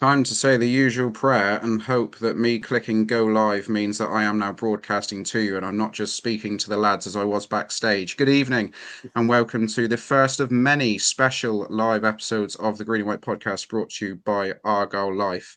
Time to say the usual prayer and hope that me clicking go live means that I am now broadcasting to you and I'm not just speaking to the lads as I was backstage. Good evening and welcome to the first of many special live episodes of the Green and White podcast brought to you by Argyle Life.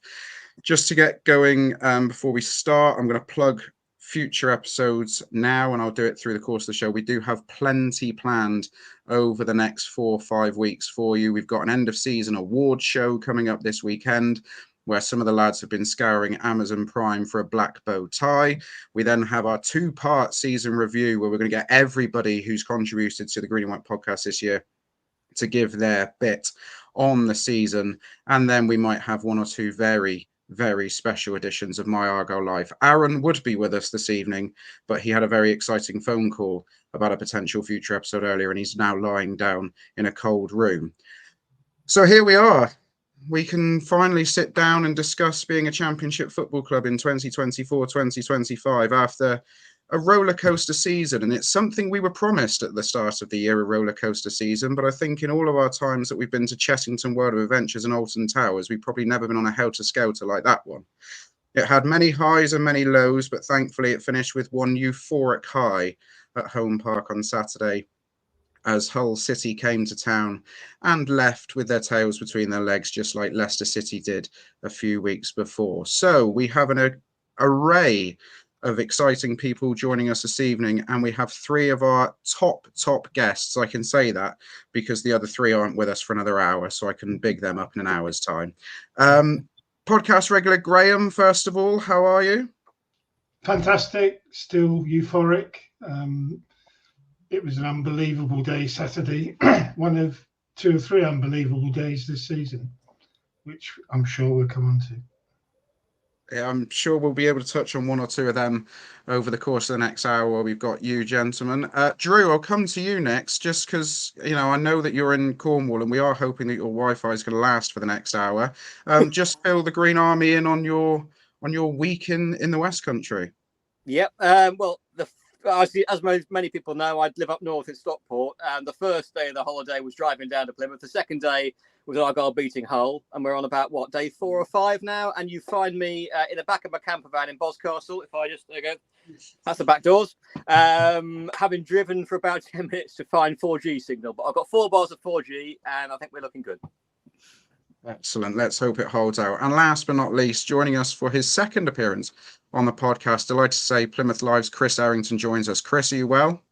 Just to get going, before we start, I'm going to plug future episodes now, and I'll do it through the course of the show. We do have plenty planned over the next 4 or 5 weeks for you. We've got an end of season award show coming up this weekend where some of the lads have been scouring Amazon Prime for a black bow tie. We then have our 2-part season review where we're going to get everybody who's contributed to the Green and White podcast this year to give their bit on the season. And then we might have 1 or 2 very special editions of My Argyle Life. Aaron would be with us this evening, but he had a very exciting phone call about a potential future episode earlier, and he's now lying down in a cold room. So here we are. We can finally sit down and discuss being a championship football club in 2024-2025 after a roller coaster season. And it's something we were promised at the start of the year, a roller coaster season. But I think in all of our times that we've been to Chessington World of Adventures and Alton Towers, we've probably never been on a helter-skelter like that one. It had many highs and many lows, but thankfully it finished with one euphoric high at Home Park on Saturday as Hull City came to town and left with their tails between their legs, just like Leicester City did a few weeks before. So we have an array of exciting people joining us this evening, and we have 3 of our top guests. I can say that because the other 3 aren't with us for another hour, so I can big them up in an hour's time. Podcast regular Graham, first of all, how are you? Fantastic, still euphoric. It was an unbelievable day Saturday, one of 2 or 3 unbelievable days this season, which I'm sure we'll come on to. Yeah, I'm sure we'll be able to touch on 1 or 2 of them over the course of the next hour while we've got you gentlemen. Drew, I'll come to you next, just because, I know that you're in Cornwall and we are hoping that your Wi-Fi is going to last for the next hour. Just fill the Green Army in on your week in the West Country. Yep. As many people know, I live up north in Stockport, and the first day of the holiday was driving down to Plymouth. The second day was Argyle beating Hull, and we're on about, day 4 or 5 now, and you find me in the back of my camper van in Boscastle. If I just, there you go, that's the back doors, having driven for about 10 minutes to find 4G signal, but I've got 4 bars of 4G, and I think we're looking good. Excellent. Let's hope it holds out. And last but not least, joining us for his second appearance on the podcast, delighted to say Plymouth Live's Chris Errington joins us. Chris, are you well?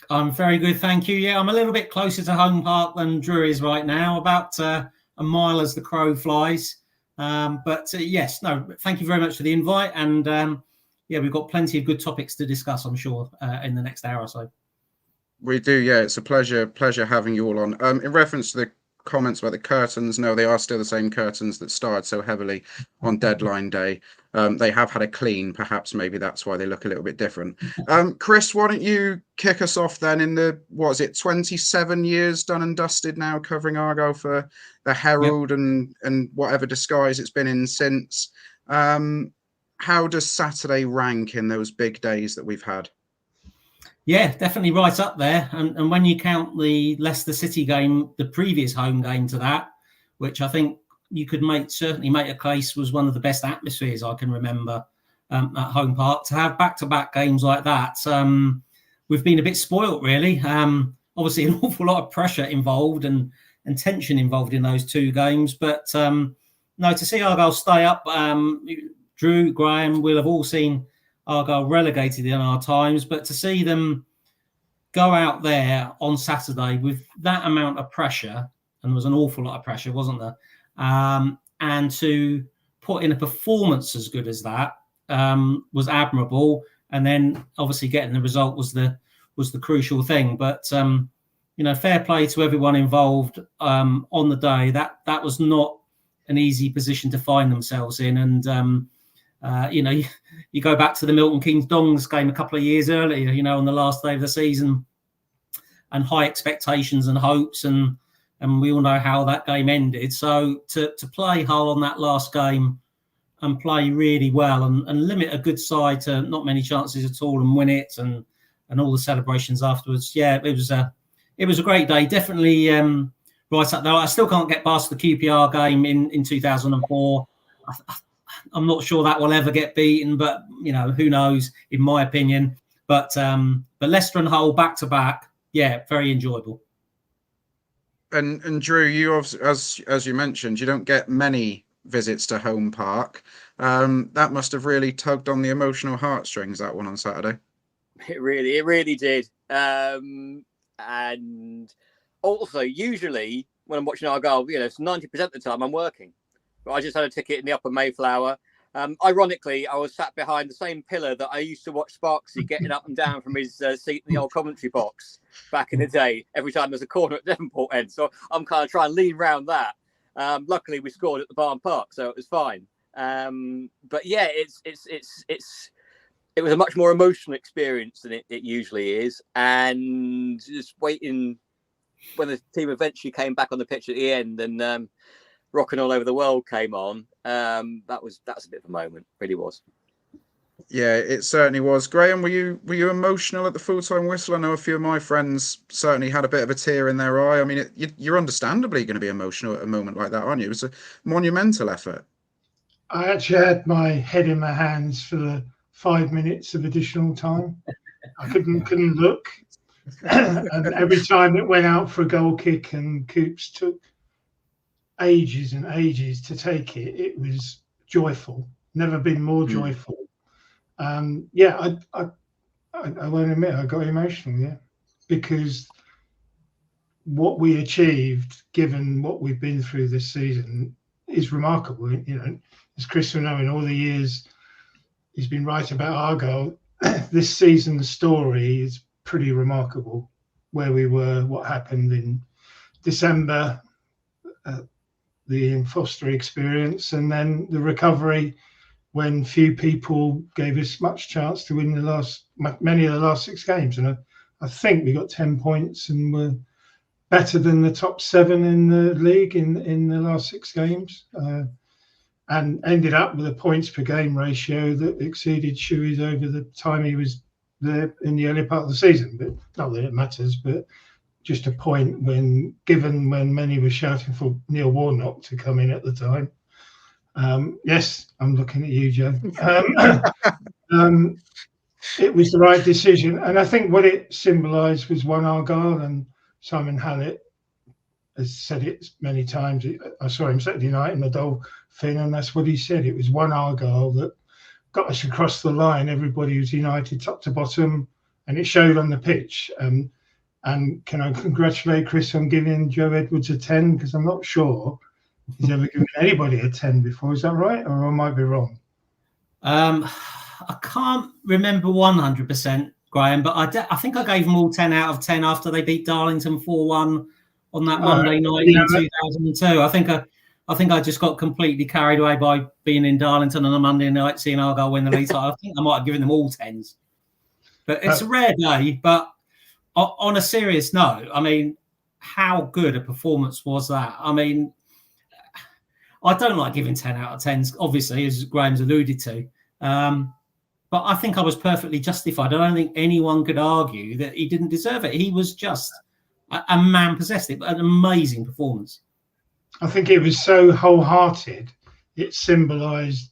I'm very good, thank you. Yeah, I'm a little bit closer to Home Park than Drew is right now, about a mile as the crow flies. Yes, no, thank you very much for the invite. And we've got plenty of good topics to discuss, I'm sure, in the next hour or so. We do, yeah. It's a pleasure having you all on. In reference to the comments about the curtains, no, they are still the same curtains that starred so heavily on deadline day. They have had a clean, perhaps maybe that's why they look a little bit different. Chris, why don't you kick us off then in the, 27 years done and dusted now covering Argyle for the Herald. Yep. and whatever disguise it's been in since. How does Saturday rank in those big days that we've had? Yeah, definitely right up there. And when you count the Leicester City game, the previous home game to that, which I think you could certainly make a case was one of the best atmospheres I can remember at Home Park. To have back-to-back games like that, we've been a bit spoilt, really. Obviously, an awful lot of pressure involved and tension involved in those 2 games. But no, to see Argyle stay up, Drew, Graham, we'll have all seen Argyle relegated in our times, but to see them go out there on Saturday with that amount of pressure, and there was an awful lot of pressure, wasn't there? And to put in a performance as good as that was admirable. And then obviously getting the result was the crucial thing. But fair play to everyone involved on the day. That was not an easy position to find themselves in. And you go back to the Milton Keynes Dons game a couple of years earlier, on the last day of the season, and high expectations and hopes, and we all know how that game ended. So to play Hull on that last game and play really well and limit a good side to not many chances at all and win it and all the celebrations afterwards, yeah, it was a great day. Definitely right up there. I still can't get past the QPR game in 2004. I'm not sure that will ever get beaten, but who knows? In my opinion, but Leicester and Hull back to back, yeah, very enjoyable. And Drew, you as you mentioned, you don't get many visits to Home Park. That must have really tugged on the emotional heartstrings, that one on Saturday. It really did. And also, usually when I'm watching Argyle, it's 90% of the time I'm working. But I just had a ticket in the Upper Mayflower. Ironically, I was sat behind the same pillar that I used to watch Sparksy getting up and down from his seat in the old commentary box back in the day. Every time there's a corner at Devonport end, so I'm kind of trying to lean round that. Luckily, we scored at the Barn Park, so it was fine. But yeah, it was a much more emotional experience than it usually is, and just waiting when the team eventually came back on the pitch at the end and Rocking All Over the World came on. That's a bit of a moment, really was. Yeah, it certainly was. Graham, were you emotional at the full-time whistle? I know a few of my friends certainly had a bit of a tear in their eye. I mean, you're understandably going to be emotional at a moment like that, aren't you? It was a monumental effort. I actually had my head in my hands for the 5 minutes of additional time. I couldn't look. And every time it went out for a goal kick and Coops took ages and ages to take it, it was joyful. Never been more joyful. Yeah, I won't admit I got emotional, yeah, because what we achieved, given what we've been through this season, is remarkable. As Chris will know, in all the years he's been right about Argyle, this season's story is pretty remarkable. Where we were, what happened in December, the Ian Foster experience, and then the recovery when few people gave us much chance to win many of the last 6 games. And I think we got 10 points and were better than the top 7 in the league in the last 6 games, and ended up with a points per game ratio that exceeded Shuey's over the time he was there in the early part of the season. But not that it matters, but just a point when many were shouting for Neil Warnock to come in at the time. Yes, I'm looking at you, Joe. It was the right decision, and I think what it symbolised was one Argyle, and Simon Hallett has said it many times. I saw him Saturday night in the Dolphin, and that's what he said. It was one Argyle that got us across the line. Everybody was united top to bottom, and it showed on the pitch. And can I congratulate Chris on giving Joe Edwards a 10? Because I'm not sure he's ever given anybody a 10 before. Is that right? Or I might be wrong. I can't remember 100%, Graham, but I think I gave them all 10 out of 10 after they beat Darlington 4-1 on that Monday night in 2002. I think I just got completely carried away by being in Darlington on a Monday night, seeing Argyle win the league title. I think I might have given them all 10s. But it's a rare day. But on a serious note, I mean, how good a performance was that? I mean, I don't like giving 10 out of 10s, obviously, as Graham's alluded to. But I think I was perfectly justified. I don't think anyone could argue that he didn't deserve it. He was just a man possessed. An amazing performance. I think it was so wholehearted. It symbolised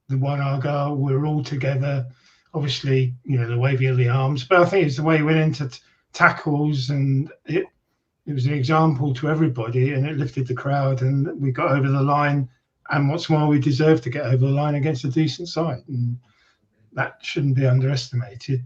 the one Argyle. We're all together. Obviously, the waving of the arms. But I think it's the way he went into tackles, and it was an example to everybody, and it lifted the crowd, and we got over the line. And what's more, we deserved to get over the line against a decent side, and that shouldn't be underestimated.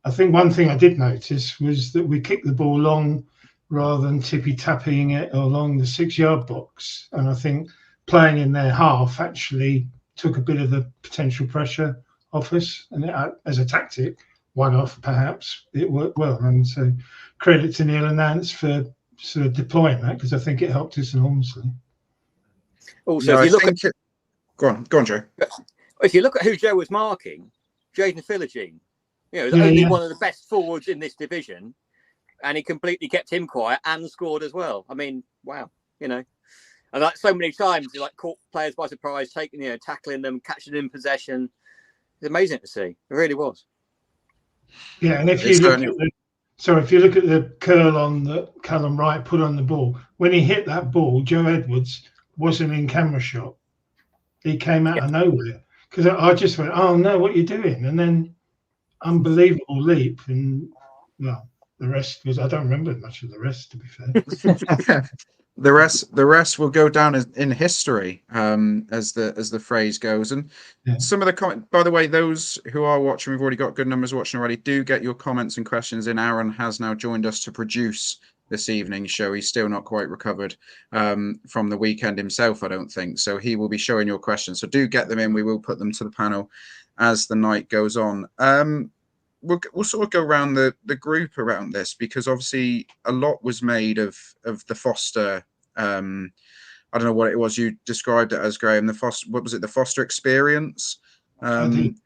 I think one thing I did notice was that we kicked the ball long rather than tippy-tapping it along the 6-yard box. And I think playing in their half actually took a bit of the potential pressure off us. And as a tactic, one-off perhaps, it worked well. And so credit to Neil and Nance for sort of deploying that, because I think it helped us enormously. Also, if you look at go on, Joe. If you look at who Joe was marking, Jaden Philogene, only one of the best forwards in this division, and he completely kept him quiet and scored as well. I mean, wow, and like so many times, he caught players by surprise, tackling them, catching them in possession. It's amazing to see. It really was. Yeah, and if you look at the curl on that Callum Wright put on the ball, when he hit that ball, Joe Edwards wasn't in camera shot. he came out of nowhere, because I just went, oh no, what are you doing? And then unbelievable leap, and well, the rest was, I don't remember much of the rest, to be fair. The rest will go down in history, as the phrase goes. And some of the comment, by the way, those who are watching, we've already got good numbers watching already. Do get your comments and questions in. Aaron has now joined us to produce this evening's show. He's still not quite recovered from the weekend himself, I don't think. So he will be showing your questions. So do get them in. We will put them to the panel as the night goes on. We'll sort of go around the group around this, because obviously a lot was made of the Foster. I don't know what it was you described it as, Graham. The Foster, what was it? The Foster experience.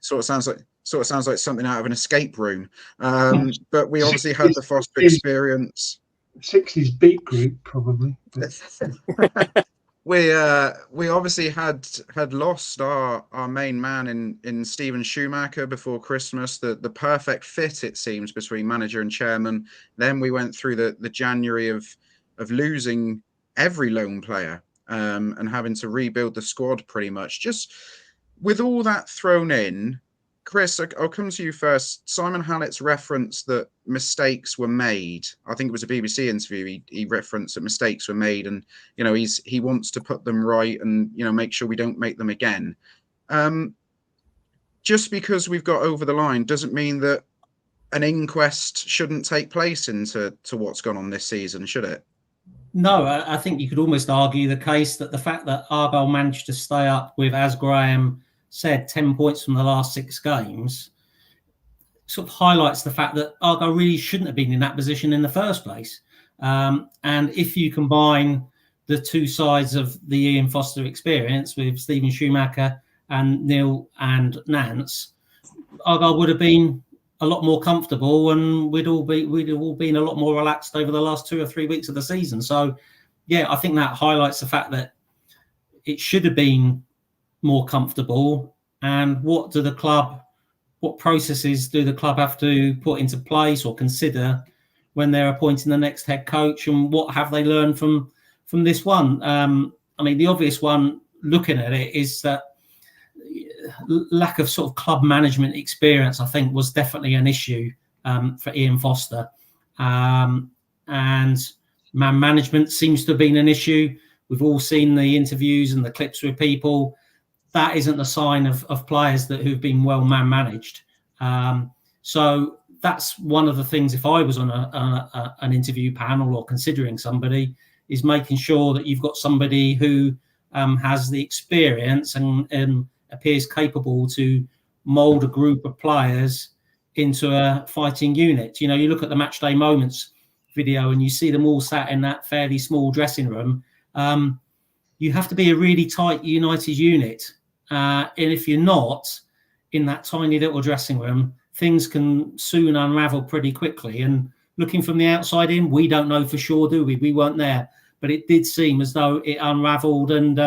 Sort of sounds like something out of an escape room. But we obviously had the Foster experience. 60s beat group, probably. We obviously had lost our main man in Steven Schumacher before Christmas. The perfect fit, it seems, between manager and chairman. Then we went through the January of losing every loan player and having to rebuild the squad pretty much. Just with all that thrown in, Chris, I'll come to you first. Simon Hallett's reference that mistakes were made. I think it was a BBC interview. He referenced that mistakes were made, and he wants to put them right and make sure we don't make them again. Just because we've got over the line doesn't mean that an inquest shouldn't take place into what's gone on this season, should it? No, I think you could almost argue the case that the fact that Argyle managed to stay up with, as Graham said, 10 points from the last 6 games sort of highlights the fact that Argyle really shouldn't have been in that position in the first place. And if you combine the two sides of the Ian Foster experience with Steven Schumacher and Neil and Nance, Argyle would have been a lot more comfortable, and we'd all been a lot more relaxed over the last 2 or 3 weeks of the season. So, yeah, I think that highlights the fact that it should have been more comfortable. And what processes do the club have to put into place or consider when they're appointing the next head coach, and what have they learned from this one? I mean, the obvious one, looking at it, is that lack of sort of club management experience, I think, was definitely an issue for Ian Foster. And man management seems to have been an issue. We've all seen the interviews and the clips with people. That isn't a sign of players who've been well man managed. So that's one of the things, if I was on an interview panel or considering somebody, is making sure that you've got somebody who has the experience and appears capable to mould a group of players into a fighting unit. You look at the match day moments video and you see them all sat in that fairly small dressing room. You have to be a really tight, united unit. And if you're not in that tiny little dressing room, things can soon unravel pretty quickly. And looking from the outside in, we don't know for sure, do we? We weren't there. But it did seem as though it unravelled. And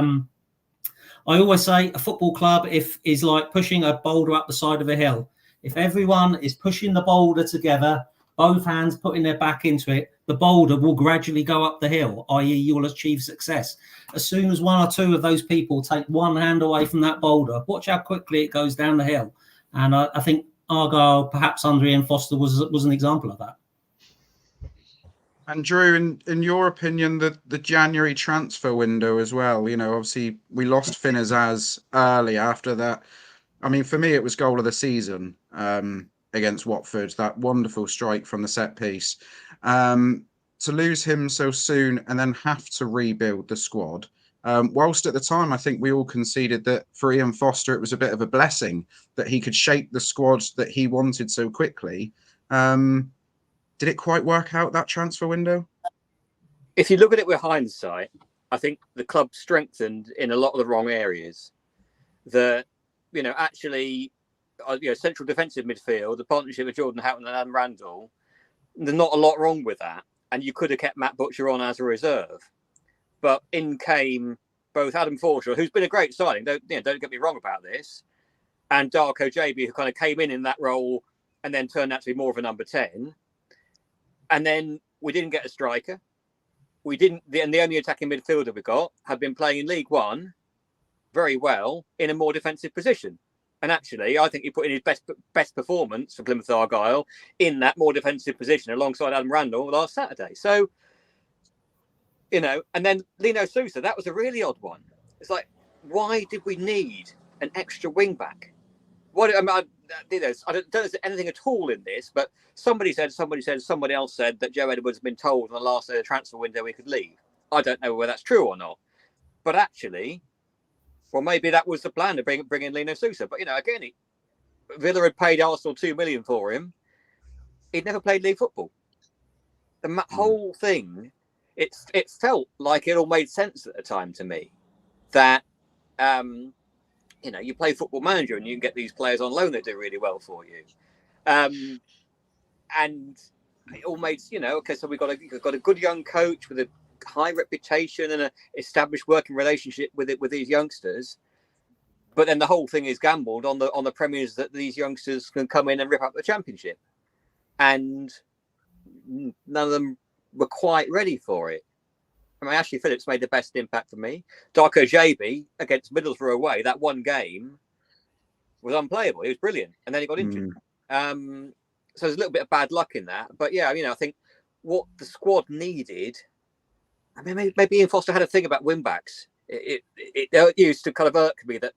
I always say a football club is like pushing a boulder up the side of a hill. If everyone is pushing the boulder together, both hands putting their back into it, the boulder will gradually go up the hill, i.e. you'll achieve success. As soon as one or two of those people take one hand away from that boulder, watch how quickly it goes down the hill. And I think Argyle, perhaps under Ian Foster, was an example of that. And Drew, in your opinion, the January transfer window as well, obviously we lost Finn Azaz early after that. I mean, for me, it was goal of the season against Watford, that wonderful strike from the set piece. To lose him so soon and then have to rebuild the squad. Whilst at the time, I think we all conceded that for Ian Foster, it was a bit of a blessing that he could shape the squad that he wanted so quickly. Did it quite work out, that transfer window? If you look at it with hindsight, I think the club strengthened in a lot of the wrong areas. Actually, central defensive midfield, the partnership with Jordan Houghton and Adam Randall, there's not a lot wrong with that. And you could have kept Matt Butcher on as a reserve. But in came both Adam Forshaw, who's been a great signing, don't get me wrong about this, and Darko JB, who kind of came in that role and then turned out to be more of a number 10. And then we didn't get a striker. And the only attacking midfielder we got had been playing in League One very well in a more defensive position. And actually, I think he put in his best performance for Plymouth Argyle in that more defensive position alongside Adam Randall last Saturday. So, you know, and then Lino Sousa, that was a really odd one. It's like, why did we need an extra wing back? What I don't know if there's anything at all in this, but somebody else said that Joe Edwards had been told on the last day of the transfer window he could leave. I don't know whether that's true or not, but actually, well, maybe that was the plan to bring in Lino Sousa. But, you know, again, Villa had paid Arsenal $2 million for him. He'd never played league football. The whole thing, it felt like it all made sense at the time to me that, you know, you play Football Manager and you can get these players on loan that do really well for you. And it all made, you know, okay, so we've got a good young coach with a high reputation and an established working relationship with these youngsters, but then the whole thing is gambled on the premise that these youngsters can come in and rip up the Championship, and none of them were quite ready for it. I mean, Ashley Phillips made the best impact for me. Darko Jaby against Middlesbrough away, that one game was unplayable. He was brilliant, and then he got injured. So there's a little bit of bad luck in that, but yeah, you know, I think what the squad needed. I mean, maybe Ian Foster had a thing about wing-backs. It used to kind of irk me that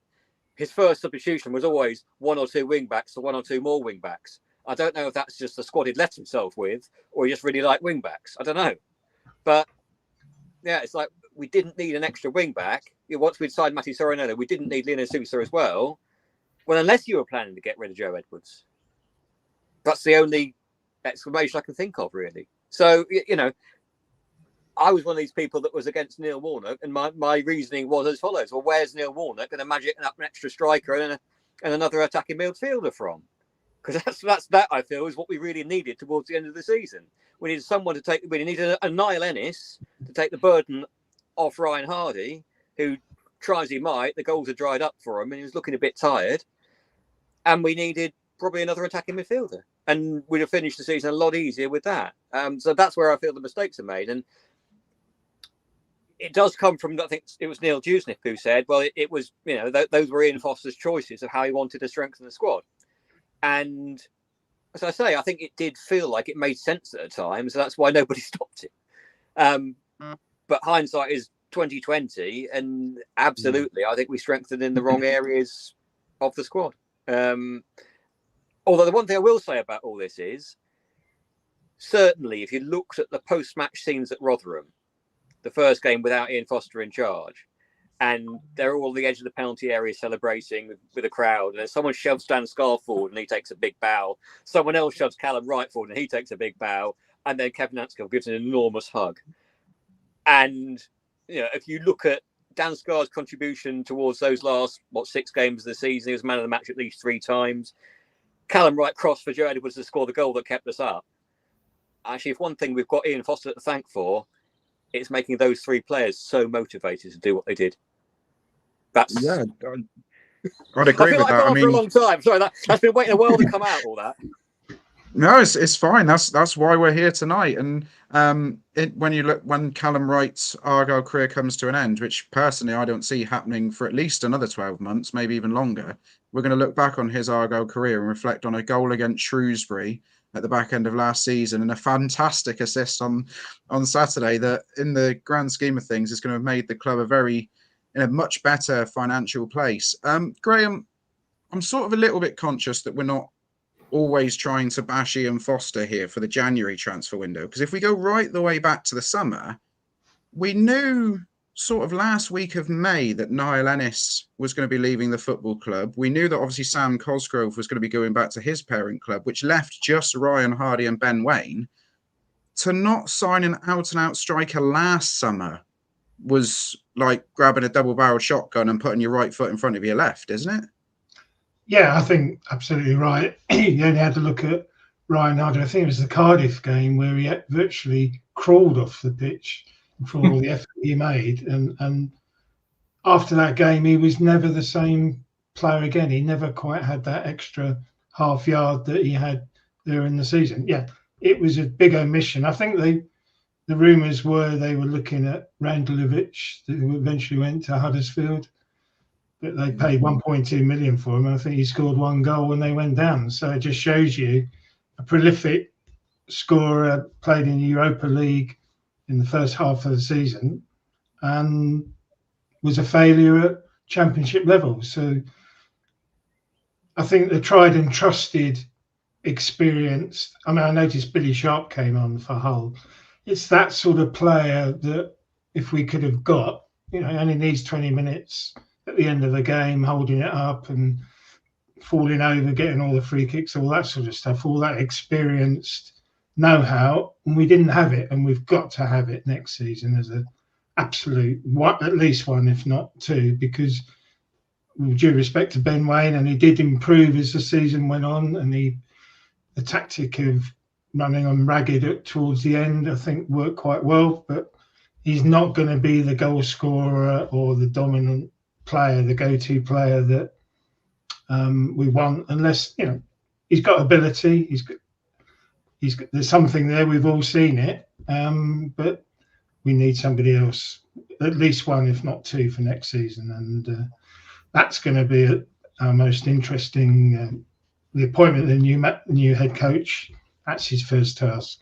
his first substitution was always one or two wing-backs or one or two more wing-backs. I don't know if that's just the squad he'd left himself with or he just really liked wing-backs. I don't know. But, yeah, it's like we didn't need an extra wing-back. Once we'd signed Matty Soronello, we didn't need Lino Sousa as well. Well, unless you were planning to get rid of Joe Edwards. That's the only explanation I can think of, really. So, you know, I was one of these people that was against Neil Warnock, and my reasoning was as follows. Well, where's Neil Warnock going to magic up an extra striker and another attacking midfielder from? Because that I feel is what we really needed towards the end of the season. We needed someone to take. We needed a Niall Ennis to take the burden off Ryan Hardy, who try as he might, the goals had dried up for him, and he was looking a bit tired. And we needed probably another attacking midfielder, and we'd have finished the season a lot easier with that. So that's where I feel the mistakes are made, and it does come from, I think it was Neil Dewsniff who said, well, it was, you know, those were Ian Foster's choices of how he wanted to strengthen the squad. And as I say, I think it did feel like it made sense at the time. So that's why nobody stopped it. But hindsight is 2020. And absolutely, I think we strengthened in the wrong areas of the squad. Although the one thing I will say about all this is, certainly if you looked at the post-match scenes at Rotherham, the first game without Ian Foster in charge, and they're all on the edge of the penalty area celebrating with a crowd, and someone shoves Dan Scarr forward and he takes a big bow. Someone else shoves Callum Wright forward and he takes a big bow, and then Kevin Anscombe gives an enormous hug. And you know, if you look at Dan Scarr's contribution towards those last 6 games of the season, he was man of the match at least 3 times. Callum Wright crossed for Joe Edwards to score the goal that kept us up. Actually, if one thing we've got Ian Foster to thank for, it's making those 3 players so motivated to do what they did. That's yeah, I'd agree with that. I mean, for a long time. Sorry, that's been waiting a while to come out. All that. No, it's fine. That's why we're here tonight. And when Callum Wright's Argyle career comes to an end, which personally I don't see happening for at least another 12 months, maybe even longer, we're going to look back on his Argyle career and reflect on a goal against Shrewsbury at the back end of last season and a fantastic assist on Saturday that in the grand scheme of things is going to have made the club in a much better financial place. Graham, I'm sort of a little bit conscious that we're not always trying to bash Ian Foster here for the January transfer window, because if we go right the way back to the summer, we knew sort of last week of May that Niall Ennis was going to be leaving the football club. We knew that obviously Sam Cosgrove was going to be going back to his parent club, which left just Ryan Hardy and Ben Waine. To not sign an out-and-out striker last summer was like grabbing a double-barreled shotgun and putting your right foot in front of your left, isn't it? Yeah, I think absolutely right. You only had to look at Ryan Hardy. I think it was the Cardiff game where he virtually crawled off the pitch for all the effort he made. And after that game, he was never the same player again. He never quite had that extra half yard that he had there in the season. Yeah, it was a big omission. I think the rumours were they were looking at Randelovic, who eventually went to Huddersfield. but they paid 1.2 million for him. I think he scored 1 goal when they went down. So it just shows you a prolific scorer, played in the Europa League in the first half of the season and was a failure at championship level. So I think the tried and trusted, experienced, I mean, I noticed Billy Sharp came on for Hull. It's that sort of player that if we could have got, you know, only needs 20 minutes at the end of the game, holding it up and falling over, getting all the free kicks, all that sort of stuff, all that experienced know-how, and we didn't have it, and we've got to have it next season as an absolute one, at least one, if not two, because with due respect to Ben Waine, and he did improve as the season went on, and the tactic of running on ragged towards the end, I think, worked quite well, but he's not going to be the goal scorer or the dominant player, the go-to player that we want, unless, you know, he's got ability. There's something there. We've all seen it, but we need somebody else, at least one, if not two, for next season, and that's going to be our most interesting. The appointment of the new head coach. That's his first task.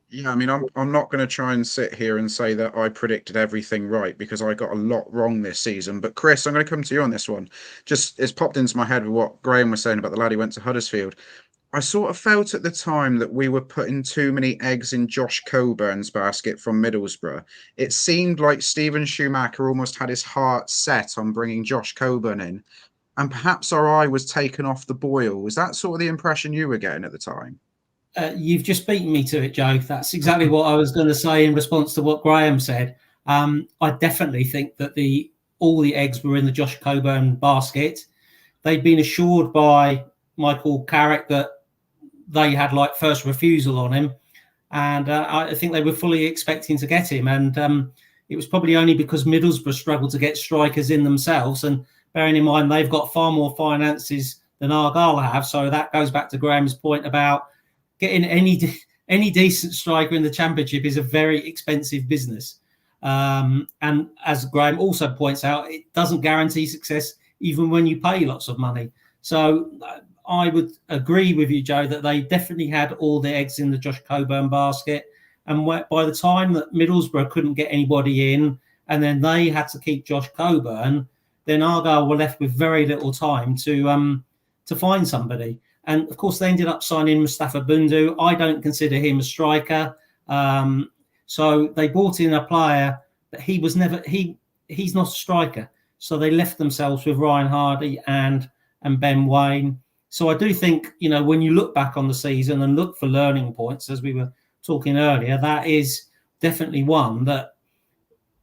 Yeah, I mean, I'm not going to try and sit here and say that I predicted everything right, because I got a lot wrong this season. But Chris, I'm going to come to you on this one. Just, it's popped into my head with what Graham was saying about the lad who went to Huddersfield. I sort of felt at the time that we were putting too many eggs in Josh Coburn's basket from Middlesbrough. It seemed like Stephen Schumacher almost had his heart set on bringing Josh Coburn in, and perhaps our eye was taken off the boil. Was that sort of the impression you were getting at the time? You've just beaten me to it, Joe. That's exactly what I was going to say in response to what Graham said. I definitely think that all the eggs were in the Josh Coburn basket. They'd been assured by Michael Carrick that they had like first refusal on him, and I think they were fully expecting to get him. And it was probably only because Middlesbrough struggled to get strikers in themselves. And bearing in mind they've got far more finances than Argyle have, so that goes back to Graham's point about getting any decent striker in the Championship is a very expensive business. And as Graham also points out, it doesn't guarantee success even when you pay lots of money. So I would agree with you, Joe, that they definitely had all the eggs in the Josh Coburn basket. And by the time that Middlesbrough couldn't get anybody in, and then they had to keep Josh Coburn, then Argyle were left with very little time to find somebody. And of course, they ended up signing Mustafa Bundu. I don't consider him a striker. So they brought in a player that he's not a striker. So they left themselves with Ryan Hardy and Ben Waine. So I do think, you know, when you look back on the season and look for learning points, as we were talking earlier, that is definitely one that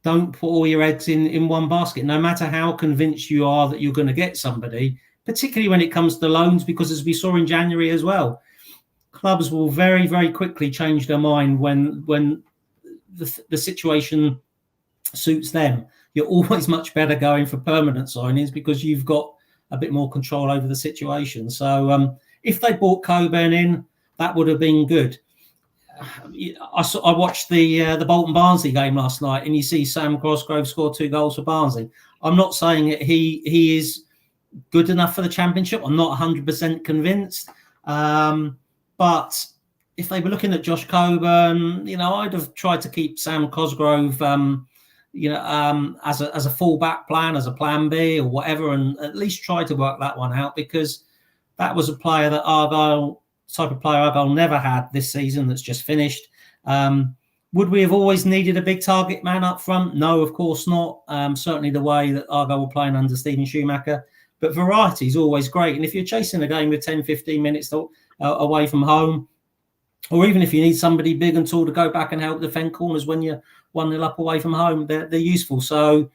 don't put all your eggs in one basket, no matter how convinced you are that you're going to get somebody, particularly when it comes to loans, because as we saw in January as well, clubs will very, very quickly change their mind when the situation suits them. You're always much better going for permanent signings because you've got a bit more control over the situation. So if they brought Coburn in, that would have been good. I watched the Bolton Barnsley game last night, and you see Sam Cosgrove score 2 goals for Barnsley. I'm not saying that he is good enough for the Championship. I'm not 100% convinced. But if they were looking at Josh Coburn, you know, I'd have tried to keep Sam Cosgrove, as a fallback plan, as a plan B or whatever, and at least try to work that one out, because that was a player that Argyle never had this season that's just finished. Would we have always needed a big target man up front? No, of course not. Certainly the way that Argyle were playing under Stephen Schumacher. But variety is always great. And if you're chasing a game with 10, 15 minutes away from home, or even if you need somebody big and tall to go back and help defend corners when you're 1-0 up away from home, they're useful. So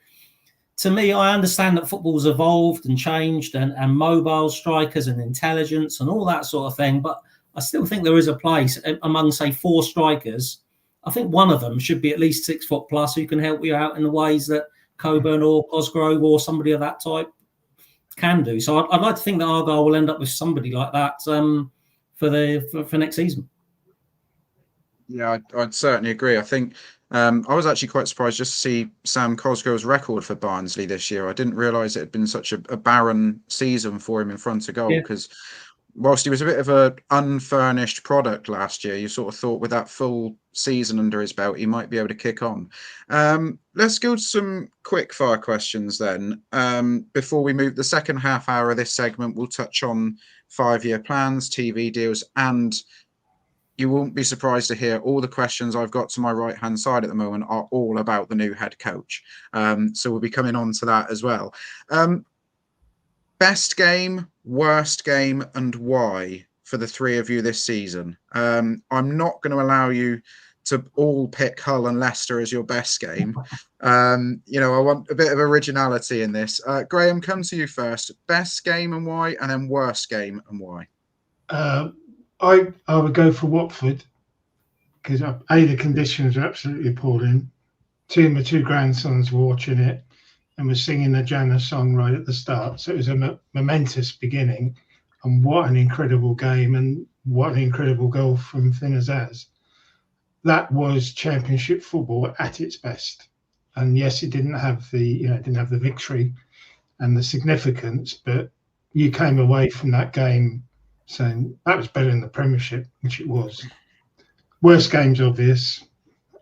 to me, I understand that football's evolved and changed, and mobile strikers and intelligence and all that sort of thing. But I still think there is a place among, say, 4 strikers. I think one of them should be at least 6 foot plus, who can help you out in the ways that Coburn or Cosgrove or somebody of that type can do. So I'd like to think that Argyle will end up with somebody like that for next season. Yeah, I'd certainly agree. I think I was actually quite surprised just to see Sam Cosgrove's record for Barnsley this year. I didn't realise it had been such a barren season for him in front of goal, because whilst he was a bit of an unfurnished product last year, you sort of thought with that full season under his belt, he might be able to kick on. Let's go to some quick fire questions then. Before we move the second half hour of this segment, we'll touch on 5-year plans, TV deals, and you won't be surprised to hear all the questions I've got to my right-hand side at the moment are all about the new head coach. So we'll be coming on to that as well. Best game, worst game, and why for the three of you this season? I'm not going to allow you to all pick Hull and Leicester as your best game. I want a bit of originality in this. Graham, come to you first. Best game and why, and then worst game and why. I would go for Watford because the conditions are absolutely appalling. My two grandsons were watching it and were singing the Janus song right at the start. So it was a momentous beginning. And what an incredible game, and what an incredible goal from Finn Azaz. That was Championship football at its best. And yes, it didn't have the victory and the significance, but you came away from that game saying that was better than the Premiership, which it was. Worst game's obvious,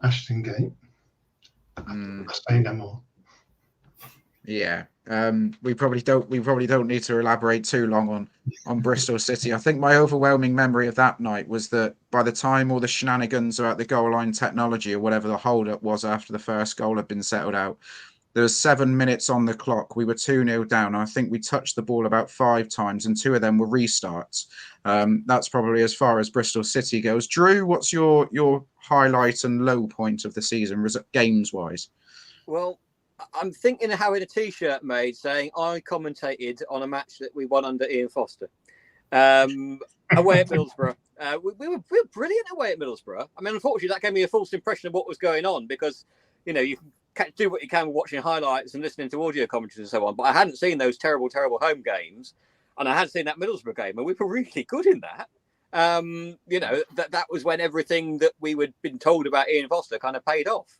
Ashton Gate. I'll say no more. Yeah, we probably don't need to elaborate too long on Bristol City. I think my overwhelming memory of that night was that by the time all the shenanigans about the goal line technology or whatever the hold-up was after the first goal had been settled out, there was 7 minutes on the clock. We were 2-0 down. I think we touched the ball about 5 times, and 2 of them were restarts. That's probably as far as Bristol City goes. Drew, what's your highlight and low point of the season, games-wise? Well, I'm thinking of having a T-shirt made saying I commentated on a match that we won under Ian Foster away at Middlesbrough. We were brilliant away at Middlesbrough. I mean, unfortunately, that gave me a false impression of what was going on because, you can do what you can with watching highlights and listening to audio commentaries and so on. But I hadn't seen those terrible, terrible home games, and I had seen that Middlesbrough game, and we were really good in that. That was when everything that we had been told about Ian Foster kind of paid off.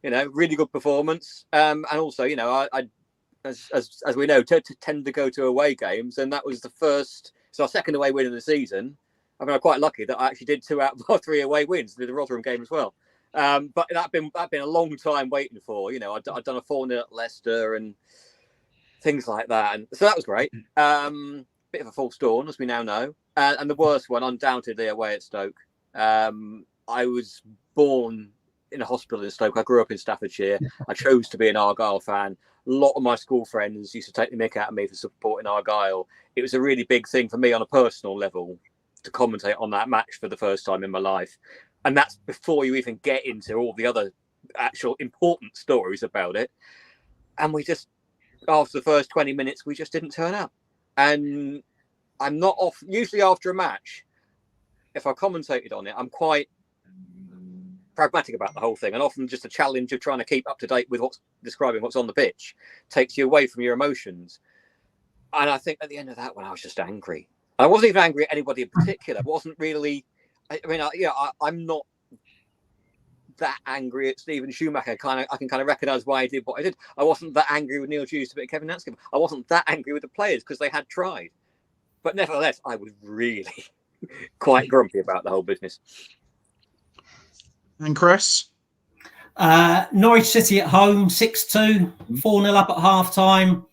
Really good performance. And also, I as we know, tend to go to away games, and that was our second away win of the season. I mean, I'm quite lucky that I actually did 2 out of our 3 away wins. Did the Rotherham game as well. But that'd been a long time waiting for. I'd done a 4-0 at Leicester and things like that, and so that was great. Bit of a false dawn, as we now know. And the worst one, undoubtedly, away at Stoke. I was born in a hospital in Stoke. I grew up in Staffordshire. I chose to be an Argyle fan. A lot of my school friends used to take the mick out of me for supporting Argyle. It was a really big thing for me on a personal level to commentate on that match for the first time in my life. And that's before you even get into all the other actual important stories about it. And we just, after the first 20 minutes, we just didn't turn up. And I'm not off. Usually after a match, if I commentated on it, I'm quite pragmatic about the whole thing. And often just a challenge of trying to keep up to date with describing what's on the pitch takes you away from your emotions. And I think at the end of that one, I was just angry. I wasn't even angry at anybody in particular. It wasn't really... I'm not that angry at Stephen Schumacher. I can kind of recognise why he did what I did. I wasn't that angry with Neil Hughes and Kevin Nanscombe. I wasn't that angry with the players because they had tried. But nevertheless, I was really quite grumpy about the whole business. And Chris? Norwich City at home, 6-2, 4-0 up at half-time.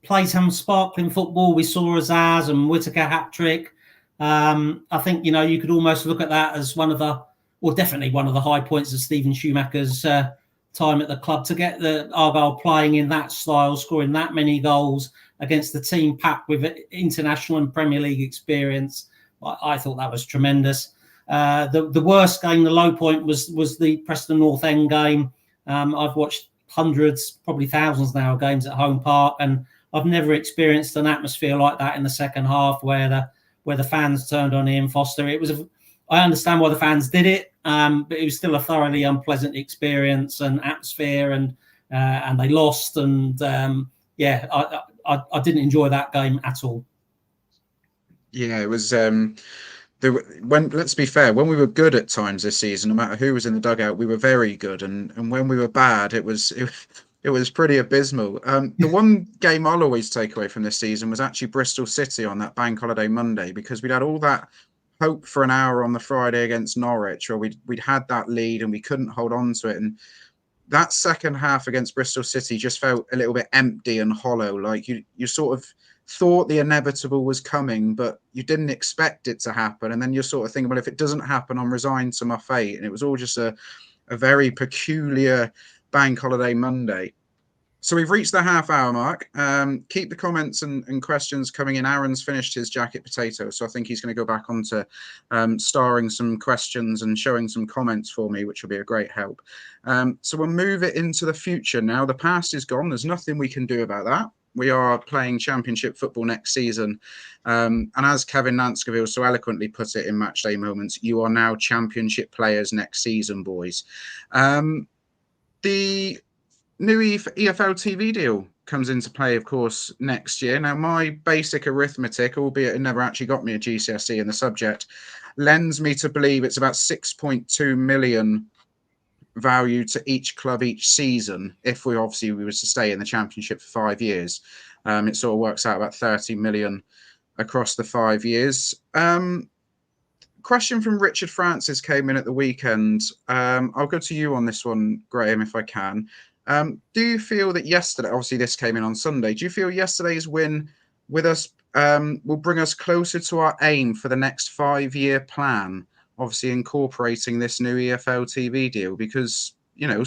Played some sparkling football. We saw Azaz and Whittaker hat-trick. I think, you could almost look at that as definitely one of the high points of Stephen Schumacher's time at the club, to get the Argyle playing in that style, scoring that many goals against the team packed with international and Premier League experience. I thought that was tremendous. The worst game, the low point was the Preston North End game. I've watched hundreds, probably thousands now, of games at Home Park, and I've never experienced an atmosphere like that in the second half where the fans turned on Ian Foster. I understand why the fans did it, but it was still a thoroughly unpleasant experience and atmosphere, and they lost. And I didn't enjoy that game at all. Yeah, it was let's be fair, when we were good at times this season, no matter who was in the dugout, we were very good, and when we were bad, it was pretty abysmal. The one game I'll always take away from this season was actually Bristol City on that bank holiday Monday, because we'd had all that hope for an hour on the Friday against Norwich, or we'd had that lead and we couldn't hold on to it, and that second half against Bristol City just felt a little bit empty and hollow. Like you sort of thought the inevitable was coming, but you didn't expect it to happen. And then you're sort of thinking, well, if it doesn't happen, I'm resigned to my fate. And it was all just a very peculiar bank holiday Monday. So we've reached the half-hour mark. Keep the comments and questions coming in. Aaron's finished his jacket potato, so I think he's going to go back onto starring some questions and showing some comments for me, which will be a great help. So we'll move it into the future now. The past is gone. There's nothing we can do about that. We are playing Championship football next season. And as Kevin Nanscoville so eloquently put it in Matchday Moments, you are now Championship players next season, boys. The new EFL TV deal comes into play, of course, next year. Now, my basic arithmetic, albeit it never actually got me a GCSE in the subject, lends me to believe it's about 6.2 million value to each club each season. If we were to stay in the Championship for 5 years, it sort of works out about 30 million across the 5 years. Question from Richard Francis came in at the weekend. I'll go to you on this one, Graham, if I can. Do you feel that yesterday, obviously this came in on Sunday, do you feel yesterday's win with us will bring us closer to our aim for the next 5-year plan, obviously incorporating this new EFL TV deal? Because, you know,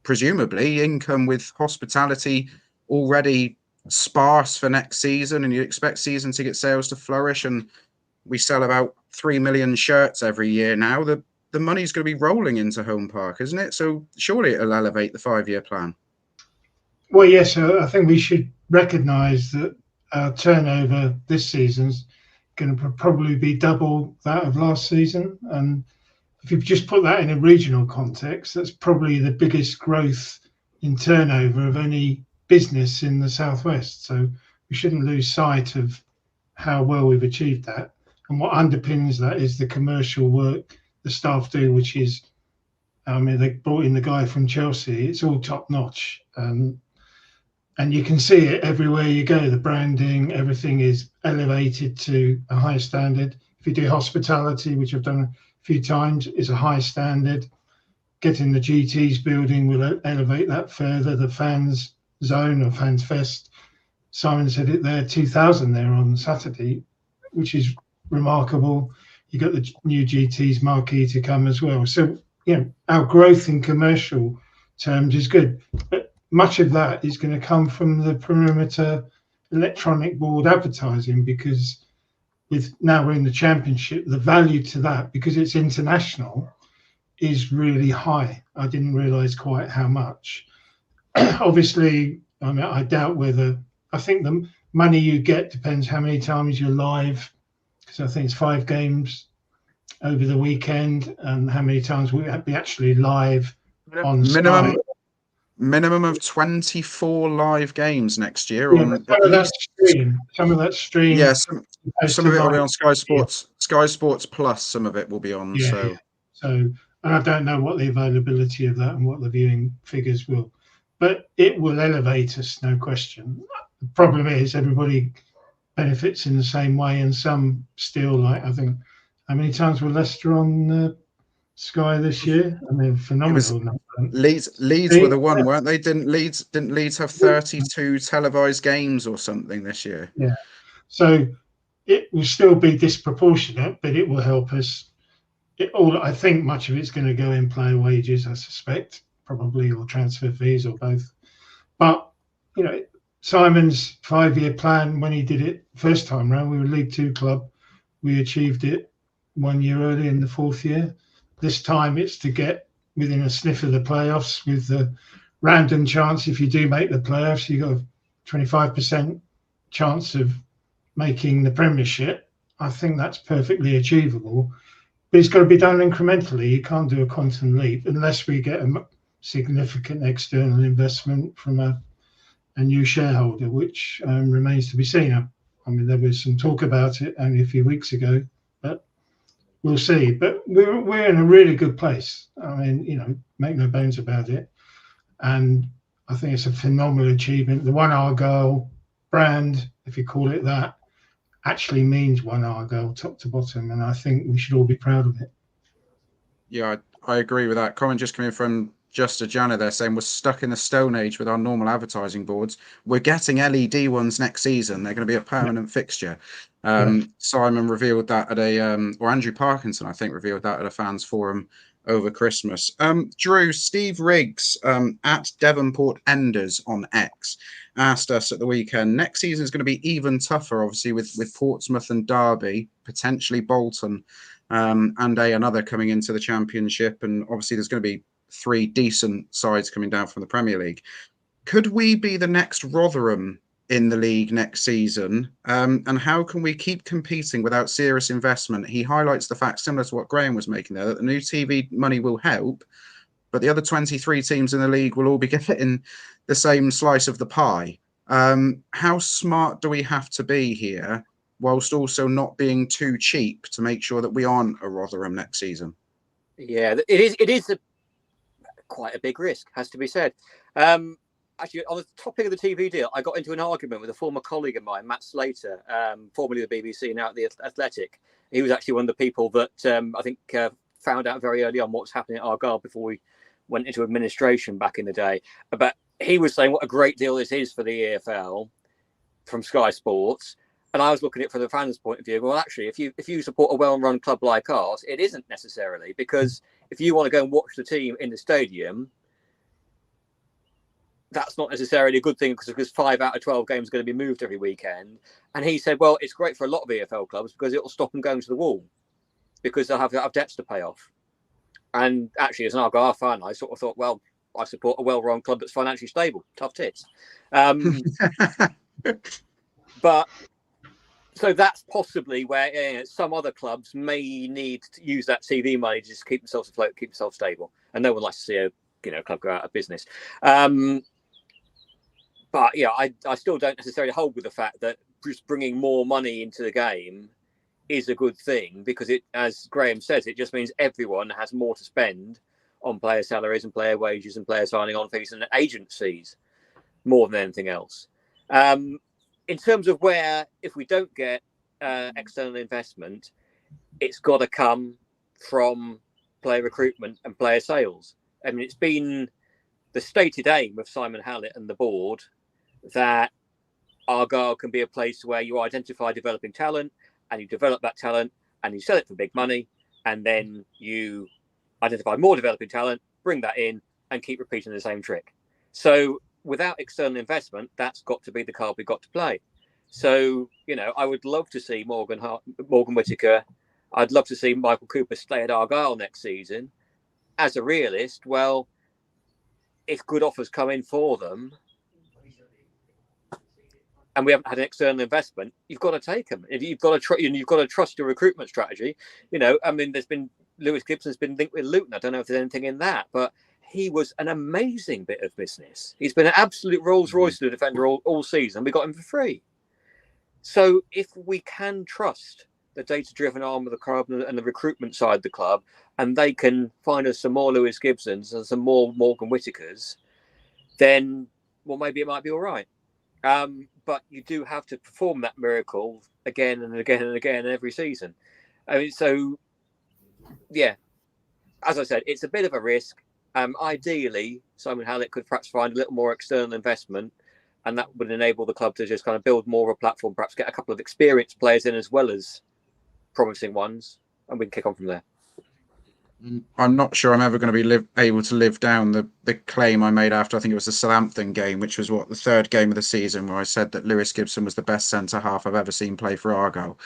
presumably income with hospitality already sparse for next season, and you expect season ticket sales to flourish, and we sell about 3 million shirts every year now. The money's going to be rolling into Home Park, isn't it? So surely it'll elevate the 5-year plan. Well, yes, I think we should recognise that our turnover this season's going to probably be double that of last season. And if you just put that in a regional context, that's probably the biggest growth in turnover of any business in the Southwest. So we shouldn't lose sight of how well we've achieved that. And what underpins that is the commercial work the staff do, which is, they brought in the guy from Chelsea. It's all top notch, and you can see it everywhere you go. The branding, everything is elevated to a high standard. If you do hospitality, which I've done a few times, is a high standard. Getting the GT's building will elevate that further. The fans zone or fans fest, Simon said it there, 2,000 there on Saturday, which is remarkable. You got the new GT's marquee to come as well. So, our growth in commercial terms is good. But much of that is going to come from the perimeter electronic board advertising, because now we're in the Championship, the value to that, because it's international, is really high. I didn't realise quite how much. Obviously, I doubt whether, I think the money you get depends how many times you're live. So I think it's 5 games over the weekend, and how many times we be actually live on Sky. Minimum of 24 live games next year. Yeah, some of that stream. Yeah, some of it will be on Sky Sports. Yeah. Sky Sports Plus, some of it will be on. Yeah, so. Yeah. So, and I don't know what the availability of that and what the viewing figures will, but it will elevate us, no question. The problem is everybody benefits in the same way, and some still, like, I think, how many times were Leicester on Sky this year? I mean, phenomenal. Leeds were the one, weren't they? Didn't Leeds have 32 televised games or something this year? Yeah. So it will still be disproportionate, but it will help us. I think much of it's going to go in player wages, I suspect, probably, or transfer fees, or both. But, Simon's 5-year plan, when he did it first time round, we were a League 2 club. We achieved it 1 year early in the 4th year. This time it's to get within a sniff of the playoffs, with the random chance, if you do make the playoffs, you got a 25% chance of making the Premiership. I think that's perfectly achievable, but it's got to be done incrementally. You can't do a quantum leap unless we get a significant external investment from a new shareholder, which remains to be seen. I mean, there was some talk about it only a few weeks ago, but we'll see. But we're in a really good place. I mean, make no bones about it. And I think it's a phenomenal achievement. The One Argyle brand, if you call it that, actually means One Argyle top to bottom, and I think we should all be proud of it. Yeah, I agree with that. Comment just coming from Just a Jana there saying we're stuck in the Stone Age with our normal advertising boards. We're getting LED ones next season. They're going to be a permanent fixture. Simon revealed that at or Andrew Parkinson, I think, revealed that at a fans forum over Christmas. Drew, Steve Riggs at Devonport Enders on X asked us at the weekend, next season is going to be even tougher, obviously, with Portsmouth and Derby, potentially Bolton, and another coming into the Championship. And obviously there's going to be 3 decent sides coming down from the Premier League. Could we be the next Rotherham in the league next season? And how can we keep competing without serious investment? He highlights the fact, similar to what Graham was making there, that the new TV money will help, but the other 23 teams in the league will all be getting the same slice of the pie. How smart do we have to be here, whilst also not being too cheap, to make sure that we aren't a Rotherham next season? Yeah, it is quite a big risk, has to be said. Actually, on the topic of the TV deal, I got into an argument with a former colleague of mine, Matt Slater, formerly the BBC, now at the Athletic. He was actually one of the people that I think found out very early on what's happening at Argyle before we went into administration back in the day. But he was saying what a great deal this is for the EFL from Sky Sports. And I was looking at it from the fans' point of view. Well, actually, if you support a well-run club like ours, it isn't necessarily, because if you want to go and watch the team in the stadium, that's not necessarily a good thing, because 5 out of 12 games are going to be moved every weekend. And he said, well, it's great for a lot of EFL clubs because it will stop them going to the wall, because they'll have debts to pay off. And actually, as an Argyle fan, I sort of thought, well, I support a well-run club that's financially stable. Tough tits. But so that's possibly where some other clubs may need to use that TV money to just keep themselves afloat, keep themselves stable. And no one likes to see a club go out of business. But yeah, I still don't necessarily hold with the fact that just bringing more money into the game is a good thing, because it, as Graham says, it just means everyone has more to spend on player salaries and player wages and player signing on fees and agencies more than anything else. In terms of where, if we don't get external investment, it's got to come from player recruitment and player sales. I mean, it's been the stated aim of Simon Hallett and the board that Argyle can be a place where you identify developing talent, and you develop that talent and you sell it for big money, and then you identify more developing talent, bring that in, and keep repeating the same trick. So without external investment, that's got to be the card we've got to play. So, I would love to see Morgan Whittaker. I'd love to see Michael Cooper stay at Argyle next season. As a realist, well, if good offers come in for them, and we haven't had an external investment, you've got to take them. If you've got to trust your recruitment strategy. I mean, Lewis Gibson's been linked with Luton. I don't know if there's anything in that, but he was an amazing bit of business. He's been an absolute Rolls Royce to the defender all season. We got him for free. So if we can trust the data-driven arm of the club and the recruitment side of the club, and they can find us some more Lewis Gibsons and some more Morgan Whittakers, then, well, maybe it might be all right. But you do have to perform that miracle again and again and again every season. I mean, so, yeah, as I said, it's a bit of a risk. Ideally, Simon Hallett could perhaps find a little more external investment, and that would enable the club to just kind of build more of a platform, perhaps get a couple of experienced players in as well as promising ones, and we can kick on from there. I'm not sure I'm ever going to be able to live down the claim I made after, I think it was the Southampton game, which was the third game of the season, where I said that Lewis Gibson was the best centre half I've ever seen play for Argyle.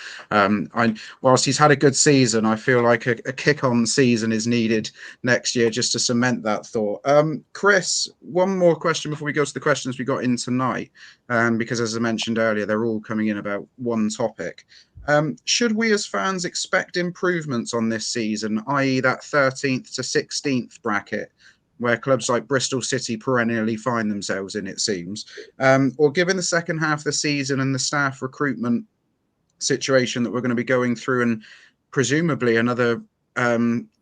Whilst he's had a good season, I feel like a kick-on season is needed next year just to cement that thought. Chris, one more question before we go to the questions we got in tonight, because as I mentioned earlier, they're all coming in about one topic. Should we as fans expect improvements on this season, i.e. that 13th to 16th bracket where clubs like Bristol City perennially find themselves in, it seems? Or given the second half of the season and the staff recruitment situation that we're going to be going through, and presumably another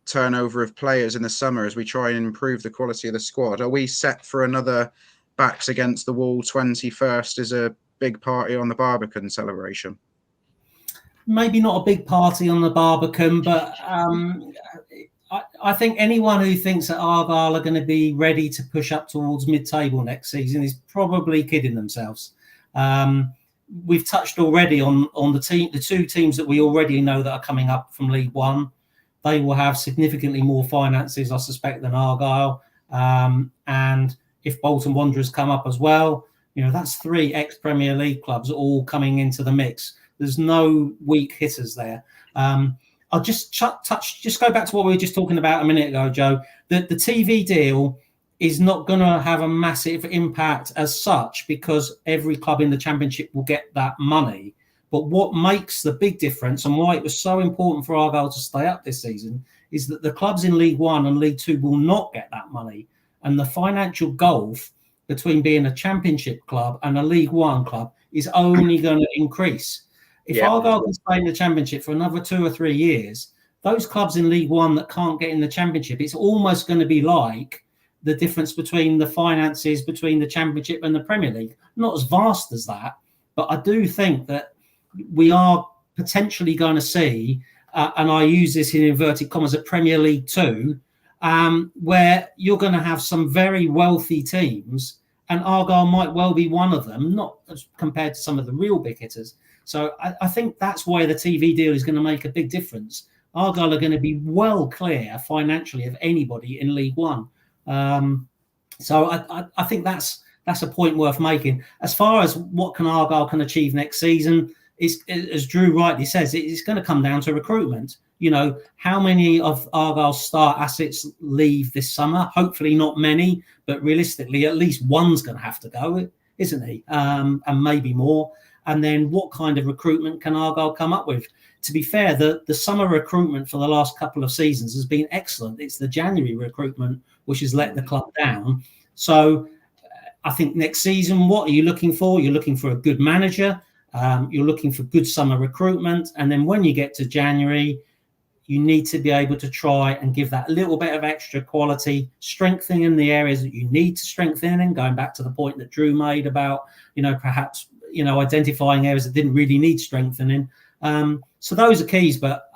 turnover of players in the summer as we try and improve the quality of the squad. Are we set for another backs against the wall 21st as a big party on the Barbican celebration? Maybe not a big party on the Barbican, but I think anyone who thinks that Argyle are going to be ready to push up towards mid-table next season is probably kidding themselves. We've touched already on the two teams that we already know that are coming up from League One. They will have significantly more finances, I suspect, than Argyle. And if Bolton Wanderers come up as well, that's 3 ex-Premier League clubs all coming into the mix. There's no weak hitters there. I'll just go back to what we were just talking about a minute ago, Joe. The TV deal is not going to have a massive impact as such because every club in the Championship will get that money. But what makes the big difference and why it was so important for Argyle to stay up this season is that the clubs in League One and League Two will not get that money. And the financial gulf between being a Championship club and a League One club is only going to increase. If Argyle can stay in the Championship for another 2 or 3 years, those clubs in League One that can't get in the Championship, it's almost going to be like the difference between the finances between the Championship and the Premier League. Not as vast as that, but I do think that we are potentially going to see, and I use this in inverted commas, a Premier League 2, where you're going to have some very wealthy teams, and Argyle might well be one of them, not as compared to some of the real big hitters. So I think that's why the TV deal is going to make a big difference. Argyle are going to be well clear financially of anybody in League One. So I think that's a point worth making. As far as what Argyle can achieve next season, as Drew rightly says, it's going to come down to recruitment. How many of Argyle's star assets leave this summer? Hopefully not many, but realistically, at least one's going to have to go, isn't he? And maybe more. And then what kind of recruitment can Argyle come up with? To be fair, the summer recruitment for the last couple of seasons has been excellent. It's the January recruitment which has let the club down. So I think next season, what are you looking for? You're looking for a good manager. You're looking for good summer recruitment. And then when you get to January, you need to be able to try and give that little bit of extra quality, strengthening in the areas that you need to strengthen in, going back to the point that Drew made about, perhaps, identifying areas that didn't really need strengthening. So those are keys. But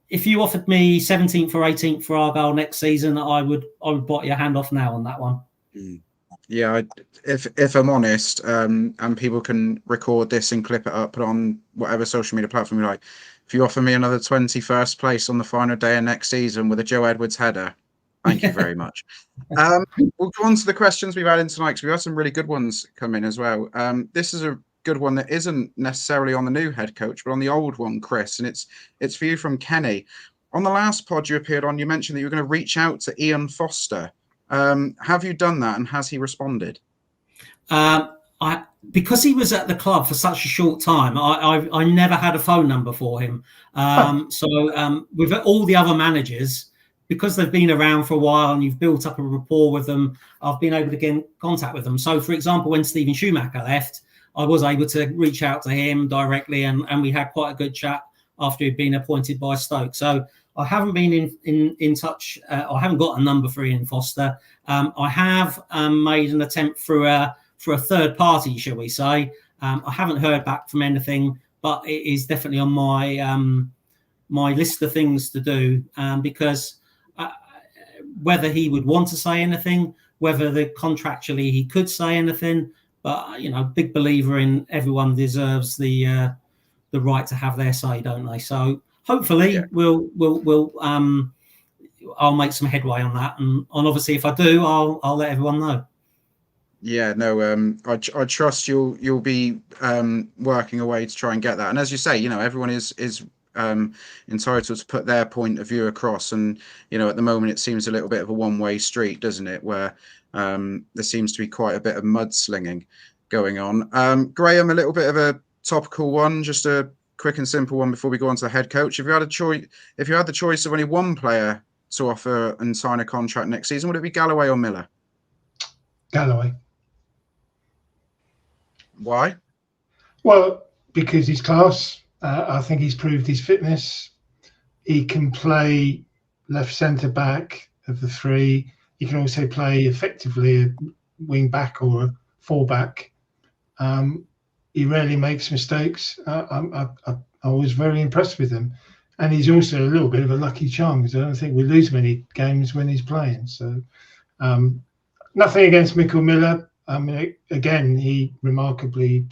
if you offered me 17th or 18th for Argyle next season, I would bite your hand off now on that one. Yeah, if I'm honest, and people can record this and clip it up, put it on whatever social media platform you like. If you offer me another 21st place on the final day of next season with a Joe Edwards header, thank you very much. We'll go on to the questions we've had in tonight because we've had some really good ones come in as well. This is a good one that isn't necessarily on the new head coach, but on the old one, Chris, and it's for you from Kenny. On the last pod you appeared on, you mentioned that you were going to reach out to Ian Foster. Have you done that, and has he responded? Because he was at the club for such a short time, I never had a phone number for him. So with all the other managers, because they've been around for a while and you've built up a rapport with them, I've been able to get in contact with them. So, for example, when Stephen Schumacher left, I was able to reach out to him directly, and we had quite a good chat after he'd been appointed by Stoke. So I haven't been in touch. I haven't got a number for Ian Foster. I have made an attempt for a third party, shall we say. I haven't heard back from anything, but it is definitely on my list of things to do, because whether he would want to say anything, whether contractually he could say anything, but big believer in everyone deserves the right to have their say, don't they? So hopefully we'll I'll make some headway on that, and obviously if I do, I'll let everyone know. Yeah, no, I trust you'll be working away to try and get that. And as you say, everyone is entitled to put their point of view across. And at the moment it seems a little bit of a one-way street, doesn't it? Where there seems to be quite a bit of mudslinging going on. Graham, a little bit of a topical one, just a quick and simple one before we go on to the head coach. If you had the choice of only one player to offer and sign a contract next season, would it be Galloway or Miller? Galloway. Why? Well, because he's class. I think he's proved his fitness. he can play left centre back of the three. He can also play effectively a wing back or a full back. He rarely makes mistakes. I was very impressed with him, and he's also a little bit of a lucky charm because I don't think we lose many games when he's playing. So nothing against Michael Miller. I mean, again, he remarkably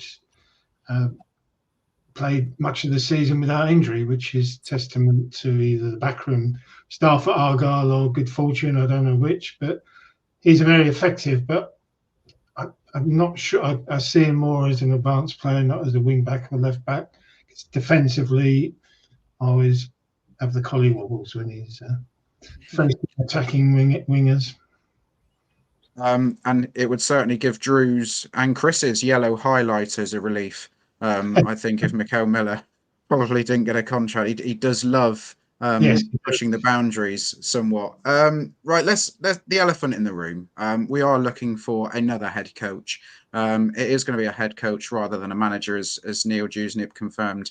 played much of the season without injury, which is testament to either the backroom staff at Argyle or good fortune. I don't know which, but he's very effective. But I'm not sure. I see him more as an advanced player, not as a wing back or left back. It's defensively, I always have the collywobbles when he's facing attacking wingers. And it would certainly give Drew's and Chris's yellow highlighters a relief. I think if Mikel Miller probably didn't get a contract, he does love pushing the boundaries somewhat. Right, let's the elephant in the room. We are looking for another head coach. It is going to be a head coach rather than a manager, as Neil Dewsnip confirmed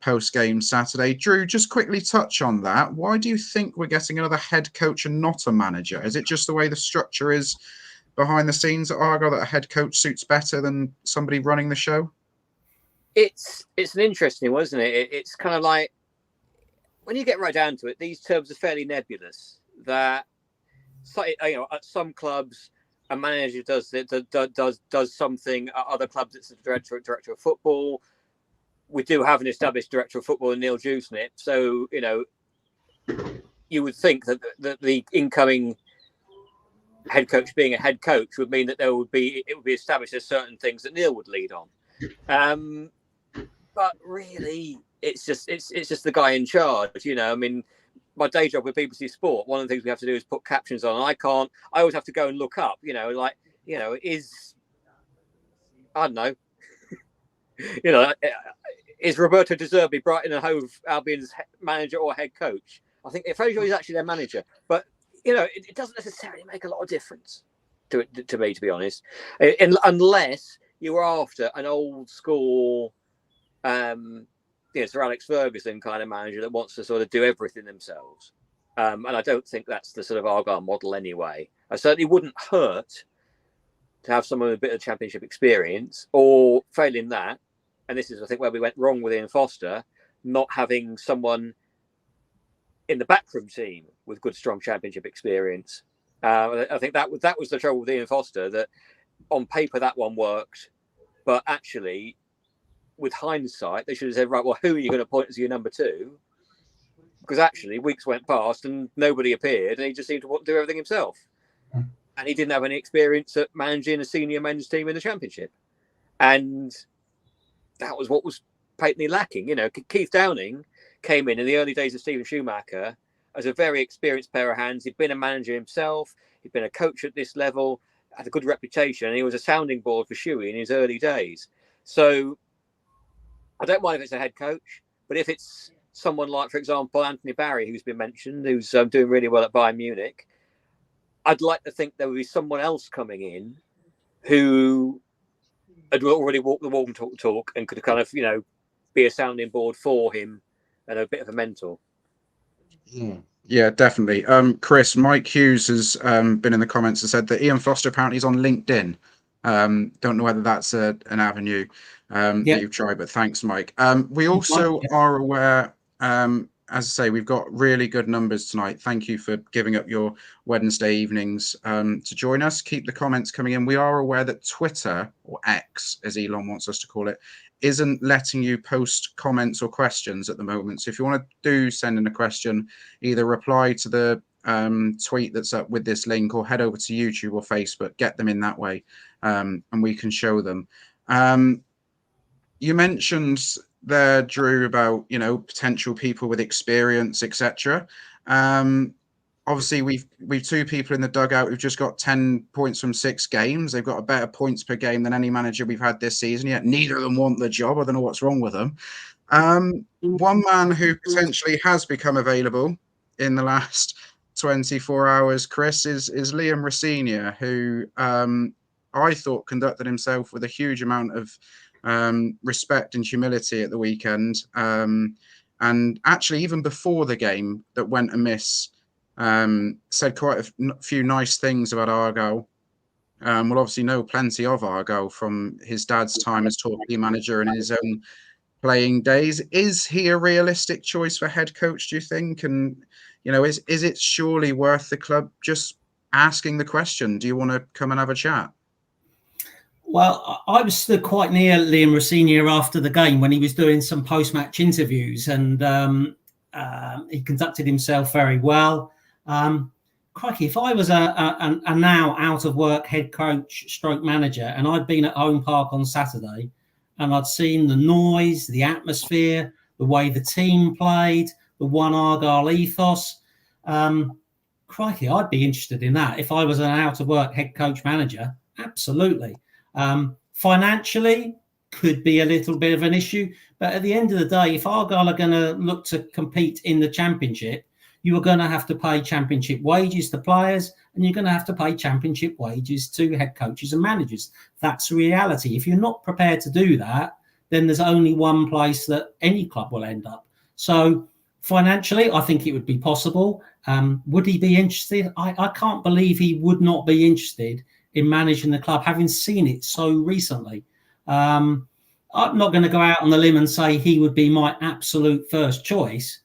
post-game Saturday. Drew, just quickly touch on that. Why do you think we're getting another head coach and not a manager? Is it just the way the structure is behind the scenes at Argyle that a head coach suits better than somebody running the show? It's an interesting one, isn't it? It's kind of like, when you get right down to it, these terms are fairly nebulous. That, you know, at some clubs, a manager does something. At other clubs, it's a director of football. We do have an established director of football in Neil Dewsnip, so you know, you would think that the incoming head coach being a head coach would mean that it would be established as certain things that Neil would lead on. But really, it's just the guy in charge. You know, I mean, my day job with BBC Sport, one of the things we have to do is put captions on. I always have to go and look up. You know, like, you know, I don't know. You know, is Roberto De Zerbi Brighton and Hove Albion's manager or head coach? I think if he's actually their manager, but you know, it doesn't necessarily make a lot of difference to me, to be honest, unless you were after an old school, Sir Alex Ferguson kind of manager that wants to sort of do everything themselves. And I don't think that's the sort of Argyle model anyway. I certainly wouldn't hurt to have someone with a bit of championship experience, or failing that, and this is, I think, where we went wrong with Ian Foster, not having someone in the backroom team with good, strong championship experience. I think that was the trouble with Ian Foster, that on paper that one worked, but actually, with hindsight, they should have said, right, well, who are you going to appoint as your number two? Because actually, weeks went past and nobody appeared, and he just seemed to want to do everything himself. And he didn't have any experience at managing a senior men's team in the championship. And that was what was patently lacking. You know, Keith Downing came in the early days of Stephen Schumacher as a very experienced pair of hands. He'd been a manager himself. He'd been a coach at this level, had a good reputation, and he was a sounding board for Shuey in his early days. So I don't mind if it's a head coach, but if it's someone like, for example, Anthony Barry, who's been mentioned, who's doing really well at Bayern Munich, I'd like to think there would be someone else coming in who had already walked the walk and talk the talk and could kind of, you know, be a sounding board for him and a bit of a mentor. Yeah, definitely. Chris, Mike Hughes has been in the comments and said that Ian Foster apparently is on LinkedIn. Don't know whether that's an avenue that you've tried, but thanks, Mike. We also are aware, as I say, we've got really good numbers tonight. Thank you for giving up your Wednesday evenings to join us. Keep the comments coming in. We are aware that Twitter, or X, as Elon wants us to call it, isn't letting you post comments or questions at the moment. So if you want to send in a question, either reply to the tweet that's up with this link, or head over to YouTube or Facebook, get them in that way, and we can show them. You mentioned there, Drew, about, you know, potential people with experience, etc. Obviously, we've two people in the dugout who've just got 10 points from 6 games. They've got a better points per game than any manager we've had this season, yet neither of them want the job. I don't know what's wrong with them. One man who potentially has become available in the last 24 hours, Chris, is Liam Rosenior, who I thought conducted himself with a huge amount of respect and humility at the weekend. and actually even before the game that went amiss, said quite a few nice things about Argyle. We'll obviously know plenty of Argyle from his dad's time as Torquay manager and his own playing days. Is he a realistic choice for head coach, do you think? And, you know, is it surely worth the club just asking the question, do you want to come and have a chat? Well, I was stood quite near Liam Rosenior after the game when he was doing some post-match interviews, and he conducted himself very well. Crikey, if I was a now out-of-work head coach stroke manager and I'd been at Home Park on Saturday and I'd seen the noise, the atmosphere, the way the team played, the One Argyle ethos, crikey, I'd be interested in that. If I was an out-of-work head coach manager, absolutely. Financially, could be a little bit of an issue, but at the end of the day, if Argyle are going to look to compete in the Championship, you are going to have to pay Championship wages to players, and you're going to have to pay Championship wages to head coaches and managers. That's reality. If you're not prepared to do that, then there's only one place that any club will end up. So financially, I think it would be possible. Would he be interested? I can't believe he would not be interested in managing the club, having seen it so recently. I'm not going to go out on the limb and say he would be my absolute first choice,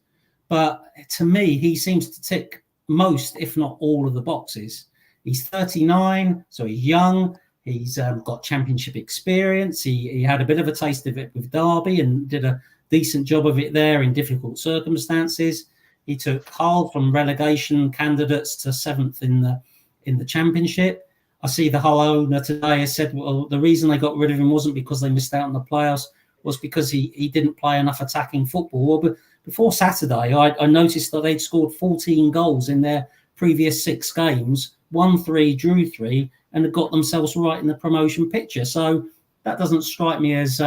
but to me, he seems to tick most, if not all, of the boxes. He's 39, so he's young. He's got Championship experience. He had a bit of a taste of it with Derby and did a decent job of it there in difficult circumstances. He took Hull from relegation candidates to 7th in the Championship. I see the Hull owner today has said, well, the reason they got rid of him wasn't because they missed out on the playoffs, was because he didn't play enough attacking football. Well, but before Saturday, I noticed that they'd scored 14 goals in their previous 6 games, won 3, drew 3, and had got themselves right in the promotion picture. So that doesn't strike me as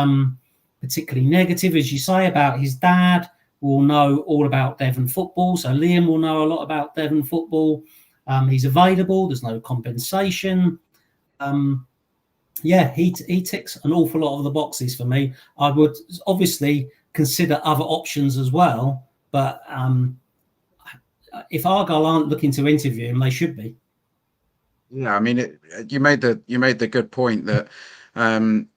particularly negative. As you say, about his dad, will know all about Devon football. So Liam will know a lot about Devon football. He's available. There's no compensation. He ticks an awful lot of the boxes for me. I would obviously consider other options as well, but if Argyle aren't looking to interview him, they should be. Yeah, I mean, you made the good point that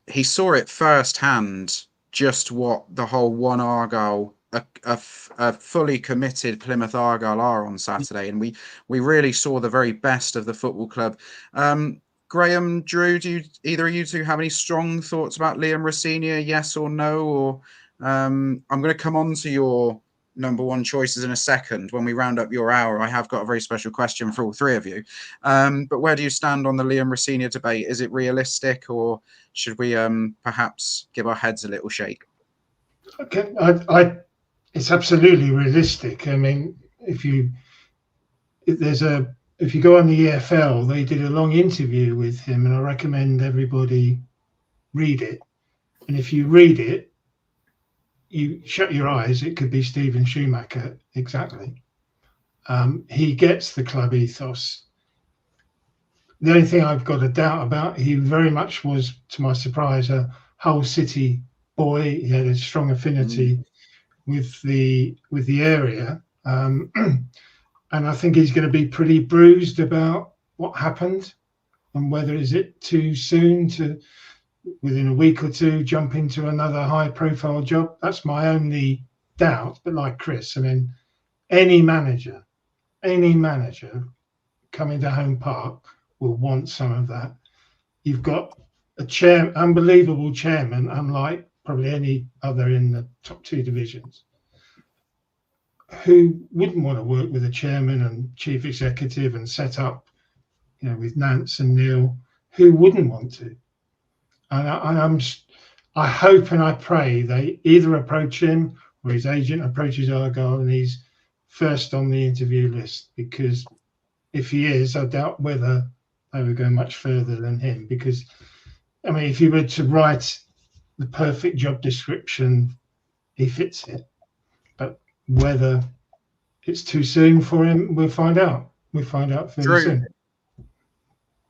he saw it firsthand, just what the whole One Argyle, a fully committed Plymouth Argyle are on Saturday, and we really saw the very best of the football club. Graham, Drew, do either of you two have any strong thoughts about Liam Rosenior, yes or no? Or I'm going to come on to your number one choices in a second. When we round up your hour, I have got a very special question for all three of you. But where do you stand on the Liam Rosenior debate? Is it realistic, or should we perhaps give our heads a little shake? Okay, it's absolutely realistic. I mean, if you go on the EFL, they did a long interview with him, and I recommend everybody read it. And if you read it, you shut your eyes, it could be Stephen Schumacher, exactly. He gets the club ethos. The only thing I've got a doubt about, he very much was, to my surprise, a Hull City boy. He had a strong affinity with the area. And I think he's going to be pretty bruised about what happened, and whether is it too soon to, within a week or two, jump into another high-profile job. That's my only doubt. But like Chris, I mean, any manager coming to Home Park will want some of that. You've got a unbelievable chairman, unlike probably any other in the top 2 divisions. Who wouldn't want to work with a chairman and chief executive and set up, with Nance and Neil? Who wouldn't want to? And I hope and I pray they either approach him or his agent approaches Argyle and he's first on the interview list, because if he is, I doubt whether they would go much further than him. Because, I mean, if you were to write the perfect job description, he fits it. But whether it's too soon for him, we'll find out. We'll find out fairly soon.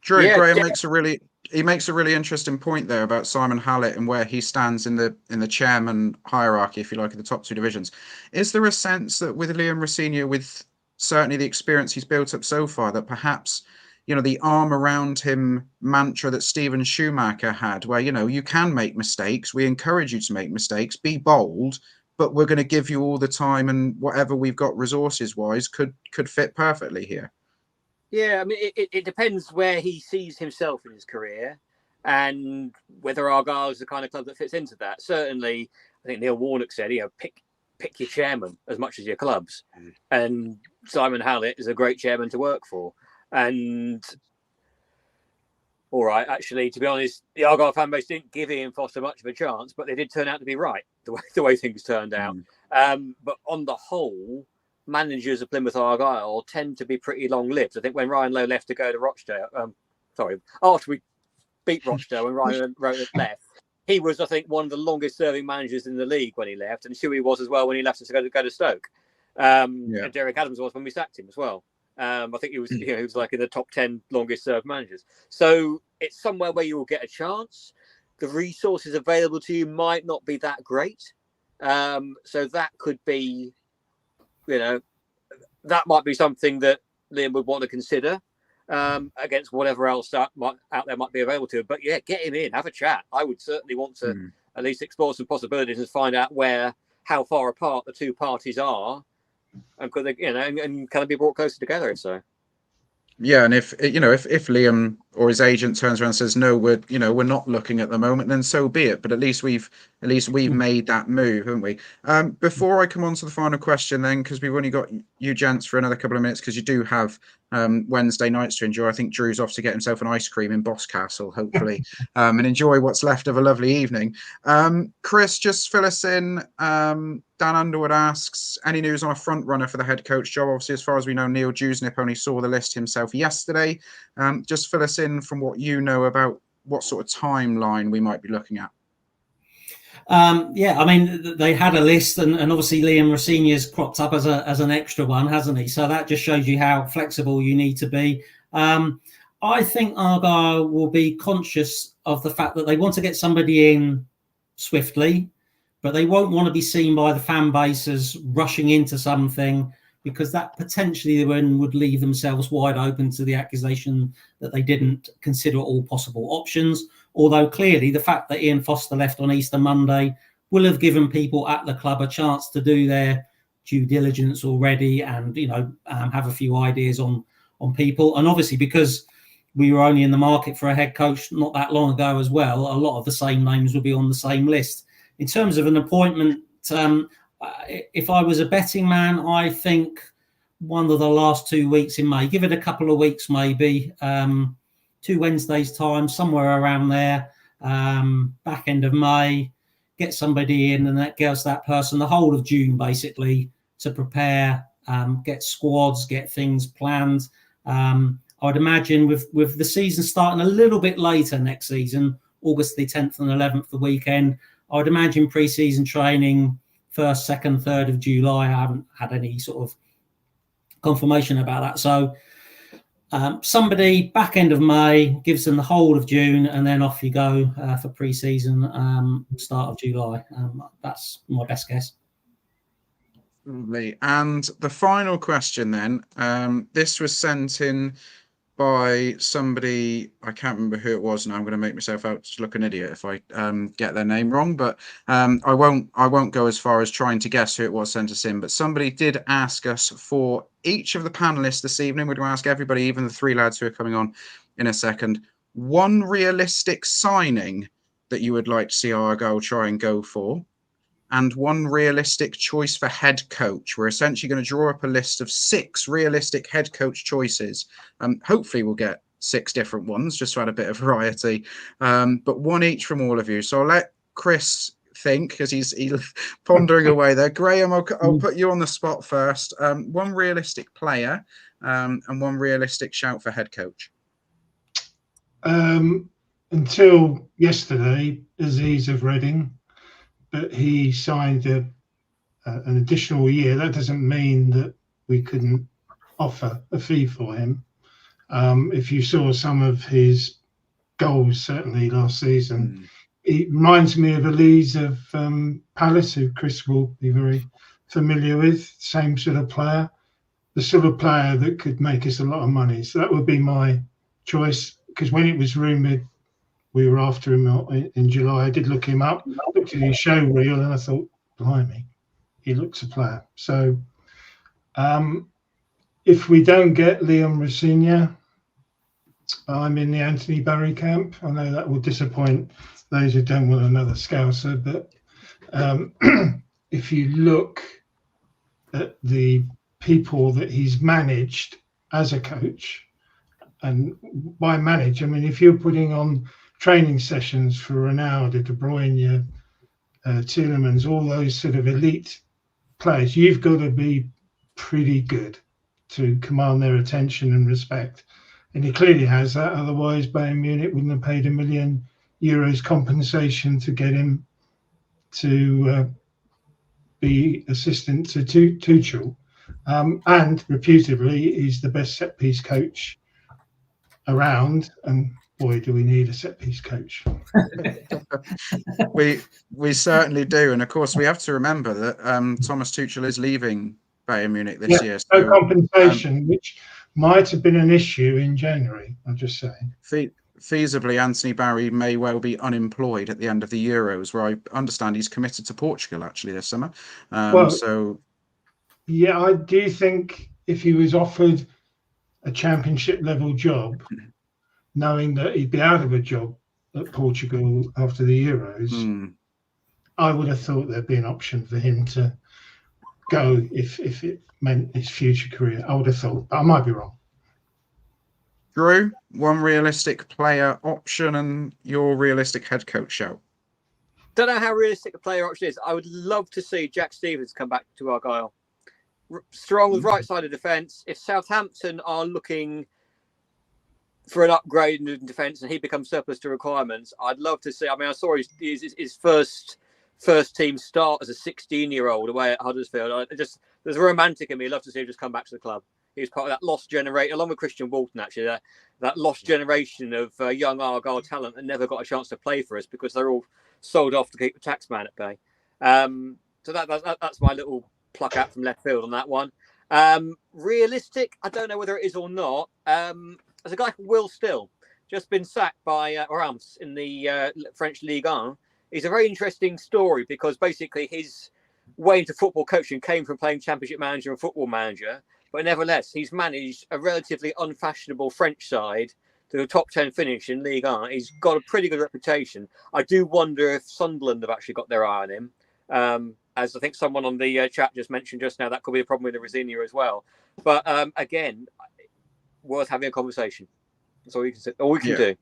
Drew, yeah, Graham makes a really... he makes a really interesting point there about Simon Hallett and where he stands in the chairman hierarchy, if you like, in the top two divisions. Is there a sense that with Liam Rosenior, with certainly the experience he's built up so far, that perhaps, the arm around him mantra that Steven Schumacher had, where, you can make mistakes, we encourage you to make mistakes, be bold, but we're going to give you all the time, and whatever we've got resources wise could fit perfectly here? Yeah, I mean, it depends where he sees himself in his career and whether Argyle is the kind of club that fits into that. Certainly, I think Neil Warnock said, pick your chairman as much as your clubs. And Simon Hallett is a great chairman to work for. And all right, actually, to be honest, the Argyle fan base didn't give Ian Foster much of a chance, but they did turn out to be right, the way things turned out. But on the whole, managers of Plymouth Argyle tend to be pretty long-lived. I think when Ryan Lowe left to go to Rochdale, after we beat Rochdale, when Ryan Lowe left, he was, I think, one of the longest-serving managers in the league when he left, and Shuey was as well when he left to go to Stoke. And Derek Adams was when we sacked him as well. I think he was, he was like in the top 10 longest-served managers. So it's somewhere where you will get a chance. The resources available to you might not be that great, so that could be. That might be something that Liam would want to consider against whatever else out there might be available to him. But yeah, get him in, have a chat. I would certainly want to at least explore some possibilities and find out how far apart the two parties are, and could they, and kind of be brought closer together. If so. Yeah, and if Liam or his agent turns around and says no, we're not looking at the moment, then so be it. But at least we've made that move, haven't we? Before I come on to the final question, then, because we've only got you gents for another couple of minutes, because you do have Wednesday nights to enjoy. I think Drew's off to get himself an ice cream in Boscastle, hopefully, and enjoy what's left of a lovely evening. Chris, just fill us in. Dan Underwood asks, any news on a front runner for the head coach job? Obviously, as far as we know, Neil Dewsnip only saw the list himself yesterday. Just fill us in from what you know about what sort of timeline we might be looking at. I mean, they had a list, and obviously Liam Rosenior's cropped up as an extra one, hasn't he? So that just shows you how flexible you need to be. I think Argyle will be conscious of the fact that they want to get somebody in swiftly, but they won't want to be seen by the fan base as rushing into something, because that potentially would leave themselves wide open to the accusation that they didn't consider all possible options. Although clearly the fact that Ian Foster left on Easter Monday will have given people at the club a chance to do their due diligence already, and have a few ideas on people. And obviously, because we were only in the market for a head coach not that long ago as well, a lot of the same names will be on the same list. In terms of an appointment, if I was a betting man, I think one of the last 2 weeks in May, give it a couple of weeks maybe, 2 Wednesdays time, somewhere around there, back end of May, get somebody in, and that gives that person the whole of June basically to prepare, get squads, get things planned. I would imagine with the season starting a little bit later next season, August the 10th and 11th, the weekend, I would imagine pre-season training 1st, 2nd, 3rd of July. I haven't had any sort of confirmation about that. So somebody back end of May gives them the whole of June, and then off you go for pre-season start of July. That's my best guess. Lovely. And the final question then, this was sent in by somebody, I can't remember who it was, and I'm going to make myself out to look an idiot if I get their name wrong, but I won't go as far as trying to guess who it was sent us in. But somebody did ask us for each of the panelists this evening. We're going to ask everybody, even the three lads who are coming on in a second, one realistic signing that you would like to see Argyle try and go for, and one realistic choice for head coach. We're essentially going to draw up a list of 6 realistic head coach choices. Hopefully we'll get 6 different ones, just to add a bit of variety, but one each from all of you. So I'll let Chris think, because he's pondering away there. Graham, I'll put you on the spot first. One realistic player and one realistic shout for head coach. Until yesterday, Aziz of Reading, but he signed an additional year. That doesn't mean that we couldn't offer a fee for him. If you saw some of his goals certainly last season. It reminds me of Elise of Palace, who Chris will be very familiar with. Same sort of player, the sort of player that could make us a lot of money. So that would be my choice, because when it was rumoured we were after him in July, I did look him up, looked at his show reel, and I thought, blimey, he looks a player. So if we don't get Liam Rossigna, I'm in the Anthony Barry camp. I know that will disappoint those who don't want another Scouser, but if you look at the people that he's managed as a coach, and by manage, I mean, if you're putting on training sessions for Ronaldo, De Bruyne, Tielemans, all those sort of elite players, you've got to be pretty good to command their attention and respect. And he clearly has that. Otherwise, Bayern Munich wouldn't have paid €1 million compensation to get him to be assistant to Tuchel. And reputedly, he's the best set-piece coach around. And boy, do we need a set-piece coach. We certainly do. And of course, we have to remember that Thomas Tuchel is leaving Bayern Munich this year. So no compensation, which might have been an issue in January, I'm just saying. Feasibly, Anthony Barry may well be unemployed at the end of the Euros, where I understand he's committed to Portugal actually this summer. Yeah, I do think if he was offered a championship level job, knowing that he'd be out of a job at Portugal after the Euros, I would have thought there'd be an option for him to go if it meant his future career. I would have thought, but I might be wrong. Drew, one realistic player option and your realistic head coach shout. Don't know how realistic a player option is. I would love to see Jack Stevens come back to Argyle. Strong with right side of defence. If Southampton are looking for an upgrade in defence and he becomes surplus to requirements, I'd love to see. I mean, I saw his first team start as a 16-year-old away at Huddersfield. There's a romantic in me. I'd love to see him just come back to the club. He was part of that lost generation, along with Christian Walton, actually, that lost generation of young Argyle talent that never got a chance to play for us because they're all sold off to keep the tax man at bay. So that's my little pluck out from left field on that one. Realistic, I don't know whether it is or not. There's a guy called Will Still, just been sacked by Reims in the French Ligue 1. He's a very interesting story because basically his way into football coaching came from playing Championship Manager and Football Manager. But nevertheless, he's managed a relatively unfashionable French side to a top 10 finish in Ligue 1. He's got a pretty good reputation. I do wonder if Sunderland have actually got their eye on him. As I think someone on the chat just mentioned just now, that could be a problem with the Rossigna as well. But again, worth having a conversation. That's all we can do.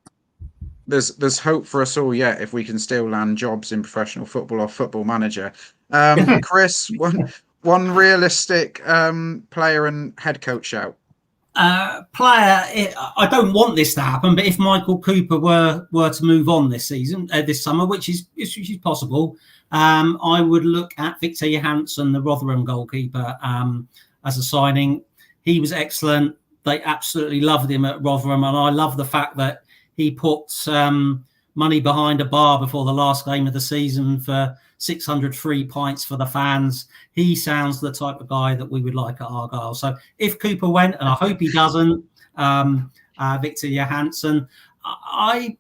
There's hope for us all yet if we can still land jobs in professional football or Football Manager. Chris, one realistic player and head coach shout. I don't want this to happen, but if Michael Cooper were to move on this season, this summer, which is possible, I would look at Victor Johansson, the Rotherham goalkeeper, as a signing. He was excellent. They absolutely loved him at Rotherham, and I love the fact that he put money behind a bar before the last game of the season for 600 free pints for the fans. He sounds the type of guy that we would like at Argyle. So if Cooper went, and I hope he doesn't, Victor Johansson, I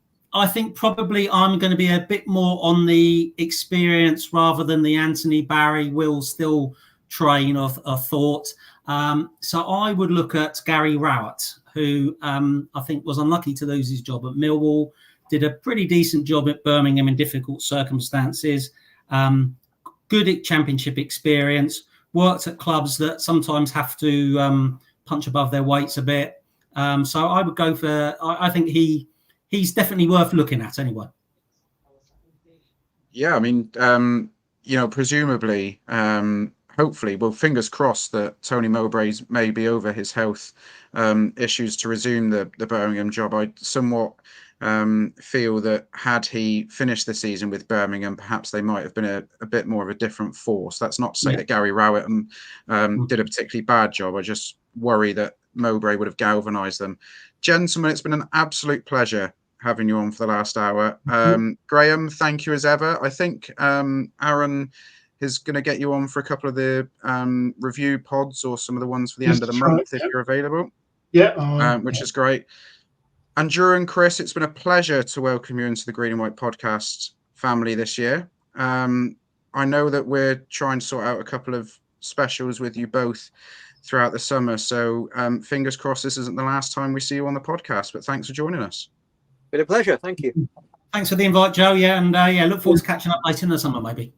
think probably I'm going to be a bit more on the experience rather than the Anthony Barry Will Still train of thought. So I would look at Gary Rowett, who I think was unlucky to lose his job at Millwall, did a pretty decent job at Birmingham in difficult circumstances, good championship experience, worked at clubs that sometimes have to punch above their weights a bit. So I would go for, I think he's definitely worth looking at anyway. Yeah, I mean, presumably, hopefully, well, fingers crossed that Tony Mowbray's may be over his health issues to resume the Birmingham job. I somewhat feel that had he finished the season with Birmingham, perhaps they might have been a bit more of a different force. That's not to say that Gary Rowett did a particularly bad job. I just worry that Mowbray would have galvanised them. Gentlemen, it's been an absolute pleasure having you on for the last hour. Graham, thank you as ever. I think Aaron is going to get you on for a couple of the review pods or some of the ones for the end of the month if you're available. Yeah, which is great. And Drew and Chris, it's been a pleasure to welcome you into the Green and White podcast family this year. I know that we're trying to sort out a couple of specials with you both throughout the summer. So fingers crossed this isn't the last time we see you on the podcast, but thanks for joining us. Been a pleasure. Thank you. Thanks for the invite, Joe. Yeah, and look forward to catching up later in the summer, maybe.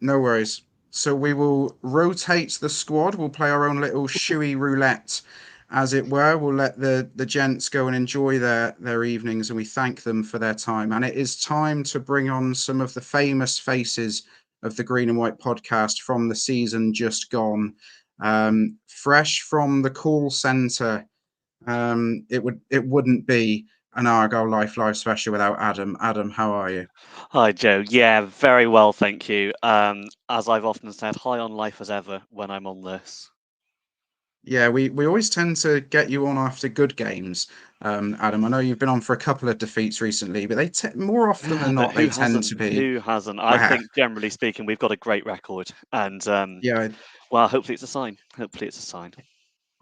No worries. So we will rotate the squad. We'll play our own little shoey roulette, as it were. We'll let the gents go and enjoy their evenings, and we thank them for their time. And it is time to bring on some of the famous faces of the Green and White podcast from the season just gone. Fresh from the call centre, it wouldn't be an Argyle Live special without Adam. Adam, how are you? Hi, Joe. Yeah, very well, thank you. As I've often said, high on life as ever when I'm on this. Yeah, we always tend to get you on after good games, Adam. I know you've been on for a couple of defeats recently, but they more often than not they tend to be. Who hasn't? I think, generally speaking, we've got a great record, and yeah. Well, hopefully it's a sign. Hopefully it's a sign.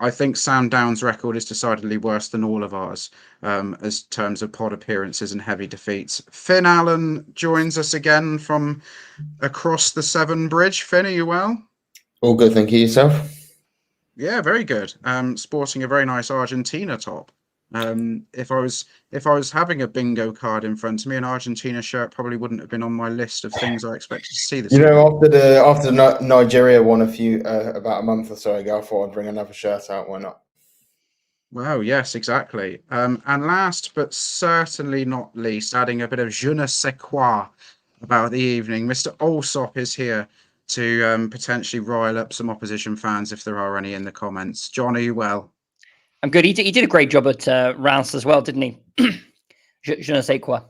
I think Sam Down's record is decidedly worse than all of ours, as terms of pod appearances and heavy defeats. Finn Allen joins us again from across the Severn Bridge. Finn, are you well? All good, thank you. Yourself? Yeah, very good. Sporting a very nice Argentina top. If I was having a bingo card in front of me, an Argentina shirt probably wouldn't have been on my list of things I expected to see this You evening. know, after Nigeria won about a month or so ago, I thought I'd bring another shirt out. Why not? Wow, yes, exactly. And last but certainly not least, adding a bit of je ne sais quoi about the evening, Mr. Allsop is here to potentially rile up some opposition fans if there are any in the comments. John, are you well? I'm good. He did a great job at Reims as well, didn't he? Je ne sais quoi.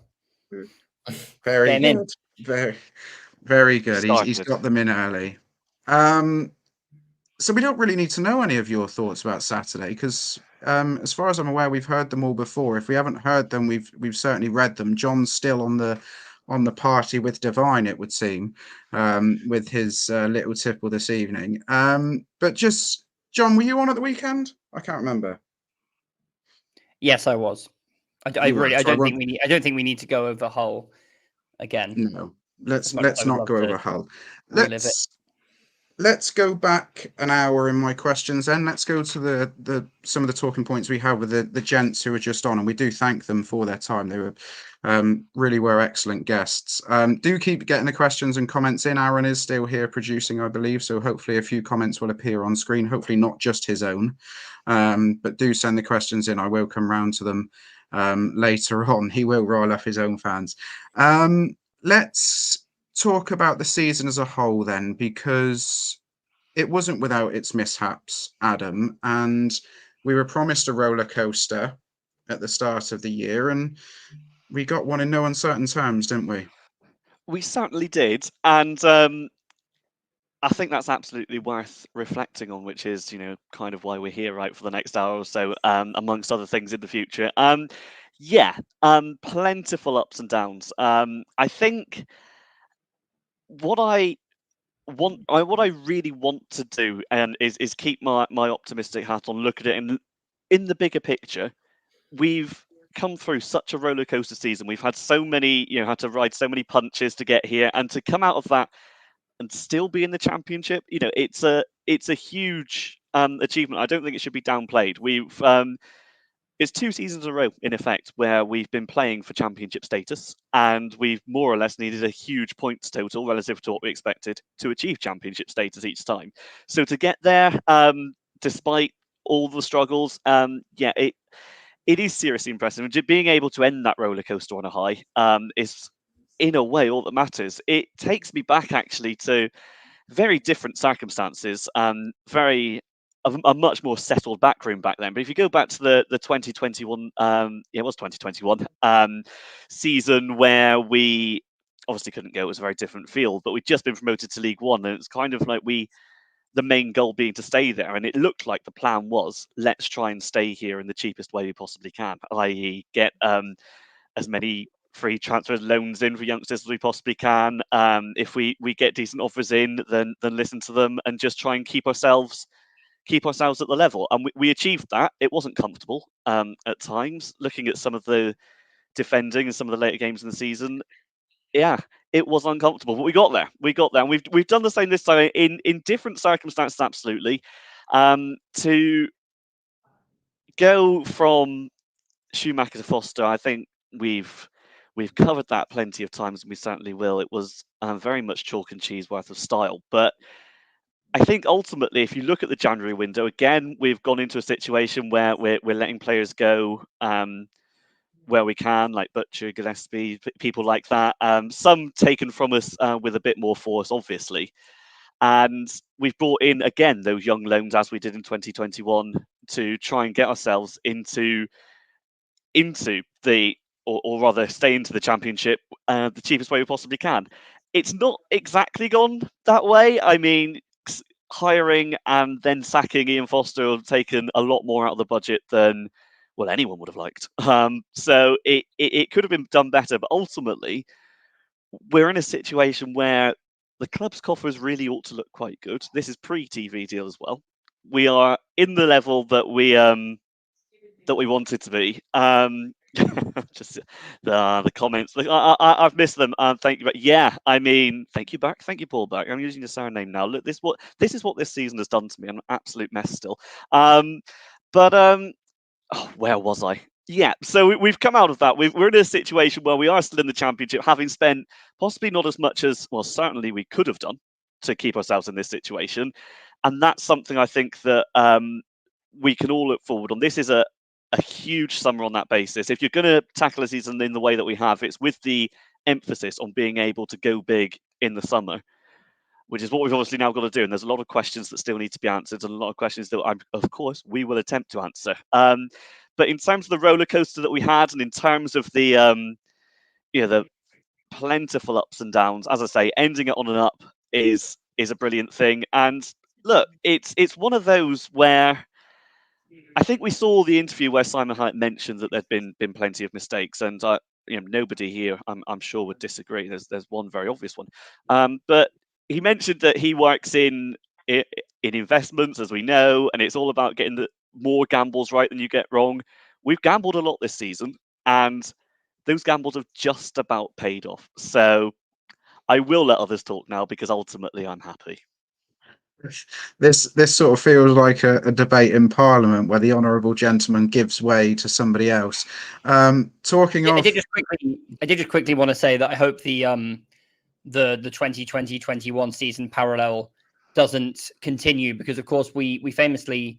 Very good. Very good. He's got them in early. So we don't really need to know any of your thoughts about Saturday because, as far as I'm aware, we've heard them all before. If we haven't heard them, we've certainly read them. John's still on the party with Divine, it would seem, with his little tipple this evening. But just, John, were you on at the weekend? I can't remember. Yes, I was. I don't think we need to go over Hull again. No, let's not go over Hull. Let's go back an hour in my questions. Then let's go to some of the talking points we have with the gents who were just on, and we do thank them for their time. They were really were excellent guests. Do keep getting the questions and comments in. Aaron is still here producing, I believe, so hopefully a few comments will appear on screen. Hopefully not just his own, but do send the questions in. I will come round to them later on. He will rile up his own fans. Let's talk about the season as a whole then, because it wasn't without its mishaps, Adam, and we were promised a roller coaster at the start of the year, and we got one in no uncertain terms, didn't we? We certainly did, and I think that's absolutely worth reflecting on, which is, kind of why we're here, right, for the next hour or so, amongst other things in the future. Plentiful ups and downs. I think what I really want to do is keep my optimistic hat on, look at it, and in the bigger picture, we've come through such a roller coaster season. We've had so many, had to ride so many punches to get here, and to come out of that and still be in the championship, it's a huge achievement. I don't think it should be downplayed. We've it's 2 seasons in a row, in effect, where we've been playing for championship status, and we've more or less needed a huge points total relative to what we expected to achieve championship status each time. So to get there, despite all the struggles, it is seriously impressive. And being able to end that roller coaster on a high is, in a way, all that matters. It takes me back, actually, to very different circumstances, a much more settled backroom back then. But if you go back to the 2021, it was 2021 season, where we obviously couldn't go. It was a very different field, but we'd just been promoted to League One, and it's kind of like the main goal being to stay there. And it looked like the plan was, let's try and stay here in the cheapest way we possibly can, i.e. get as many free transfer loans in for youngsters as we possibly can. If we get decent offers in, then listen to them and just try and keep ourselves at the level. And we achieved that. It wasn't comfortable at times. Looking at some of the defending and some of the later games in the season, yeah, it was uncomfortable, but we got there. And we've done the same this time in different circumstances, absolutely. To go from Schumacher to Foster, I think we've covered that plenty of times, and we certainly will. It was very much chalk and cheese worth of style. But I think ultimately, if you look at the January window, again, we've gone into a situation where we're letting players go where we can, like Butcher, Gillespie, people like that. Some taken from us with a bit more force, obviously. And we've brought in, again, those young loans, as we did in 2021, to try and get ourselves into the, or rather stay into the Championship the cheapest way we possibly can. It's not exactly gone that way. I mean, hiring and then sacking Ian Foster have taken a lot more out of the budget than, well, anyone would have liked. So it could have been done better, but ultimately, we're in a situation where the club's coffers really ought to look quite good. This is pre-TV deal as well. We are in the level that we wanted to be. Just the comments. I've missed them. Thank you, but yeah, I mean, thank you, Back. Thank you, Paul Back. I'm using your surname now. Look, this is what this season has done to me. I'm an absolute mess still. Where was I? Yeah, so we've come out of that. We're in a situation where we are still in the Championship, having spent possibly not as much as, well, certainly we could have done to keep ourselves in this situation, and that's something I think that we can all look forward on. This is a huge summer on that basis. If you're going to tackle a season in the way that we have, it's with the emphasis on being able to go big in the summer, which is what we've obviously now got to do. And there's a lot of questions that still need to be answered, and a lot of questions that, of course, we will attempt to answer. But in terms of the roller coaster that we had, and in terms of the the plentiful ups and downs, as I say, ending it on an up is a brilliant thing. And look, it's one of those where I think we saw the interview where Simon Hyatt mentioned that there'd been plenty of mistakes, and nobody here, I'm sure, would disagree. There's one very obvious one, but he mentioned that he works in investments, as we know, and it's all about getting the more gambles right than you get wrong. We've gambled a lot this season, and those gambles have just about paid off. So I will let others talk now, because ultimately I'm happy. This sort of feels like a debate in Parliament where the honourable gentleman gives way to somebody else. I did just quickly want to say that I hope the 2020-21 season parallel doesn't continue, because of course we famously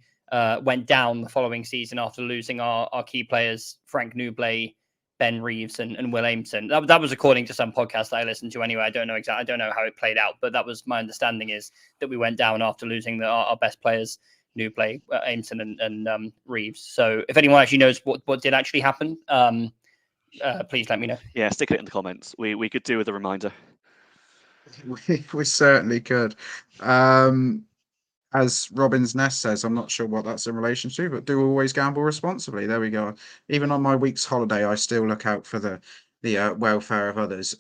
went down the following season after losing our key players, Frank Newblay, Ben Reeves, and Will Aimson. That was according to some podcast that I listened to anyway. I don't know how it played out, but that was my understanding, is that we went down after losing our best players, Newblay, Aimson, and Reeves. So if anyone actually knows what did actually happen, please let me know. Yeah, stick it in the comments. We could do with a reminder. We certainly could. As Robin's Nest says, I'm not sure what that's in relation to, but do always gamble responsibly. There we go. Even on my week's holiday, I still look out for the welfare of others.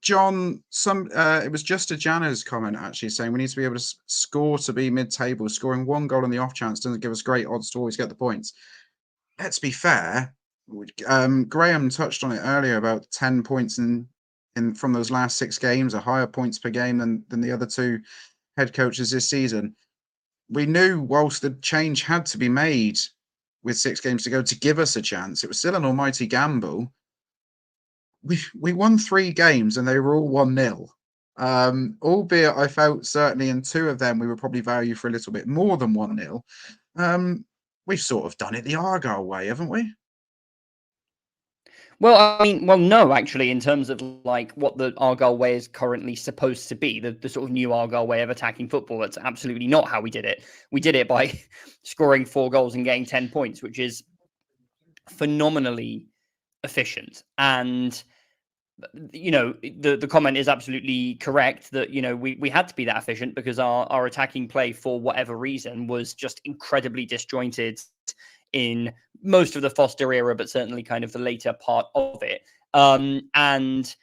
John, it was just a Jana's comment actually saying we need to be able to score to be mid-table. Scoring one goal on the off chance doesn't give us great odds to always get the points. Let's be fair. Graham touched on it earlier about 10 points in from those last 6 games, a higher points per game than the other 2 head coaches this season. We knew whilst the change had to be made with 6 games to go to give us a chance, it was still an almighty gamble. We won 3 games and they were all 1-0. Albeit I felt certainly in 2 of them we were probably valued for a little bit more than 1-0. We've sort of done it the Argyle way, haven't we? Well, no, actually, in terms of like what the Argyle way is currently supposed to be, the sort of new Argyle way of attacking football, that's absolutely not how we did it. We did it by scoring 4 goals and getting 10 points, which is phenomenally efficient. And, the comment is absolutely correct that, we had to be that efficient because our attacking play, for whatever reason, was just incredibly disjointed in most of the Foster era, but certainly kind of the later part of it. And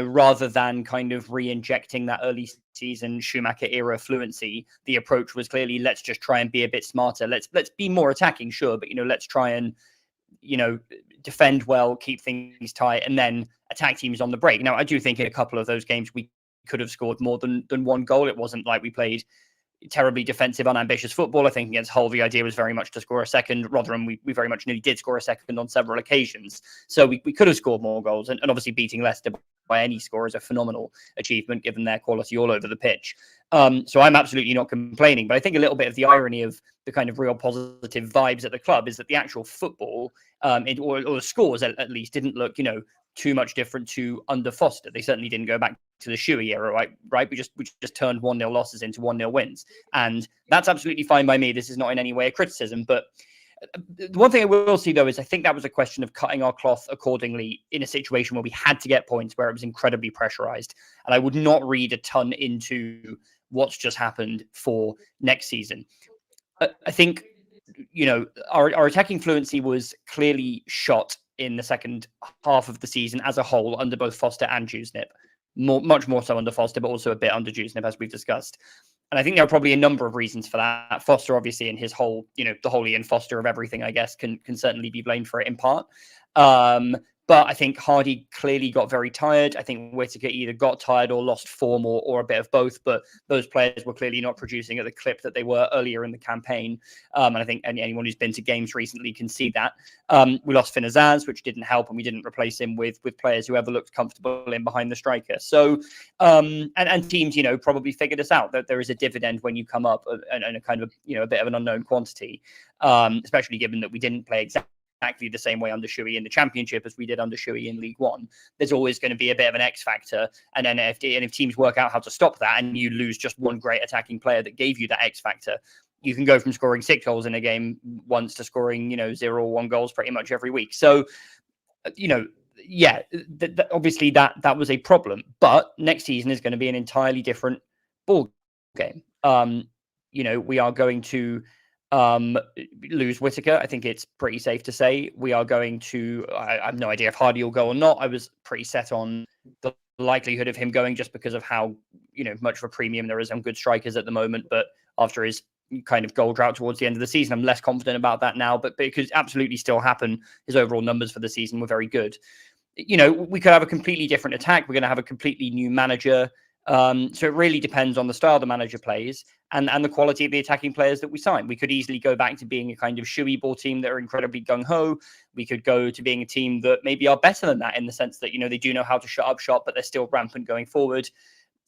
rather than kind of re-injecting that early season Schumacher era fluency, the approach was clearly, let's just try and be a bit smarter. Let's be more attacking, sure, but let's try and defend well, keep things tight, and then attack teams on the break. Now, I do think in a couple of those games we could have scored more than one goal. It wasn't like we played terribly defensive, unambitious football. I think against Hull, the idea was very much to score a second. Rotherham, we very much nearly did score a second on several occasions. So we could have scored more goals. And obviously beating Leicester by any score is a phenomenal achievement given their quality all over the pitch. So I'm absolutely not complaining. But I think a little bit of the irony of the kind of real positive vibes at the club is that the actual football, or the scores at least, didn't look, too much different to under Foster. They certainly didn't go back to the Shuey era, right? We just turned 1-0 losses into 1-0 wins. And that's absolutely fine by me. This is not in any way a criticism. But the one thing I will see, though, is I think that was a question of cutting our cloth accordingly in a situation where we had to get points, where it was incredibly pressurized. And I would not read a ton into what's just happened for next season. I think, our attacking fluency was clearly shot in the second half of the season as a whole under both Foster and Dewsnip. Much more so under Foster, but also a bit under Dewsnip, as we've discussed. And I think there are probably a number of reasons for that. Foster, obviously, in his whole, the whole Ian Foster of everything, I guess, can certainly be blamed for it in part. But I think Hardy clearly got very tired. I think Whittaker either got tired or lost form or a bit of both. But those players were clearly not producing at the clip that they were earlier in the campaign. And I think anyone who's been to games recently can see that. We lost Finn Azaz, which didn't help, and we didn't replace him with players who ever looked comfortable in behind the striker. So, and teams, probably figured us out that there is a dividend when you come up and a kind of, a bit of an unknown quantity, especially given that we didn't play exactly the same way under Shuey in the Championship as we did under Shuey in League One. There's always going to be a bit of an X factor, and then if teams work out how to stop that, and you lose just one great attacking player that gave you that X factor, you can go from scoring 6 goals in a game once to scoring 0 or 1 goals pretty much every week. So obviously that was a problem, but next season is going to be an entirely different ball game. We are going to lose Whittaker. I think it's pretty safe to say we are going to. I have no idea if Hardy will go or not. I was pretty set on the likelihood of him going just because of how much of a premium there is on good strikers at the moment. But after his kind of goal drought towards the end of the season, I'm less confident about that now. But it could absolutely still happen. His overall numbers for the season were very good. We could have a completely different attack. We're going to have a completely new manager. So it really depends on the style the manager plays and the quality of the attacking players that we sign. We could easily go back to being a kind of Shuey ball team that are incredibly gung-ho. We could go to being a team that maybe are better than that in the sense that, they do know how to shut up shop, but they're still rampant going forward.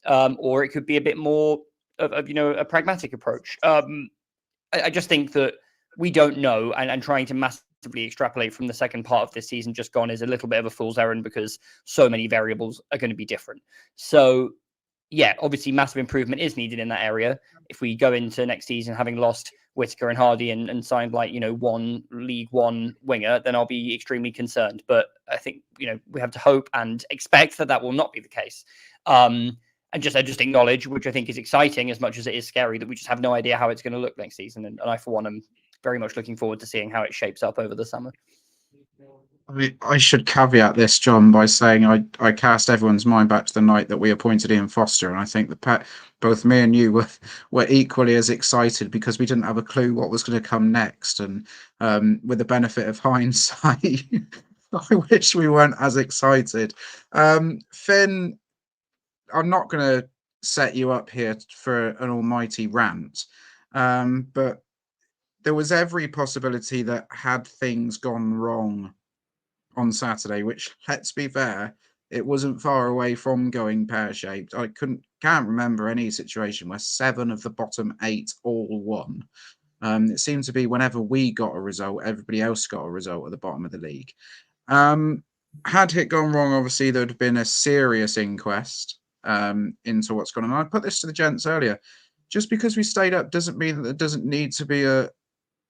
Or it could be a bit more of a pragmatic approach. I just think that we don't know, and trying to massively extrapolate from the second part of this season just gone is a little bit of a fool's errand because so many variables are going to be different. So, yeah, obviously massive improvement is needed in that area. If we go into next season having lost Whittaker and Hardy and signed one League One winger, then I'll be extremely concerned. But I think, we have to hope and expect that will not be the case. And I just acknowledge, which I think is exciting as much as it is scary, that we just have no idea how it's going to look next season. And I, for one, am very much looking forward to seeing how it shapes up over the summer. I should caveat this, John, by saying I cast everyone's mind back to the night that we appointed Ian Foster, and I think that both me and you were equally as excited because we didn't have a clue what was going to come next. And with the benefit of hindsight, I wish we weren't as excited. Finn, I'm not going to set you up here for an almighty rant, but there was every possibility that had things gone wrong on Saturday, which, let's be fair, it wasn't far away from going pear-shaped. I can't remember any situation where 7 of the bottom 8 all won. It seemed to be whenever we got a result, everybody else got a result at the bottom of the league. Had it gone wrong, obviously there would have been a serious inquest into what's gone on. I put this to the gents earlier. Just because we stayed up doesn't mean that there doesn't need to be an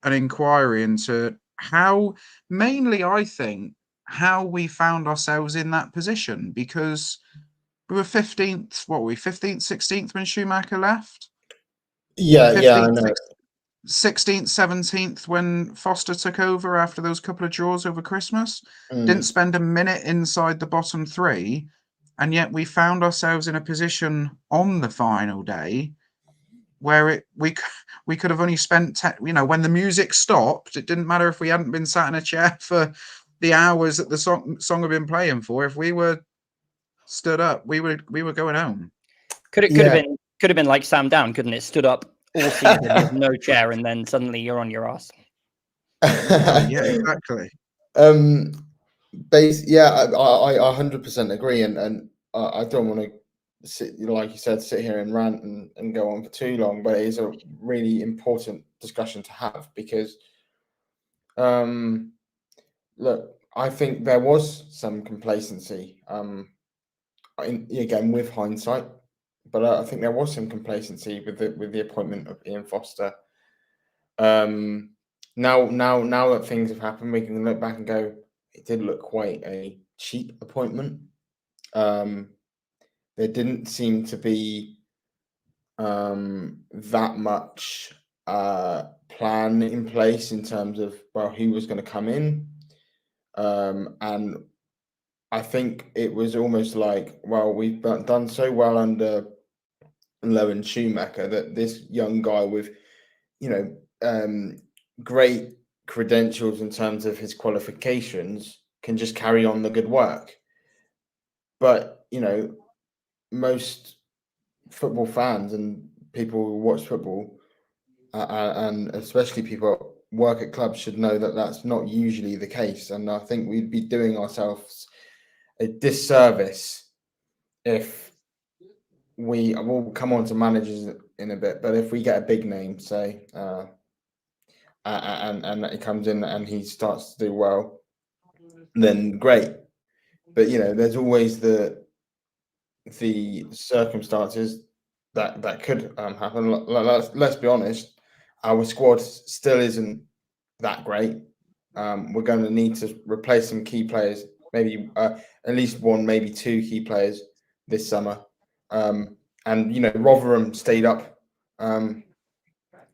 inquiry into how, mainly I think, how we found ourselves in that position, because we were 15th, 16th when Schumacher left? Yeah, 15th, yeah, I know. 16th, 17th when Foster took over after those couple of draws over Christmas. Didn't spend a minute inside the bottom three, and yet we found ourselves in a position on the final day where we could have only spent when the music stopped. It didn't matter if we hadn't been sat in a chair for the hours that the song had been playing for. If we were stood up, we were going home. Could have been like Sam Down, couldn't it? Stood up all season with no chair, and then suddenly you're on your ass. Yeah, exactly. I 100% agree, and I don't want to sit, like you said, sit here and rant and go on for too long, but it is a really important discussion to have because, look, I think there was some complacency, again with hindsight, but I think there was some complacency with the appointment of Ian Foster. Now that things have happened, we can look back and go, it did look quite a cheap appointment. There didn't seem to be that much plan in place in terms of who was going to come in, and I think it was almost like, we've done so well under Lowen Schumacher that this young guy with great credentials in terms of his qualifications can just carry on the good work. But most football fans and people who watch football, and especially people who work at clubs, should know that that's not usually the case. And I think we'd be doing ourselves a disservice if we'll come on to managers in a bit, but if we get a big name, say, and he comes in and he starts to do well, then great. But there's always the circumstances that could happen. Let's be honest, our squad still isn't that great. We're going to need to replace some key players, maybe at least one, maybe two key players this summer. And Rotherham stayed up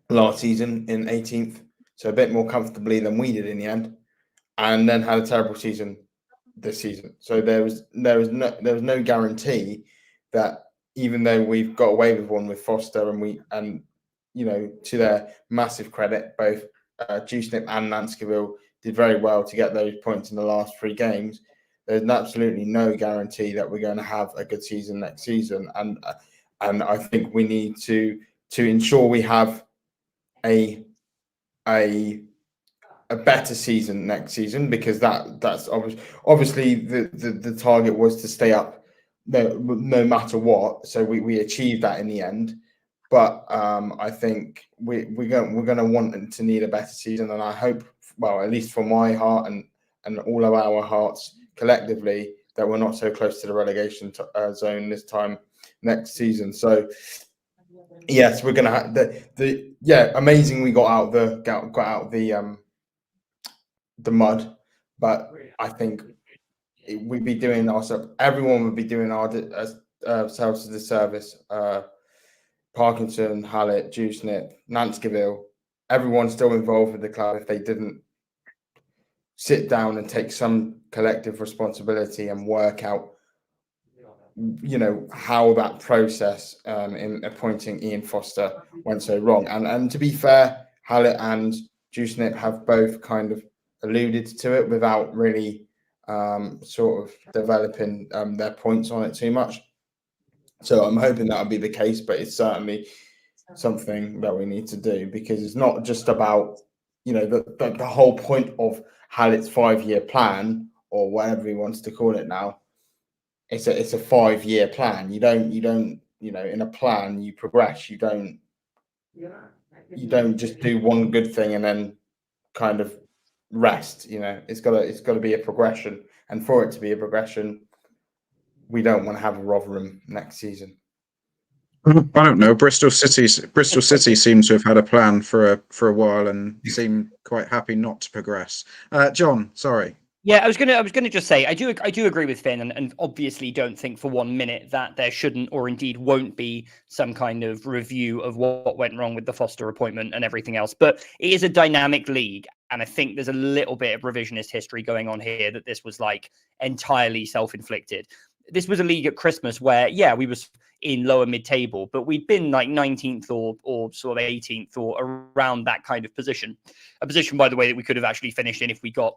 last season in 18th, so a bit more comfortably than we did in the end, and then had a terrible season this season. So there was no guarantee that, even though we've got away with one with Foster, and to their massive credit, both Dewsnip and Nanskiville did very well to get those points in the last 3 games. There's absolutely no guarantee that we're going to have a good season next season, and I think we need to ensure we have a better season next season, because that's obviously the target was to stay up no matter what. So we achieved that in the end, but I think we're going to want to need a better season, and I hope, at least for my heart and all of our hearts collectively, that we're not so close to the relegation zone this time next season. So yes, we're going to have amazing we got out the mud, but I think we'd be doing everyone would be doing ourselves a disservice. Parkinson, Hallett, Dewsnip, Nanskiville, everyone's still involved with the club, if they didn't sit down and take some collective responsibility and work out how that process in appointing Ian Foster went so wrong. And to be fair, Hallett and Dewsnip have both kind of alluded to it without really sort of developing their points on it too much. So I'm hoping that'll be the case, but it's certainly something that we need to do, because it's not just about the whole point of Hallett's 5-year plan, or whatever he wants to call it now. It's a 5-year plan. You don't in a plan you progress. You don't just do one good thing and then kind of rest. It's got to be a progression, and for it to be a progression, we don't want to have a Rotherham next season. I don't know. Bristol City seems to have had a plan for a while and seem quite happy not to progress. John, sorry. Yeah, I was gonna just say I do agree with Finn, and obviously don't think for 1 minute that there shouldn't or indeed won't be some kind of review of what went wrong with the Foster appointment and everything else. But it is a dynamic league, and I think there's a little bit of revisionist history going on here that this was like entirely self-inflicted. This was a league at Christmas where, yeah, we was in lower mid-table, but we'd been like 19th or sort of 18th or around that kind of position. A position, by the way, that we could have actually finished in if we got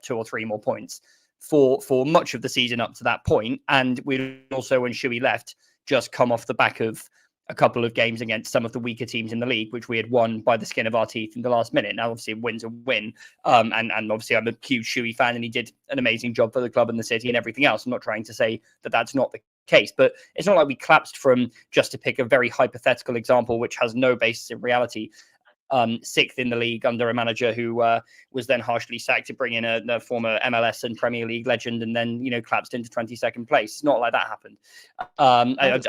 2 or 3 more points for much of the season up to that point. And we'd also, when Shuey left, just come off the back of a couple of games against some of the weaker teams in the league, which we had won by the skin of our teeth in the last minute. Now, obviously, a win's a win. And obviously, I'm a huge Shuey fan, and he did an amazing job for the club and the city and everything else. I'm not trying to say that that's not the case, but it's not like we collapsed from, just to pick a very hypothetical example, which has no basis in reality, 6th in the league under a manager who was then harshly sacked to bring in a former MLS and Premier League legend, and then collapsed into 22nd place. It's not like that happened. I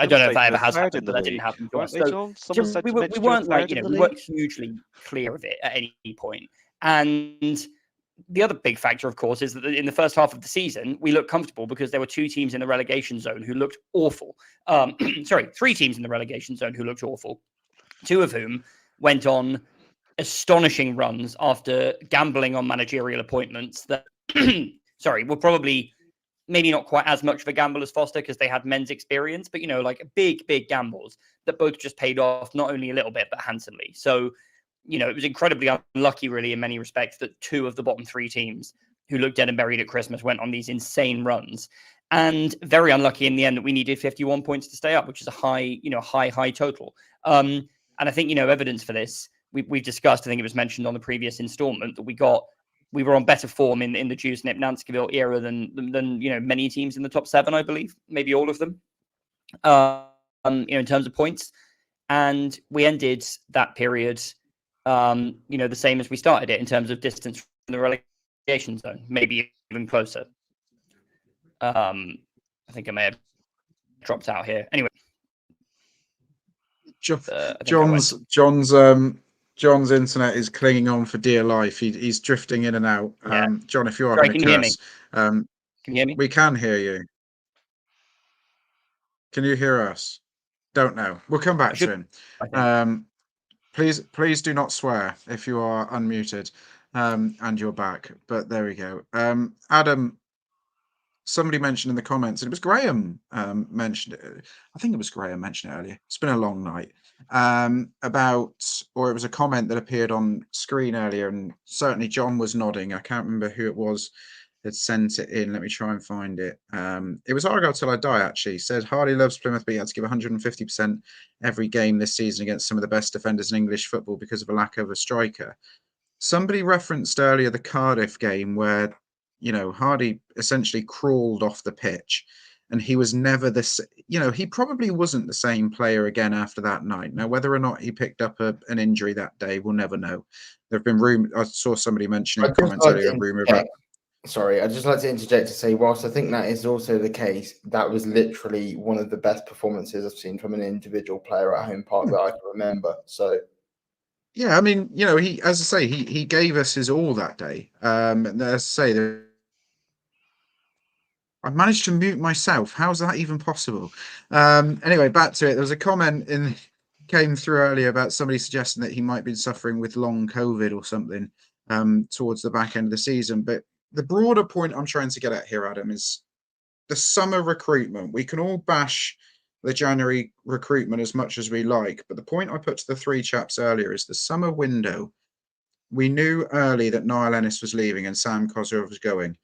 don't know if that ever has happened, but that didn't happen to us. So we weren't like we weren't hugely clear of it at any point. And the other big factor, of course, is that in the first half of the season, we looked comfortable because there were 2 teams in the relegation zone who looked awful. Sorry, 3 teams in the relegation zone who looked awful, 2 of whom went on astonishing runs after gambling on managerial appointments that, were probably maybe not quite as much of a gamble as Foster because they had men's experience, but, like big gambles that both just paid off, not only a little bit, but handsomely. So, it was incredibly unlucky, really, in many respects, that 2 of the bottom 3 teams who looked dead and buried at Christmas went on these insane runs. And very unlucky in the end that we needed 51 points to stay up, which is a high total. And I think, evidence for this, we've discussed, I think it was mentioned on the previous installment, that we were on better form in the Dewsnip Nanskiville era than many teams in the top 7, I believe, maybe all of them, in terms of points. And we ended that period, the same as we started it in terms of distance from the relegation zone, maybe even closer. I think I may have dropped out here. Anyway. John's internet is clinging on for dear life. He's drifting in and out. Yeah. John, if you are going to curse, can you hear me? We can hear you. Can you hear us? Don't know. We'll come back to him. Please do not swear if you are unmuted and you're back. But there we go. Adam, somebody mentioned in the comments, and it was Graham mentioned it. I think it was Graham mentioned it earlier. It's been a long night. Or it was a comment that appeared on screen earlier, and certainly John was nodding. I can't remember who it was that sent it in. Let me try and find it. It was Argyle Till I Die, actually. Said Hardy loves Plymouth, but he had to give 150% every game this season against some of the best defenders in English football because of a lack of a striker. Somebody referenced earlier the Cardiff game where Hardy essentially crawled off the pitch, and he was never he probably wasn't the same player again after that night. Now, whether or not he picked up an injury that day, we'll never know. There have been rumors. I saw somebody mention in the comments earlier a rumor about. Sorry, I'd just like to interject to say, whilst I think that is also the case, that was literally one of the best performances I've seen from an individual player at home park that I can remember. So. Yeah, I mean, he, as I say, he gave us his all that day. And as I say, I managed to mute myself. How's that even possible? Anyway, back to it. There was a comment came through earlier about somebody suggesting that he might be suffering with long COVID or something towards the back end of the season. But the broader point I'm trying to get at here, Adam, is the summer recruitment. We can all bash the January recruitment as much as we like, but the point I put to the 3 chaps earlier is the summer window. We knew early that Niall Ennis was leaving and Sam Kozlov was going.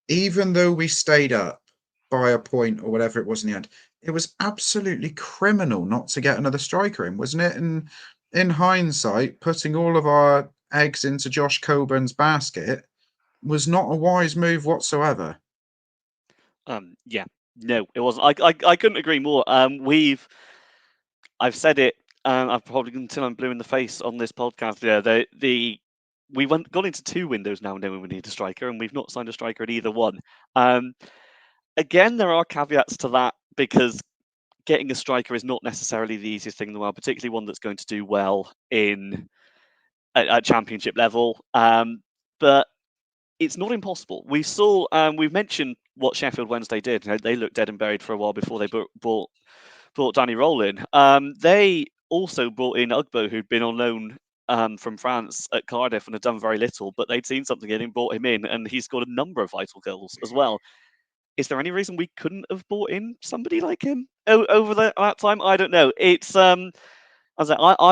Even though we stayed up by a point or whatever it was in the end, it was absolutely criminal not to get another striker in, wasn't it? And in hindsight, putting all of our eggs into Josh Coburn's basket was not a wise move whatsoever. Yeah, no, it wasn't. I couldn't agree more. I've said it. I've probably until I'm blue in the face on this podcast. Yeah, we gone into 2 windows now, knowing we need a striker, and we've not signed a striker at either one. Again, there are caveats to that because getting a striker is not necessarily the easiest thing in the world, particularly one that's going to do well at championship level. But it's not impossible. We saw, we've mentioned what Sheffield Wednesday did. They looked dead and buried for a while before they brought Danny Roll in. They also brought in Ugbo, who'd been on loan from France at Cardiff and had done very little, but they'd seen something in him, brought him in, and he's scored a number of vital goals as well. Is there any reason we couldn't have brought in somebody like him over that time? I don't know. It's I'm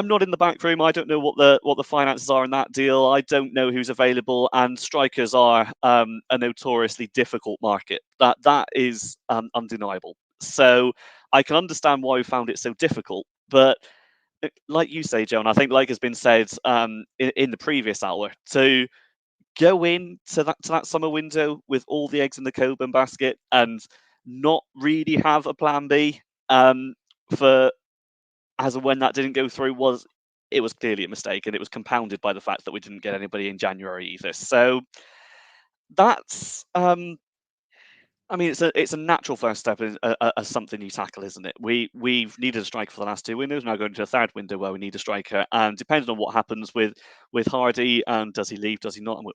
not in the back room. I don't know what the finances are in that deal. I don't know who's available, and strikers are a notoriously difficult market. That is undeniable. So I can understand why we found it so difficult. But like you say, Joe, and I think like has been said in the previous hour, to go into that summer window with all the eggs in the Coburn basket and not really have a plan B for as and when that didn't go through was clearly a mistake, and it was compounded by the fact that we didn't get anybody in January either. So that's I mean, it's a natural first step as something you tackle, isn't it? We've needed a striker for the last 2 windows. Now going to a third window where we need a striker, and depending on what happens with Hardy, and does he leave, does he not? And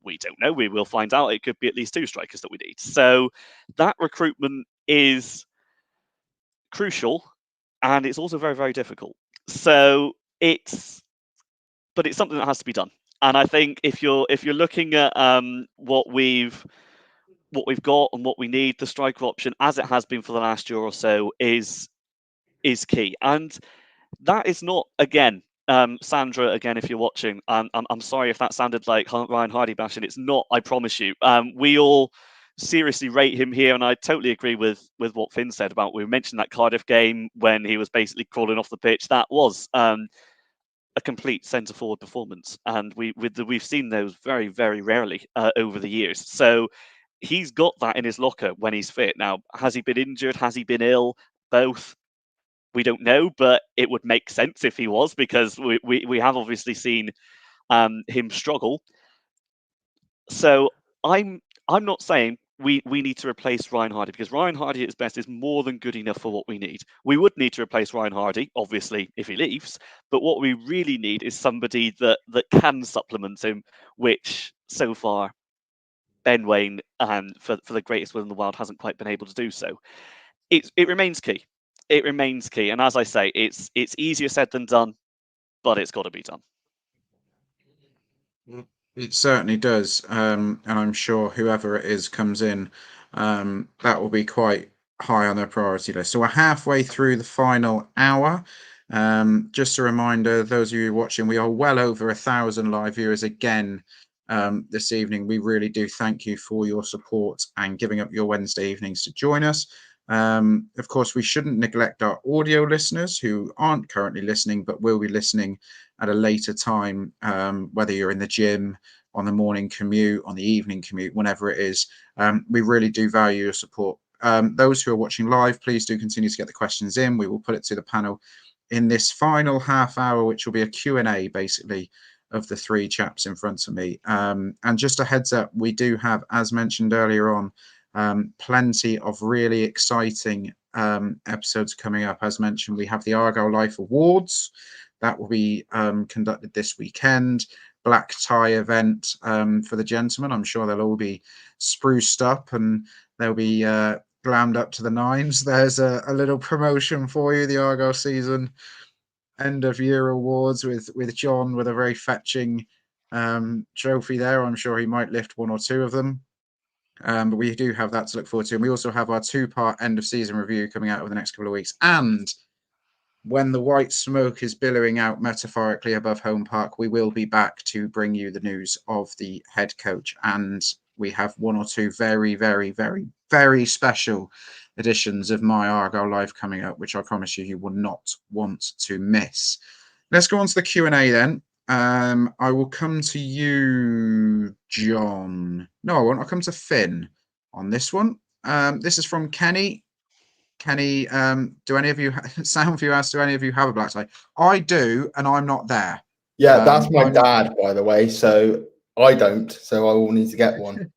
we don't know. We will find out. It could be at least 2 strikers that we need. So that recruitment is crucial, and it's also very, very difficult. So it's something that has to be done. And I think if you're looking at what we've got and what we need, the striker option, as it has been for the last year or so, is key. And that is not, again, Sandra, again, if you're watching, I'm sorry if that sounded like Ryan Hardy bashing. It's not, I promise you. We all seriously rate him here, and I totally agree with what Finn said about, we mentioned that Cardiff game when he was basically crawling off the pitch. That was a complete centre forward performance, and we've seen those very, very rarely over the years. So he's got that in his locker when he's fit. Now, has he been injured? Has he been ill? Both. We don't know, but it would make sense if he was, because we have obviously seen him struggle. So I'm not saying we need to replace Ryan Hardy, because Ryan Hardy at his best is more than good enough for what we need. We would need to replace Ryan Hardy, obviously, if he leaves, but what we really need is somebody that can supplement him, which so far Ben Waine, for the greatest will in the world, hasn't quite been able to do so. It remains key. It remains key, and as I say, it's easier said than done, but it's got to be done. It certainly does, and I'm sure whoever it is comes in, that will be quite high on their priority list. So we're halfway through the final hour. Just a reminder, those of you watching, we are well over 1,000 live viewers again this evening. We really do thank you for your support and giving up your Wednesday evenings to join us. Of course, we shouldn't neglect our audio listeners who aren't currently listening but will be listening at a later time, whether you're in the gym, on the morning commute, on the evening commute, whenever it is. We really do value your support. Those who are watching live, please do continue to get the questions in. We will put it to the panel in this final half hour, which will be a Q&A basically of the 3 chaps in front of me. And just a heads up, we do have, as mentioned earlier on, plenty of really exciting episodes coming up. As mentioned, we have the Argyle Life Awards that will be conducted this weekend. Black tie event for the gentlemen. I'm sure they'll all be spruced up and they'll be glammed up to the nines. There's a little promotion for you, the Argyle season end of year awards with John with a very fetching trophy there. I'm sure he might lift 1 or 2 of them. But we do have that to look forward to. And we also have our 2-part end of season review coming out over the next couple of weeks. And when the white smoke is billowing out metaphorically above Home Park, we will be back to bring you the news of the head coach. And we have 1 or 2 very, very, very, very special editions of My Argyle Live coming up, which I promise you will not want to miss. Let's go on to the Q&A then. I will come to you, John. No, I won't. I'll come to Finn on this one. This is from Kenny. Kenny, do any of you, sound view asks, do any of you have a black tie? I do, and I'm not there. Yeah, that's my dad, by the way. So I don't. So I will need to get one.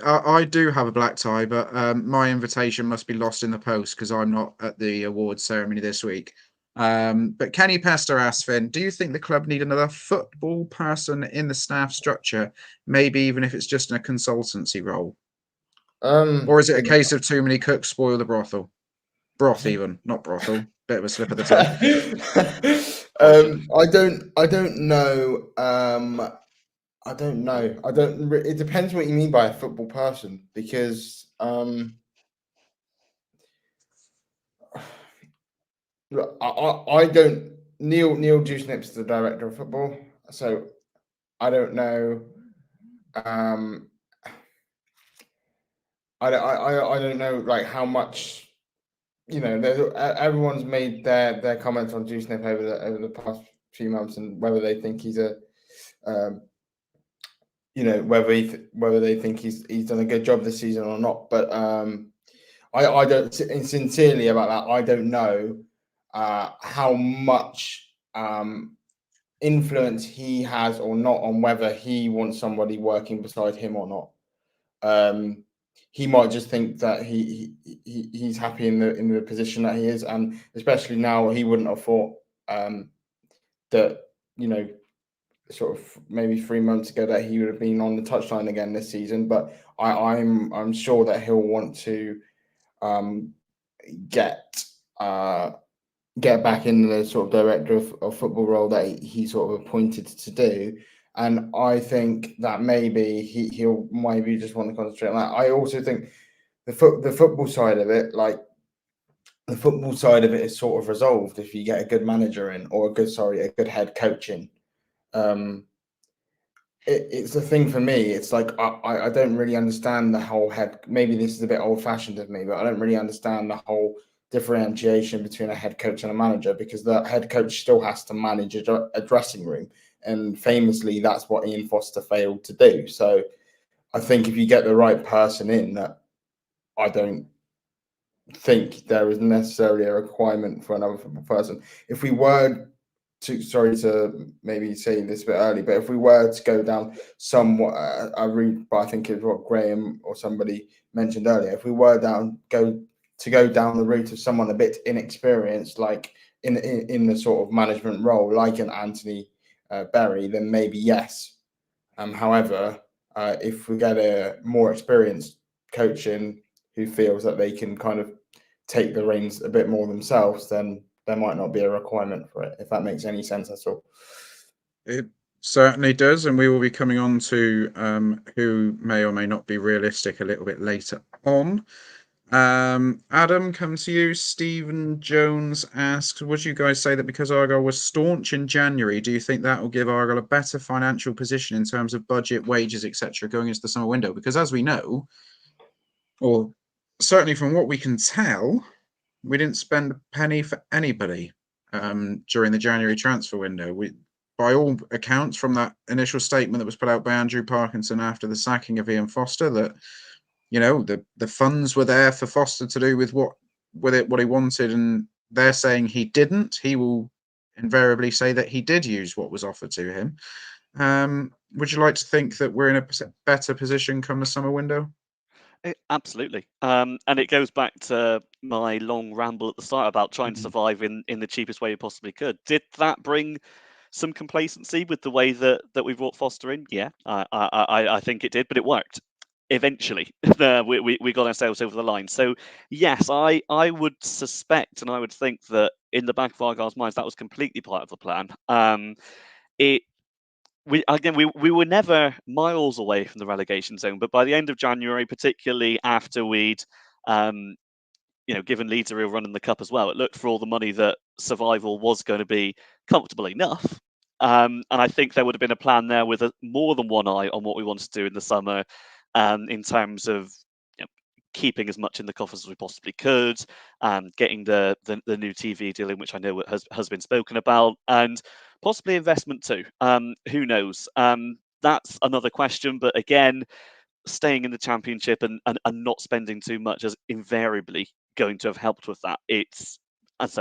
I do have a black tie, but my invitation must be lost in the post because I'm not at the awards ceremony this week. But Kenny Pester asks, Finn, do you think the club need another football person in the staff structure, maybe even if it's just in a consultancy role? Or is it a case of too many cooks spoil the brothel? Broth even, not brothel. Bit of a slip of the tongue. I don't know. I don't know. It depends what you mean by a football person, because look, I don't. Neil Dewsnip's the director of football, so I don't know. I don't know like how much. Everyone's made their comments on Dewsnip over the past few months, and whether they think he's a whether they think he's done a good job this season or not. But I don't, sincerely about that, I don't know how much influence he has or not on whether he wants somebody working beside him or not. He might just think that he's happy in the position that he is, and especially now, he wouldn't have thought that sort of maybe 3 months ago that he would have been on the touchline again this season. But I'm sure that he'll want to get back in the sort of director of football role that he sort of appointed to do. And I think that maybe he'll maybe just want to concentrate on that. I also think the football side of it, is sort of resolved if you get a good manager in, or a good head coach in. It's the thing for me. It's like I don't really understand the whole head. Maybe this is a bit old fashioned of me, but I don't really understand the whole differentiation between a head coach and a manager, because the head coach still has to manage a dressing room, and famously that's what Ian Foster failed to do. So I think if you get the right person in, that I don't think there is necessarily a requirement for another football person. If we were to maybe say this a bit early, but if we were to go down somewhat, but I think it's what Graham or somebody mentioned earlier, if we were go down the route of someone a bit inexperienced, like in the sort of management role, like an Anthony Berry, then maybe yes. However, if we get a more experienced coach in who feels that they can kind of take the reins a bit more themselves, then there might not be a requirement for it, if that makes any sense at all. It certainly does, and we will be coming on to who may or may not be realistic a little bit later on. Adam, come to you. Stephen Jones asks, would you guys say that because Argyle was staunch in January, do you think that will give Argyle a better financial position in terms of budget, wages, etc., going into the summer window? Because as we know, or certainly from what we can tell, we didn't spend a penny for anybody during the January transfer window. By all accounts, from that initial statement that was put out by Andrew Parkinson after the sacking of Ian Foster, that the funds were there for Foster to do with what he wanted, and they're saying he didn't. He will invariably say that he did use what was offered to him. Would you like to think that we're in a better position come the summer window? Absolutely. And it goes back to my long ramble at the start about trying to survive in the cheapest way you possibly could. Did that bring some complacency with the way that we brought Foster in? Yeah, I think it did, but it worked. Eventually, we got ourselves over the line. So yes, I would suspect and I would think that in the back of Argyle's minds, that was completely part of the plan. We were never miles away from the relegation zone, but by the end of January, particularly after we'd given Leeds a real run in the cup as well, it looked for all the money that survival was going to be comfortable enough. And I think there would have been a plan there with more than one eye on what we wanted to do in the summer, in terms of keeping as much in the coffers as we possibly could, getting the new TV deal in, which I know has been spoken about, and possibly investment too. Who knows? That's another question. But again, staying in the Championship and not spending too much is invariably going to have helped with that. I've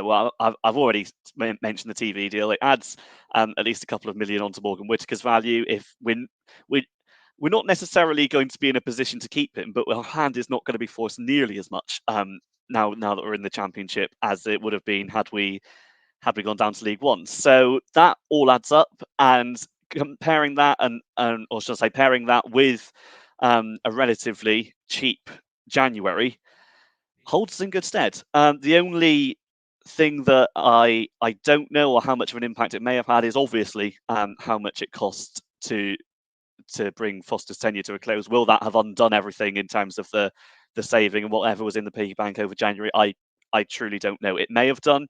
already mentioned the TV deal. It adds at least a couple of million onto Morgan Whittaker's value. If we're not necessarily going to be in a position to keep him, but our hand is not going to be forced nearly as much now that we're in the Championship as it would have been had we had we gone down to League One. So that all adds up, and comparing that or should I say pairing that with a relatively cheap January holds us in good stead. The only thing that I don't know, or how much of an impact it may have had, is obviously how much it cost to bring Foster's tenure to a close. Will that have undone everything in terms of the saving and whatever was in the piggy bank over January? I truly don't know. It may have done.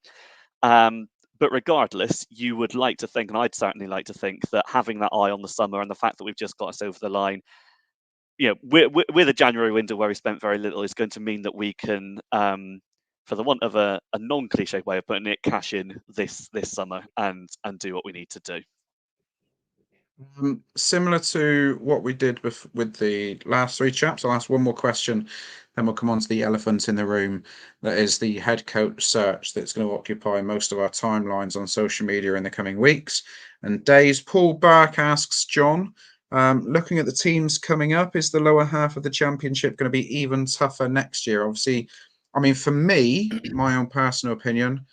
But regardless, you would like to think, and I'd certainly like to think, that having that eye on the summer and the fact that we've just got us over the line, with a January window where we spent very little, is going to mean that we can, for the want of a non-cliche way of putting it, cash in this summer and do what we need to do. Similar to what we did with the last three chaps, I'll ask one more question, then we'll come on to the elephant in the room. That is the head coach search that's going to occupy most of our timelines on social media in the coming weeks and days. Paul Burke asks, John, looking at the teams coming up, is the lower half of the championship going to be even tougher next year? Obviously, I mean, for me, my own personal opinion,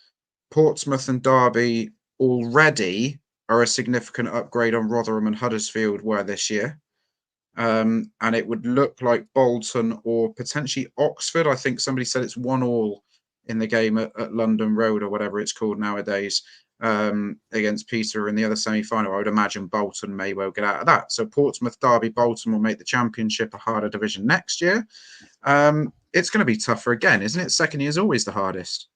Portsmouth and Derby already are a significant upgrade on Rotherham and Huddersfield were this year. And it would look like Bolton or potentially Oxford. I think somebody said it's 1-1 in the game at London Road or whatever it's called nowadays, against Peter in the other semi-final. I would imagine Bolton may well get out of that. So Portsmouth, Derby, Bolton will make the championship a harder division next year. It's going to be tougher again, isn't it? Second year is always the hardest.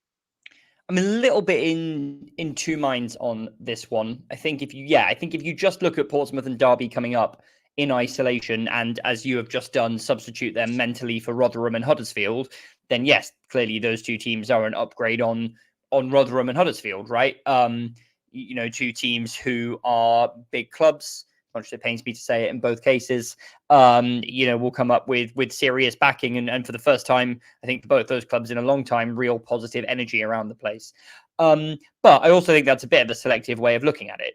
I'm a little bit in two minds on this one. I think if you just look at Portsmouth and Derby coming up in isolation, and as you have just done, substitute them mentally for Rotherham and Huddersfield, then yes, clearly those two teams are an upgrade on Rotherham and Huddersfield, right? Two teams who are big clubs. Much it pains me to say it in both cases, will come up with serious backing and for the first time, I think for both those clubs in a long time, real positive energy around the place. But I also think that's a bit of a selective way of looking at it.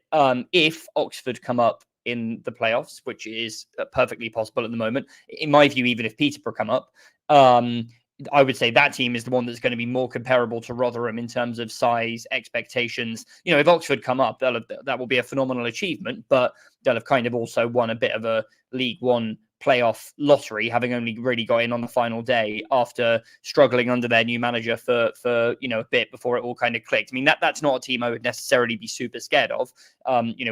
If Oxford come up in the playoffs, which is perfectly possible at the moment, in my view, even if Peterborough come up, I would say that team is the one that's going to be more comparable to Rotherham in terms of size, expectations. If Oxford come up, that will be a phenomenal achievement, but they'll have kind of also won a bit of a League One playoff lottery, having only really got in on the final day after struggling under their new manager for a bit before it all kind of clicked. I mean, that's not a team I would necessarily be super scared of,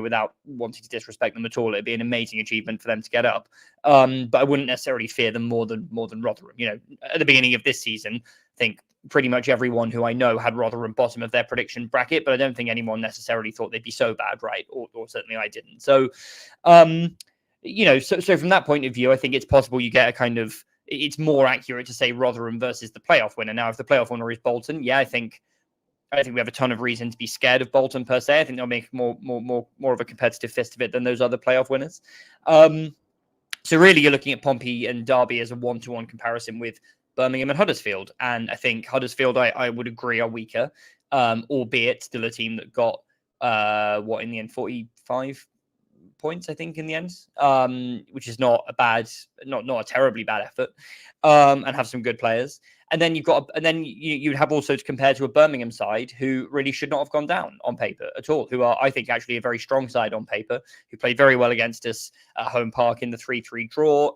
without wanting to disrespect them at all. It'd be an amazing achievement for them to get up. But I wouldn't necessarily fear them more than Rotherham. At the beginning of this season, I think pretty much everyone who I know had Rotherham bottom of their prediction bracket, but I don't think anyone necessarily thought they'd be so bad, right? Or certainly I didn't. So, so from that point of view, I think it's possible you get it's more accurate to say Rotherham versus the playoff winner. Now, if the playoff winner is Bolton, I think we have a ton of reason to be scared of Bolton per se. I think they'll make more of a competitive fist of it than those other playoff winners. So really, you're looking at Pompey and Derby as a one-to-one comparison with Birmingham and Huddersfield. And I think Huddersfield, I would agree, are weaker, albeit still a team that got, in the end, 45 points, I think, in the end, which is not a terribly bad effort, and have some good players. And then you'd have also to compare to a Birmingham side who really should not have gone down on paper at all, who are, I think, actually a very strong side on paper, who played very well against us at home park in the 3-3 draw.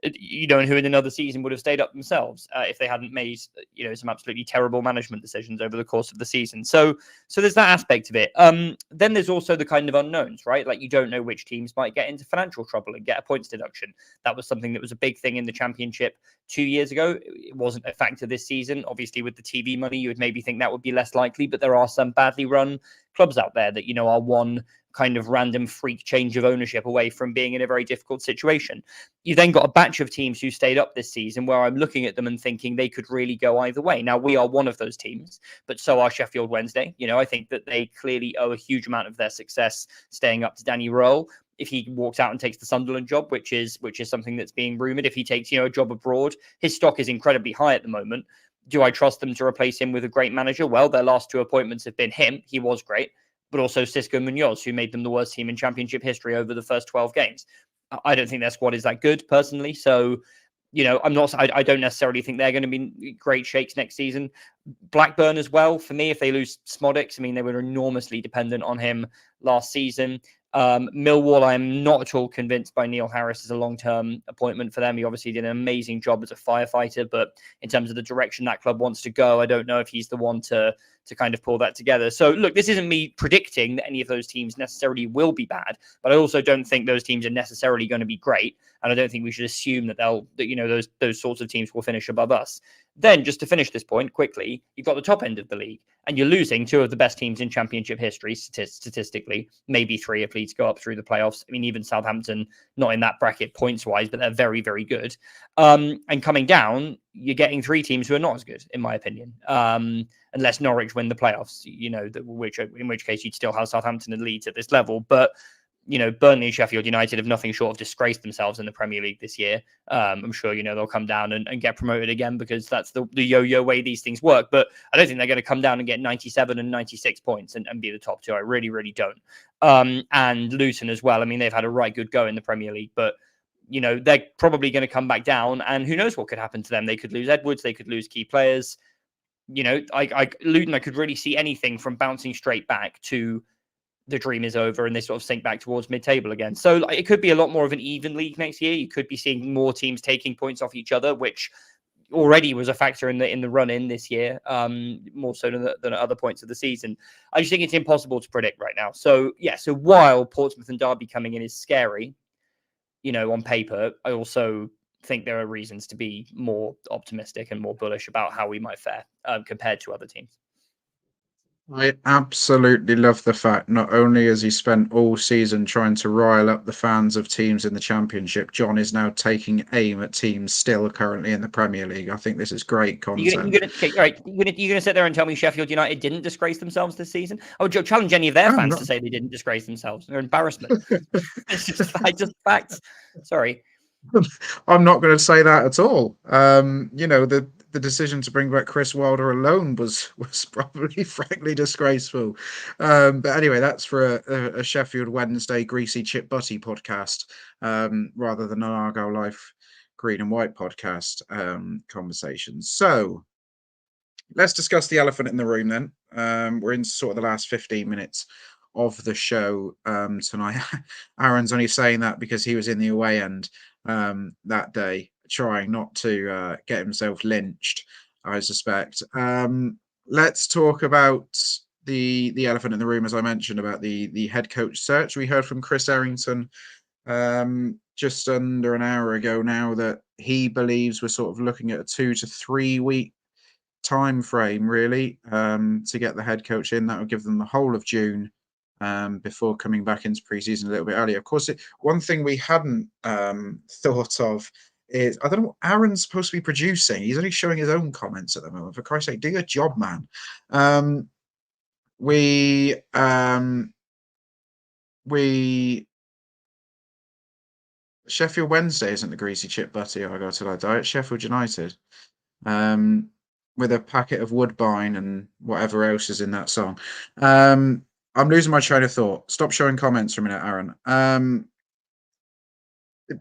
Who in another season would have stayed up themselves if they hadn't made some absolutely terrible management decisions over the course of the season. So there's that aspect of it. Then there's also the kind of unknowns, right? Like you don't know which teams might get into financial trouble and get a points deduction. That was something that was a big thing in the Championship 2 years ago. It wasn't a factor this season. Obviously, with the TV money, you would maybe think that would be less likely, but there are some badly run clubs out there that are one kind of random freak change of ownership away from being in a very difficult situation. You then got a batch of teams who stayed up this season where I'm looking at them and thinking they could really go either way. Now, we are one of those teams, but so are Sheffield Wednesday. I think that they clearly owe a huge amount of their success staying up to Danny Röhl. If he walks out and takes the Sunderland job, which is something that's being rumoured, if he takes a job abroad, his stock is incredibly high at the moment. Do I trust them to replace him with a great manager? Well, their last two appointments have been him. He was great. But also Xisco Munoz, who made them the worst team in Championship history over the first 12 games. I don't think their squad is that good, personally. So I don't necessarily think they're going to be great shakes next season. Blackburn as well, for me, if they lose Smodics, I mean, they were enormously dependent on him last season. Millwall, I'm not at all convinced by Neil Harris as a long-term appointment for them. He obviously did an amazing job as a firefighter, but in terms of the direction that club wants to go, I don't know if he's the one to kind of pull that together. So look, this isn't me predicting that any of those teams necessarily will be bad, but I also don't think those teams are necessarily going to be great. And I don't think we should assume that those sorts of teams will finish above us. Then, just to finish this point quickly, you've got the top end of the league, and you're losing two of the best teams in Championship history, statistically. Maybe three if Leeds go up through the playoffs. I mean, even Southampton, not in that bracket points-wise, but they're very, very good. And coming down, you're getting three teams who are not as good, in my opinion. Unless Norwich win the playoffs, in which case you'd still have Southampton and Leeds at this level. But Burnley and Sheffield United have nothing short of disgraced themselves in the Premier League this year. I'm sure, they'll come down and get promoted again because that's the yo-yo way these things work. But I don't think they're going to come down and get 97 and 96 points and be the top two. I really, really don't. And Luton as well. I mean, they've had a right good go in the Premier League, but they're probably going to come back down, and who knows what could happen to them. They could lose Edwards. They could lose key players. Luton, I could really see anything from bouncing straight back to the dream is over and they sort of sink back towards mid-table again. So it could be a lot more of an even league next year. You could be seeing more teams taking points off each other, which already was a factor in the run-in this year, more so than at other points of the season. I just think it's impossible to predict right now. So while Portsmouth and Derby coming in is scary, on paper, I also think there are reasons to be more optimistic and more bullish about how we might fare compared to other teams. I absolutely love the fact not only has he spent all season trying to rile up the fans of teams in the Championship, John is now taking aim at teams still currently in the Premier League. I think this is great content. You're going to sit there and tell me Sheffield United didn't disgrace themselves this season? I would challenge any of their fans to say they didn't disgrace themselves. They're embarrassment. It's just facts. Sorry. I'm not going to say that at all. The decision to bring back Chris Wilder alone was probably frankly disgraceful. But anyway, that's for a Sheffield Wednesday greasy chip butty podcast rather than an Argyle Life green and white podcast conversation. So let's discuss the elephant in the room then. We're in sort of the last 15 minutes of the show tonight. Aaron's only saying that because he was in the away end that day, trying not to get himself lynched, I suspect. Let's talk about the elephant in the room, as I mentioned, about the head coach search. We heard from Chris Errington just under an hour ago now that he believes we're sort of looking at a 2 to 3 week time frame, really, to get the head coach in. That would give them the whole of June before coming back into pre-season a little bit earlier. Of course, one thing we hadn't thought of is, I don't know what Aaron's supposed to be producing. He's only showing his own comments at the moment. For Christ's sake, do your job, man. Sheffield Wednesday isn't the greasy chip butty I go till I die. It's Sheffield United. With a packet of Woodbine and whatever else is in that song. I'm losing my train of thought. Stop showing comments for a minute, Aaron.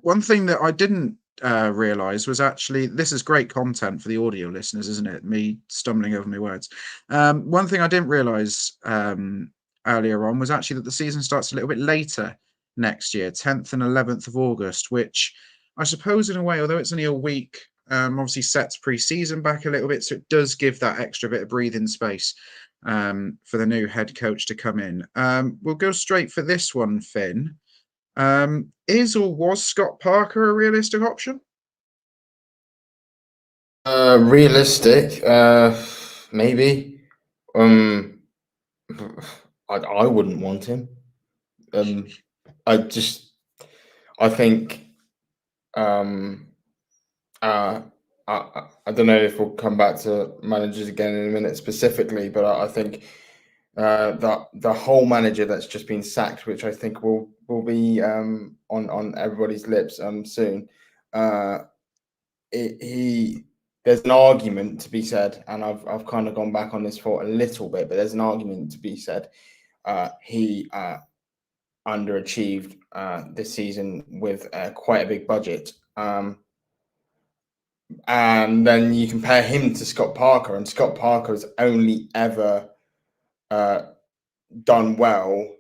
One thing that I didn't realise was actually, this is great content for the audio listeners, isn't it? Me stumbling over my words. One thing I didn't realise earlier on was actually that the season starts a little bit later next year, 10th and 11th of August, which I suppose in a way, although it's only a week, obviously sets pre-season back a little bit, so it does give that extra bit of breathing space for the new head coach to come in. We'll go straight for this one, Finn. Is or was Scott Parker a realistic option? Realistic, maybe. I wouldn't want him. I think I don't know if we'll come back to managers again in a minute specifically, but I think that the whole manager that's just been sacked, which I think will be on everybody's lips soon. There's an argument to be said, and I've kind of gone back on this for a little bit, but there's an argument to be said. He underachieved this season with quite a big budget. And then you compare him to Scott Parker, and Scott Parker has only ever done well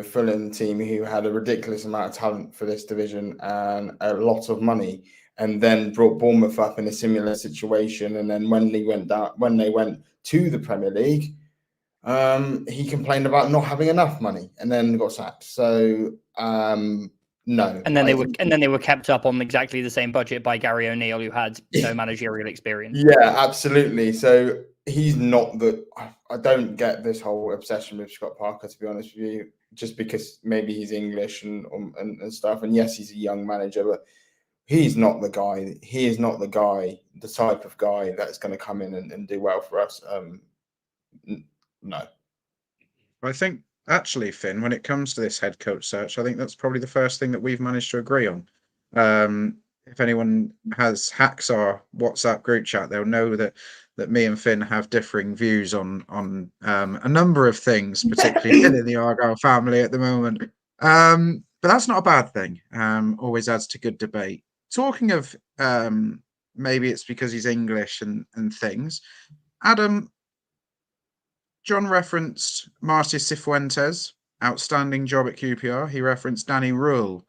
Fulham team, who had a ridiculous amount of talent for this division and a lot of money, and then brought Bournemouth up in a similar situation. And then when they went to the Premier League, he complained about not having enough money and then got sacked. So no. And then they were kept up on exactly the same budget by Gary O'Neill, who had no managerial experience. Yeah, absolutely. So he's not the. I don't get this whole obsession with Scott Parker, to be honest with you, just because maybe he's English and stuff. And yes, he's a young manager, but he's not the guy. He is not the guy, the type of guy that's going to come in and do well for us. No. I think actually, Finn, when it comes to this head coach search, I think that's probably the first thing that we've managed to agree on. If anyone has hacks our WhatsApp group chat, they'll know that me and Finn have differing views on a number of things, particularly in the Argyle family at the moment. But that's not a bad thing. Always adds to good debate. Talking of maybe it's because he's English and things. Adam, John referenced Marcia Cifuentes, outstanding job at QPR. He referenced Danny Rule,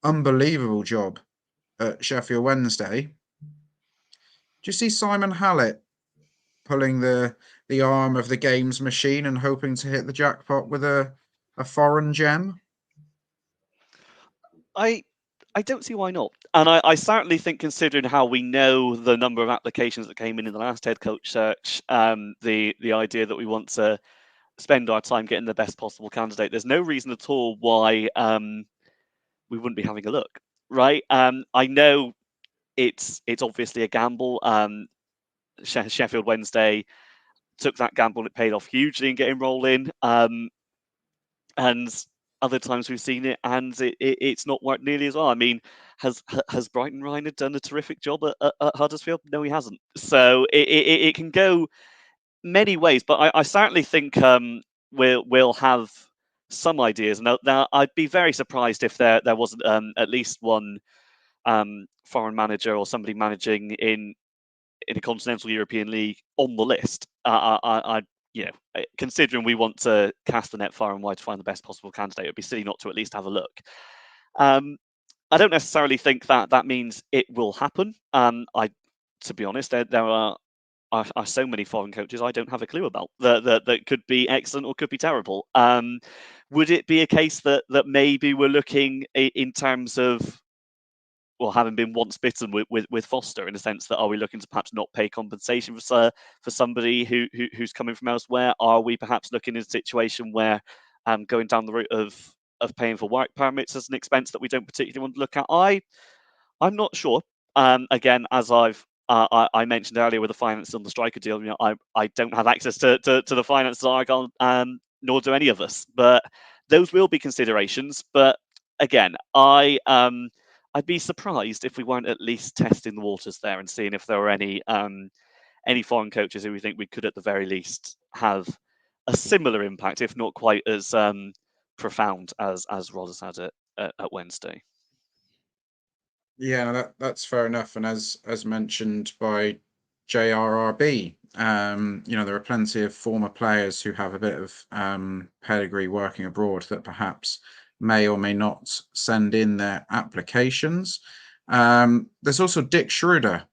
unbelievable job at Sheffield Wednesday. Do you see Simon Hallett pulling the arm of the games machine and hoping to hit the jackpot with a foreign gem? I don't see why not. And I certainly think, considering how we know the number of applications that came in the last head coach search, the idea that we want to spend our time getting the best possible candidate, there's no reason at all why we wouldn't be having a look, right? I know it's obviously a gamble. Sheffield Wednesday took that gamble and it paid off hugely in getting rolling. And other times we've seen it and it's not worked nearly as well. I mean, has Brighton Reiner done a terrific job at Huddersfield? No, he hasn't. So it can go many ways, but I certainly think we'll have some ideas. Now I'd be very surprised if there wasn't at least one foreign manager or somebody managing in a continental European league on the list. Considering we want to cast the net far and wide to find the best possible candidate, it'd be silly not to at least have a look. I don't necessarily think that means it will happen. To be honest, there are so many foreign coaches I don't have a clue about that could be excellent or could be terrible. Would it be a case that maybe we're looking in terms of, well, having been once bitten with Foster, in a sense that, are we looking to perhaps not pay compensation for somebody who's coming from elsewhere? Are we perhaps looking at a situation where going down the route of paying for work permits as an expense that we don't particularly want to look at? I'm not sure. Again, as I mentioned earlier with the finance on the striker deal, I don't have access to the finance of Argyle, nor do any of us. But those will be considerations. But again, I'd be surprised if we weren't at least testing the waters there and seeing if there were any foreign coaches who we think we could at the very least have a similar impact, if not quite as profound as Rod has had at Wednesday. Yeah, that's fair enough. And as mentioned by JRRB, there are plenty of former players who have a bit of pedigree working abroad that perhaps may or may not send in their applications. There's also Dick Schroeder,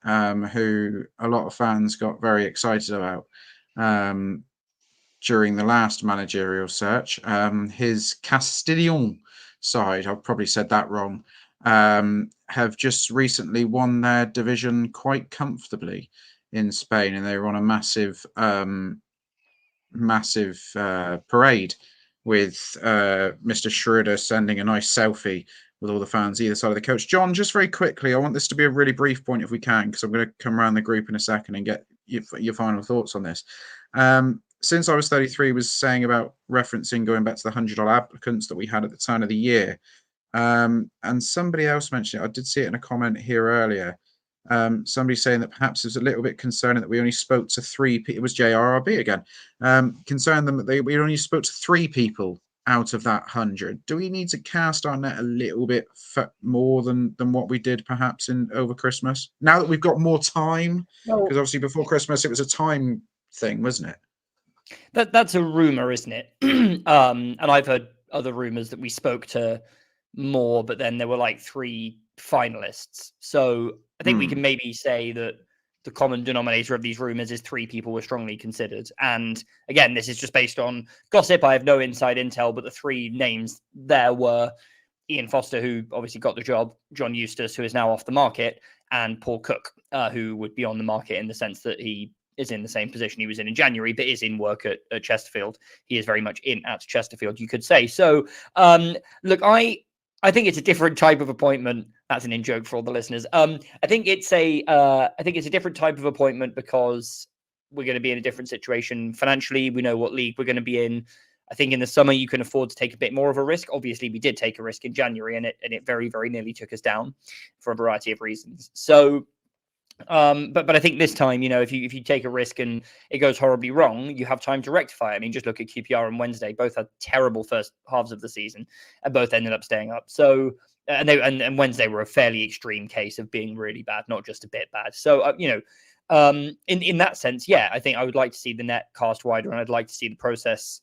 who a lot of fans got very excited about during the last managerial search. His Castillon side, I've probably said that wrong, have just recently won their division quite comfortably in Spain, and they were on a massive parade with Mr. Schroeder sending a nice selfie with all the fans either side of the coach. John, just very quickly, I want this to be a really brief point if we can, because I'm going to come around the group in a second and get your final thoughts on this. Since I was 33, was saying about referencing going back to the 100 applicants that we had at the turn of the year. And somebody else mentioned it. I did see it in a comment here earlier. Somebody saying that perhaps it was a little bit concerning that we only spoke to 3 people. It was JRRB again. Concerned them that we only spoke to 3 people out of that 100? Do we need to cast our net a little bit more than what we did perhaps over Christmas? Now that we've got more time, because obviously before Christmas it was a time thing, wasn't it? That's a rumor, isn't it? And I've heard other rumors that we spoke to more, but then there were like 3 finalists. So I think we can maybe say that the common denominator of these rumors is 3 people were strongly considered. And again, this is just based on gossip. I have no inside intel, but the 3 names there were Ian Foster, who obviously got the job, John Eustace, who is now off the market, and Paul Cook, who would be on the market in the sense that he is in the same position he was in January, but is in work at Chesterfield. He is very much in at Chesterfield, you could say. So, look, I think it's a different type of appointment. That's an in-joke for all the listeners. I think it's a different type of appointment because we're going to be in a different situation financially. We know what league we're going to be in. I think in the summer you can afford to take a bit more of a risk. Obviously, we did take a risk in January, and it very, very nearly took us down for a variety of reasons. So, but I think this time, if you take a risk and it goes horribly wrong, you have time to rectify it. I mean, just look at QPR and Wednesday; both had terrible first halves of the season, and both ended up staying up. So, and Wednesday were a fairly extreme case of being really bad, not just a bit bad. So, in that sense, yeah, I think I would like to see the net cast wider, and I'd like to see the process.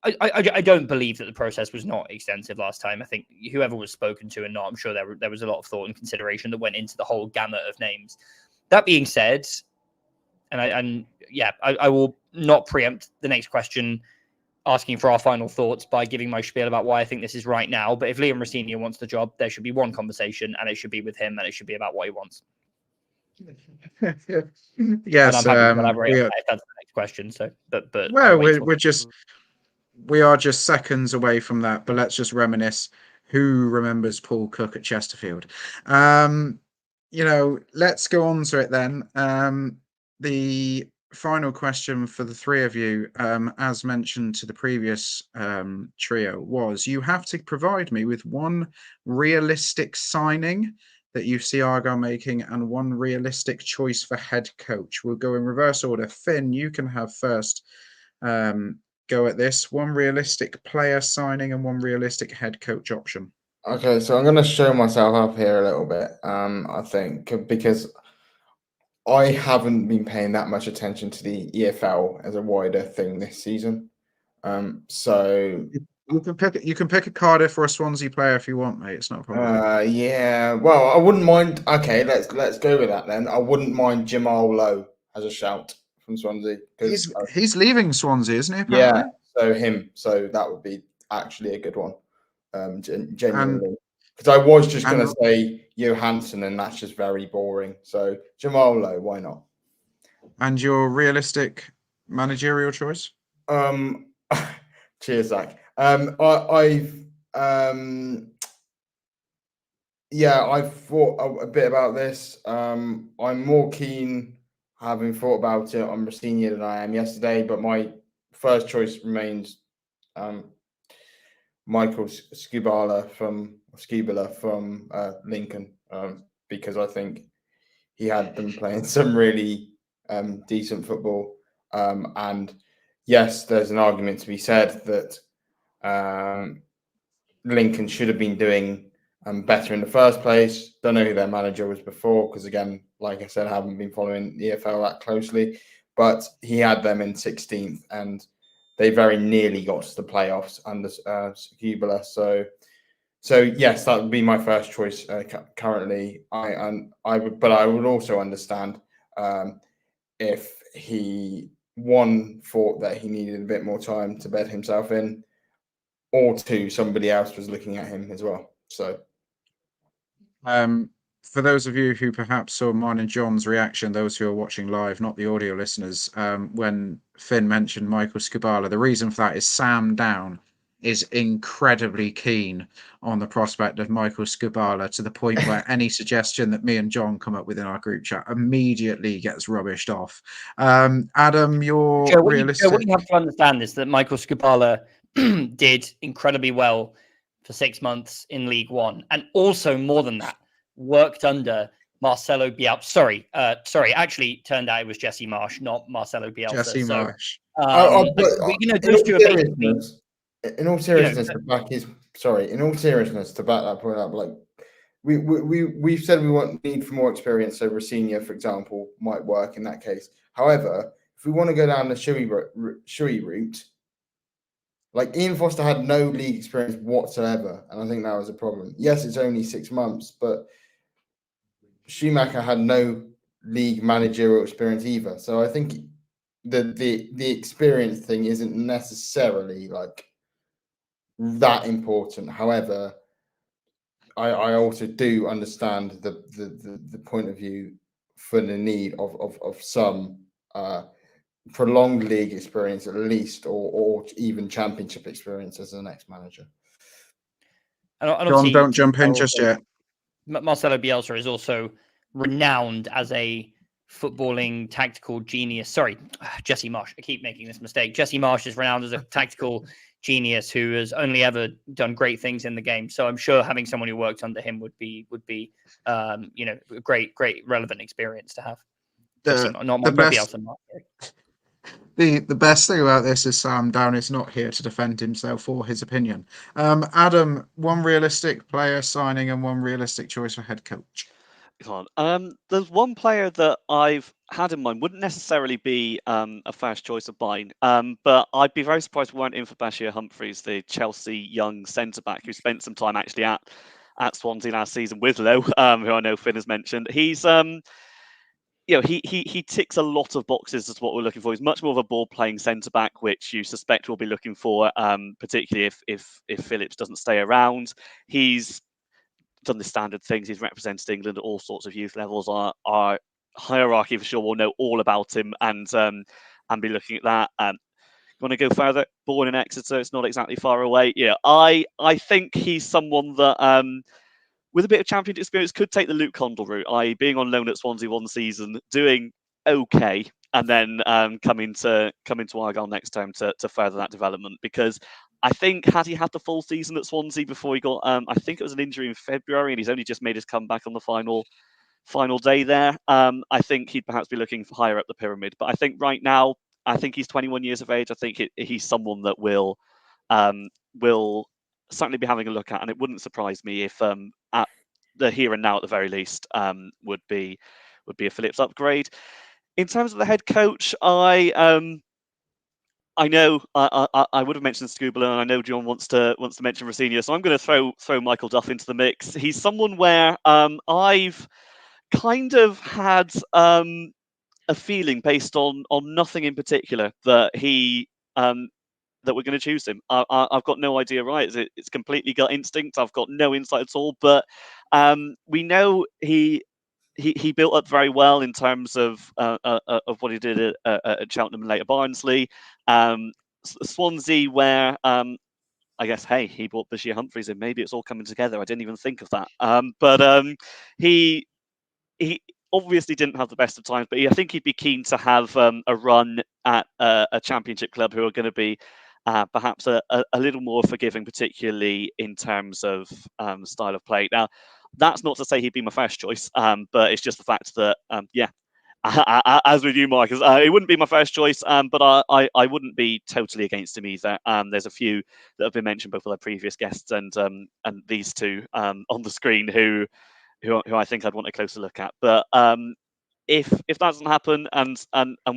I don't believe that the process was not extensive last time. I think whoever was spoken to and not, I'm sure there was a lot of thought and consideration that went into the whole gamut of names. That being said, I will not preempt the next question asking for our final thoughts by giving my spiel about why I think this is right now. But if Liam Rosenior wants the job, there should be one conversation, and it should be with him, and it should be about what he wants. Yes, and I'm happy to elaborate on that if that's the next question. So, but well, we are just seconds away from that. But let's just reminisce. Who remembers Paul Cook at Chesterfield? Let's go on to it then. The final question for the 3 of you, as mentioned to the previous trio, was you have to provide me with one realistic signing that you see Argyle making and one realistic choice for head coach. We'll go in reverse order. Finn, you can have first go at this. One realistic player signing and one realistic head coach option. Okay, so I'm going to show myself up here a little bit, I think, because I haven't been paying that much attention to the EFL as a wider thing this season. So you can pick a Cardiff or a Swansea player if you want, mate. It's not a problem. Yeah. Well, I wouldn't mind. Okay, let's go with that then. I wouldn't mind Jamal Lowe as a shout from Swansea. He's leaving Swansea, isn't he? Apparently? Yeah. So him. So that would be actually a good one. Genuinely. Because I was just going to say Johansson, and that's just very boring. So Jamal Lowe, why not? And your realistic managerial choice? Cheers, Zach. I've thought a bit about this. I'm more keen, having thought about it, on Rosenior than I am yesterday. But my first choice remains Michael Skubala from Lincoln, because I think he had them playing some really decent football. And yes, there's an argument to be said that Lincoln should have been doing better in the first place. Don't know who their manager was before, because again, like I said, I haven't been following the EFL that closely. But he had them in 16th, and they very nearly got to the playoffs under Skubala. So yes, that would be my first choice currently. I would also understand if he thought that he needed a bit more time to bed himself in, or 2, somebody else was looking at him as well. So, for those of you who perhaps saw mine and John's reaction, those who are watching live, not the audio listeners, when Finn mentioned Michael Skubala, the reason for that is Sam Down is incredibly keen on the prospect of Michael Skubala, to the point where any suggestion that me and John come up with in our group chat immediately gets rubbished off. Adam, you're realistic. What you have to understand is that Michael Skubala did incredibly well for 6 months in League One, and also more than that, worked under Marcelo Bielsa. Sorry, actually turned out it was Jesse Marsh, not Marcelo Bielsa. Jesse Marsh. Those two are basically in all seriousness, to back that point up, like we've said we need for more experience. So Rosenior, for example, might work in that case. However, if we want to go down the Shuey route, like Ian Foster had no league experience whatsoever, and I think that was a problem. Yes, it's only 6 months, but Schumacher had no league managerial experience either. So I think the experience thing isn't necessarily like that important. However, I also do understand the point of view for the need of some prolonged league experience at least, or even championship experience as the next manager. And John, don't jump in just yet. Marcelo Bielsa is also renowned as a footballing tactical genius. Sorry, Jesse Marsh. I keep making this mistake. Jesse Marsh is renowned as a tactical genius who has only ever done great things in the game. So I'm sure having someone who worked under him would be a great relevant experience to have. The best thing about this is Sam Down is not here to defend himself or his opinion. Adam, one realistic player signing and one realistic choice for head coach. There's one player that I've had in mind, wouldn't necessarily be a first choice of mine, but I'd be very surprised if we weren't in for Bashir Humphreys, the Chelsea young centre-back who spent some time actually at Swansea last season with Lowe, who I know Finn has mentioned. He's he ticks a lot of boxes as what we're looking for. He's much more of a ball-playing centre-back, which you suspect we'll be looking for, particularly if Phillips doesn't stay around. He's done the standard things. He's represented England at all sorts of youth levels. Our hierarchy for sure will know all about him and be looking at that. Want to go further? Born in Exeter, it's not exactly far away. Yeah, I think he's someone that with a bit of championship experience could take the Luke Condell route, being on loan at Swansea one season, doing okay, and then coming to Argyle next term to further that development. Because I think had he had the full season at Swansea before he got, I think it was an injury in February, and he's only just made his comeback on the final day there. I think he'd perhaps be looking higher up the pyramid. But I think right now, I think he's 21 years of age. I think he's someone that will certainly be having a look at, and it wouldn't surprise me if at the here and now at the very least would be a Phillips upgrade. In terms of the head coach, I know I would have mentioned Scooble, and I know John wants to mention Rosenior, so I'm going to throw Michael Duff into the mix. He's someone where I've kind of had a feeling based on nothing in particular that that we're going to choose him. I've got no idea, right? It's completely gut instinct. I've got no insight at all, but we know he built up very well in terms of what he did at Cheltenham and later Barnsley. Swansea, where I guess, hey, he brought Bashir Humphreys in. Maybe it's all coming together. I didn't even think of that. But he obviously didn't have the best of times, but I think he'd be keen to have a run at a championship club who are going to be perhaps a little more forgiving, particularly in terms of style of play. Now, that's not to say he'd be my first choice, but it's just the fact that, as with you, Marcus, it wouldn't be my first choice, but I wouldn't be totally against him either. There's a few that have been mentioned both by the previous guests and these two on the screen who I think I'd want a closer look at. But if that doesn't happen and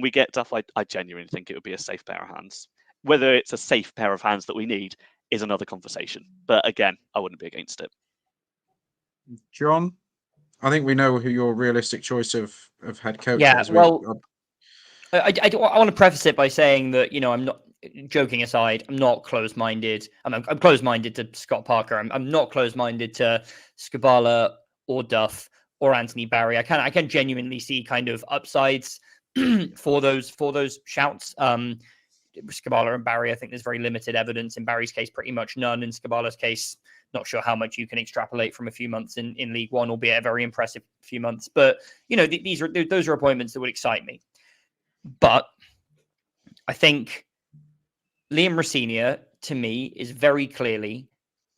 we get Duff, I genuinely think it would be a safe pair of hands. Whether it's a safe pair of hands that we need is another conversation. But again, I wouldn't be against it. John, I think we know who your realistic choice of head coach is. Well, I want to preface it by saying that, I'm not, joking aside, I'm not closed-minded. I'm closed-minded to Scott Parker. I'm not closed-minded to Skubala or Duff or Anthony Barry. I can genuinely see kind of upsides for those shouts. Skubala and Barry, I think there's very limited evidence. In Barry's case, pretty much none. In Skubala's case, not sure how much you can extrapolate from a few months in League One, albeit a very impressive few months. But those are appointments that would excite me. But I think Liam Rosenior, to me, is very clearly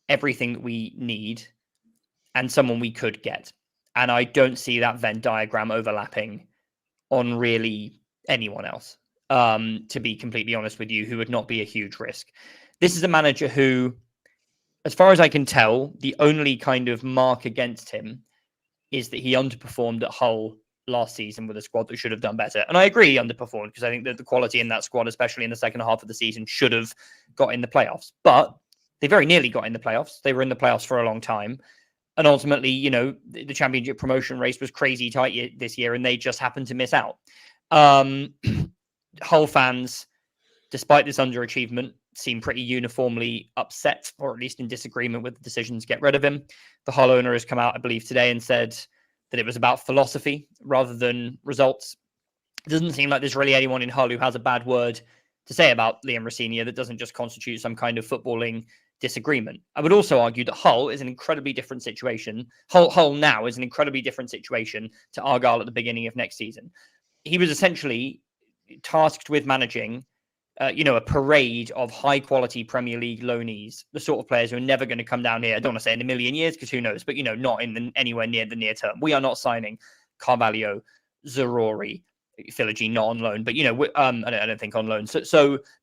everything that we need and someone we could get. And I don't see that Venn diagram overlapping on really anyone else. To be completely honest with you, who would not be a huge risk. this is a manager who, as far as I can tell, the only kind of mark against him is that he underperformed at Hull last season with a squad that should have done better. And I agree he underperformed, because I think that the quality in that squad, especially in the second half of the season, should have got in the playoffs. But they very nearly got in the playoffs. They were in the playoffs for a long time. And ultimately, you know, the championship promotion race was crazy tight this year, and they just happened to miss out. Hull fans, despite this underachievement, seem pretty uniformly upset, or at least in disagreement with the decision to get rid of him. The Hull owner has come out, I believe, today and said that it was about philosophy rather than results. It doesn't seem like there's really anyone in Hull who has a bad word to say about Liam Rosenior that doesn't just constitute some kind of footballing disagreement. I would also argue that Hull is an incredibly different situation. Hull now is an incredibly different situation to Argyle at the beginning of next season. He was essentially tasked with managing a parade of high-quality Premier League loanees, the sort of players who are never going to come down here. I don't want to say in a million years, because who knows, but, not in anywhere near the near term. We are not signing Carvalho, Zarori, Philogene not on loan, but, I don't think on loan.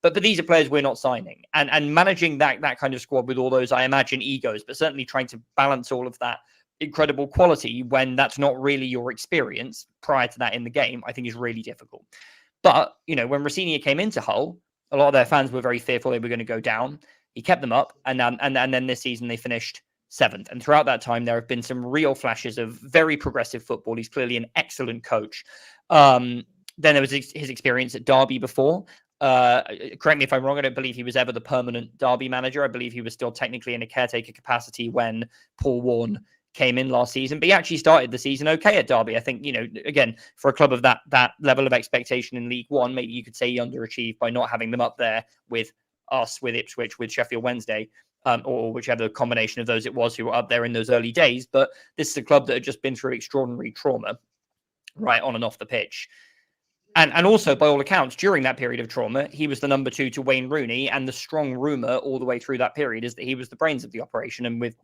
But these are players we're not signing. And managing that kind of squad with all those, I imagine, egos, but certainly trying to balance all of that incredible quality when that's not really your experience prior to that in the game, I think is really difficult. But, when Rosenior came into Hull, a lot of their fans were very fearful they were going to go down. He kept them up, and then this season they finished 7th. And throughout that time, there have been some real flashes of very progressive football. He's clearly an excellent coach. Then there was his experience at Derby before. Correct me if I'm wrong, I don't believe he was ever the permanent Derby manager. I believe he was still technically in a caretaker capacity when Paul Warne came in last season, but he actually started the season okay at Derby. I think, again, for a club of that level of expectation in League One, maybe you could say he underachieved by not having them up there with us, with Ipswich, with Sheffield Wednesday, or whichever combination of those it was who were up there in those early days. But this is a club that had just been through extraordinary trauma, right on and off the pitch. And also, by all accounts, during that period of trauma, he was the number 2 to Wayne Rooney. And the strong rumor all the way through that period is that he was the brains of the operation. And with,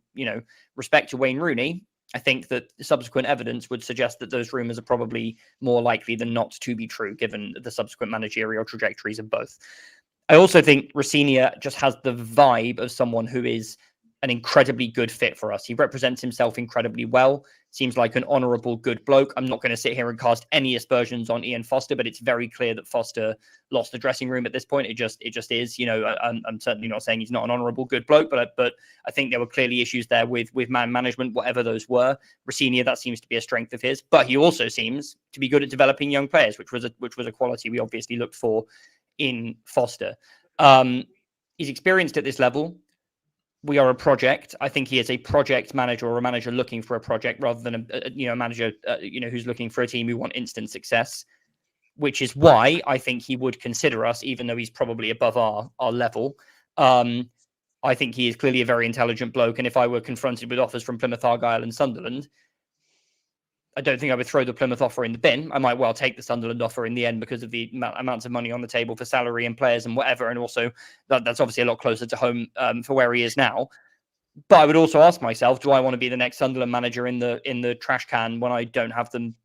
respect to Wayne Rooney, I think that subsequent evidence would suggest that those rumors are probably more likely than not to be true, given the subsequent managerial trajectories of both. I also think Rosenior just has the vibe of someone who is an incredibly good fit for us. He represents himself incredibly well. Seems like an honourable, good bloke. I'm not going to sit here and cast any aspersions on Ian Foster, but it's very clear that Foster lost the dressing room at this point. It just is. I'm certainly not saying he's not an honourable, good bloke, but I think there were clearly issues there with man management, whatever those were. Rosenior, that seems to be a strength of his, but he also seems to be good at developing young players, which was a quality we obviously looked for in Foster. He's experienced at this level. We are a project. I think he is a project manager, or a manager looking for a project, rather than a manager who's looking for a team who want instant success, which is why I think he would consider us, even though he's probably above our level. I think he is clearly a very intelligent bloke, and if I were confronted with offers from Plymouth Argyle and Sunderland, I don't think I would throw the Plymouth offer in the bin. I might well take the Sunderland offer in the end because of the amounts of money on the table for salary and players and whatever. And also that's obviously a lot closer to home for where he is now. But I would also ask myself, do I want to be the next Sunderland manager in the trash can when I don't have them,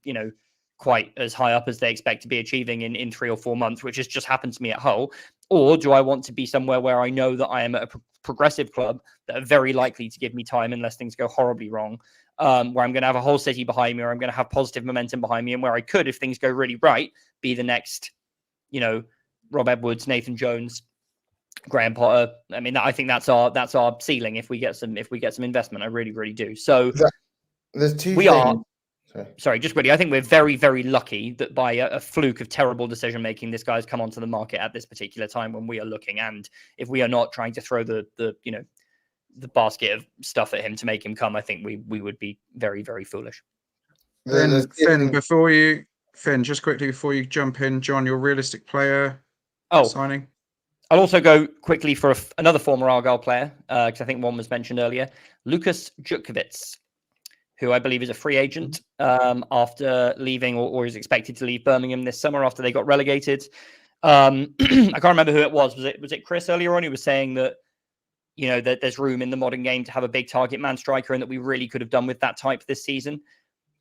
quite as high up as they expect to be achieving in 3 or 4 months, which has just happened to me at Hull? Or do I want to be somewhere where I know that I am at a progressive club that are very likely to give me time unless things go horribly wrong? Where I'm going to have a whole city behind me, or I'm going to have positive momentum behind me, and where I could, if things go really right, be the next, Rob Edwards, Nathan Jones, Graham Potter. I mean, I think that's our ceiling if we get some investment. I really, really do. So there's two things. Sorry, just quickly. I think we're very, very lucky that by a fluke of terrible decision making, this guy's come onto the market at this particular time when we are looking. And if we are not trying to throw the basket of stuff at him to make him come, I think we would be very, very foolish. Finn, just quickly before you jump in, John, your realistic player signing? I'll also go quickly for another former Argyle player, because I think one was mentioned earlier, Lukas Jutkiewicz, who I believe is a free agent after leaving or is expected to leave Birmingham this summer after they got relegated. I can't remember who it was. Was it Chris earlier on who was saying that, that there's room in the modern game to have a big target man striker and that we really could have done with that type this season?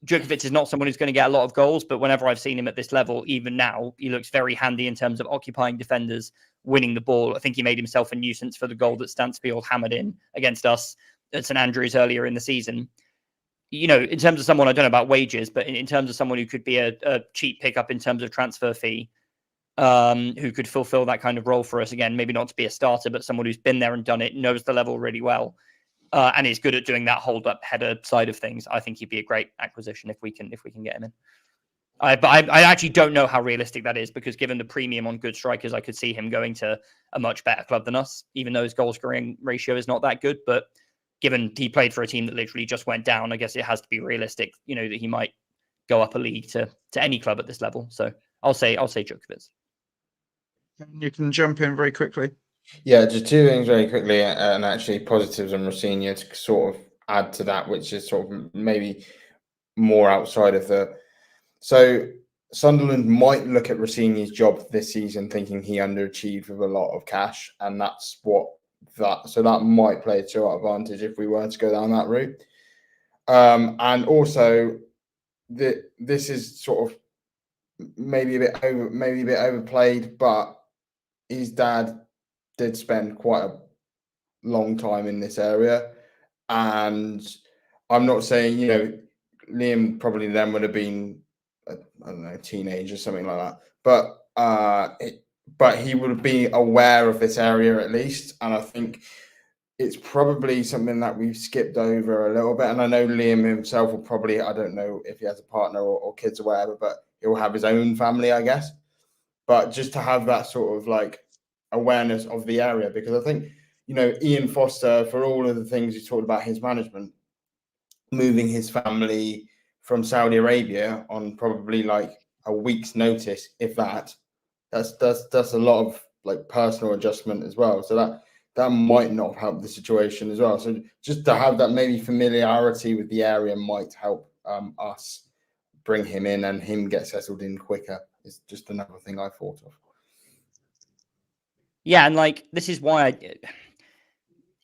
Jutkiewicz is not someone who's going to get a lot of goals, but whenever I've seen him at this level, even now, he looks very handy in terms of occupying defenders winning the ball. I think he made himself a nuisance for the goal that Stansfield hammered in against us at St Andrews earlier in the season. You know, in terms of someone, I don't know about wages, but in terms of someone who could be a cheap pickup in terms of transfer fee, who could fulfill that kind of role for us again, maybe not to be a starter, but someone who's been there and done it, knows the level really well, and is good at doing that hold up header side of things. I think he'd be a great acquisition if we can get him in. But I actually don't know how realistic that is, because given the premium on good strikers, I could see him going to a much better club than us, even though his goal scoring ratio is not that good. But given he played for a team that literally just went down, I guess it has to be realistic, you know, that he might go up a league to any club at this level. So I'll say Djokovic. You can jump in very quickly. Yeah, just two things very quickly, and actually positives on Rossini to sort of add to that, which is sort of maybe more outside of the. So Sunderland might look at Rossini's job this season thinking he underachieved with a lot of cash, and that's so that might play to our advantage if we were to go down that route. And also, this is sort of maybe a bit overplayed, but his dad did spend quite a long time in this area, and I'm not saying, you know, Liam probably then would have been, I don't know, teenage or something like that, but he would be aware of this area at least, and I think it's probably something that we've skipped over a little bit. And I know Liam himself will probably, I don't know if he has a partner or kids or whatever, but he'll have his own family, I guess. But just to have that sort of like awareness of the area, because I think, you know, Ian Foster, for all of the things he talked about his management, moving his family from Saudi Arabia on probably like a week's notice, if that's a lot of like personal adjustment as well. So that might not help the situation as well. So just to have that maybe familiarity with the area might help us bring him in and him get settled in quicker. Is just another thing I thought of. Yeah, and like this is why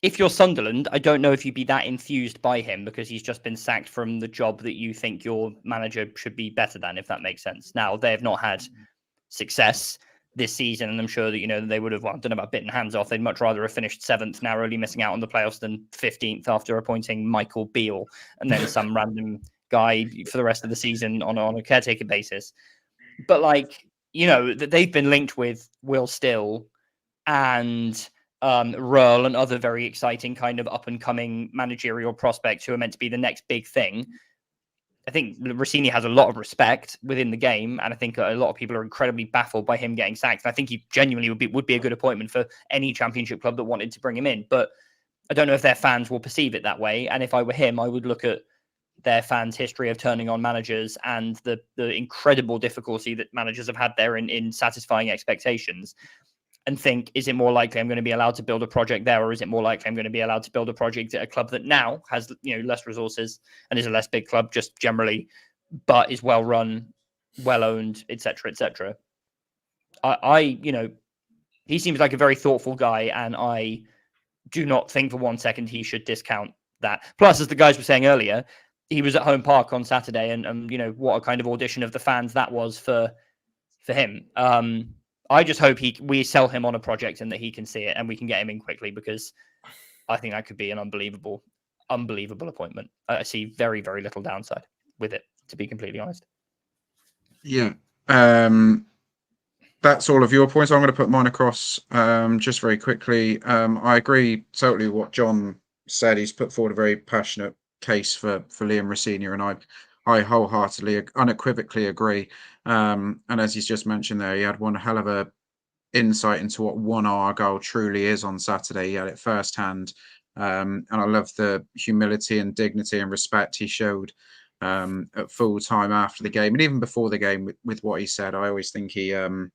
if you're Sunderland, I don't know if you'd be that enthused by him, because he's just been sacked from the job that you think your manager should be better than, if that makes sense. Now, they have not had success this season, and I'm sure that, you know, they would have, well, I don't know about bitten hands off. They'd much rather have finished 7th, narrowly missing out on the playoffs, than 15th after appointing Michael Beale and then some random guy for the rest of the season on a caretaker basis. But like, you know, they've been linked with Will Still and Röhrl and other very exciting kind of up and coming managerial prospects who are meant to be the next big thing. I think Rossini has a lot of respect within the game, and I think a lot of people are incredibly baffled by him getting sacked. And I think he genuinely would be a good appointment for any championship club that wanted to bring him in. But I don't know if their fans will perceive it that way. And if I were him, I would look at their fans' history of turning on managers and the incredible difficulty that managers have had there in satisfying expectations, and think, is it more likely I'm going to be allowed to build a project there, or is it more likely I'm going to be allowed to build a project at a club that now has, you know, less resources and is a less big club just generally, but is well run, well owned, etc., etc. You know, he seems like a very thoughtful guy, and I do not think for one second he should discount that. Plus, as the guys were saying earlier, he was at Home Park on Saturday, and you know what a kind of audition of the fans that was for him. I just hope we sell him on a project and that he can see it and we can get him in quickly, because I think that could be an unbelievable appointment. I see very, very little downside with it, to be completely honest. Yeah. That's all of your points. I'm going to put mine across just very quickly. I agree totally with what John said. He's put forward a very passionate case for Liam Rossini, and I wholeheartedly, unequivocally agree. And as he's just mentioned there, he had one hell of a insight into what one Argyle truly is on Saturday. He had it firsthand. And I love the humility and dignity and respect he showed at full time after the game, and even before the game with what he said. I always think he, you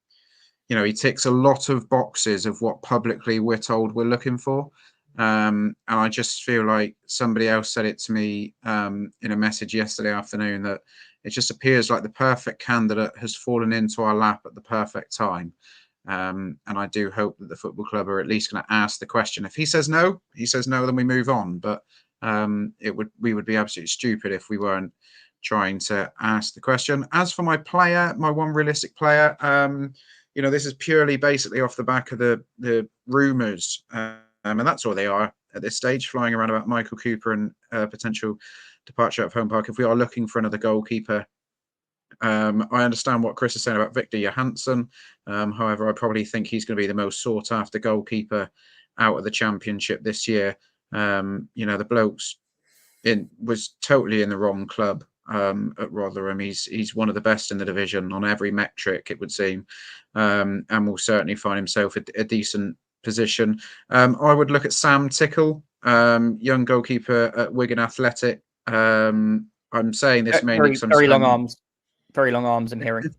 know, he ticks a lot of boxes of what publicly we're told we're looking for. And I just feel like somebody else said it to me in a message yesterday afternoon, that it just appears like the perfect candidate has fallen into our lap at the perfect time. And I do hope that the football club are at least going to ask the question. If he says no, then we move on. But we would be absolutely stupid if we weren't trying to ask the question. As for my player, my one realistic player, this is purely basically off the back of the rumours, and that's all they are at this stage, flying around about Michael Cooper and potential departure at Home Park. If we are looking for another goalkeeper, I understand what Chris is saying about Victor Johansson. However, I probably think he's going to be the most sought after goalkeeper out of the Championship this year. The bloke's was totally in the wrong club at Rotherham. He's one of the best in the division on every metric, it would seem, and will certainly find himself a decent position. I would look at Sam Tickle, young goalkeeper at Wigan Athletic. I'm saying this mainly because very long arms. Very long arms, I'm hearing.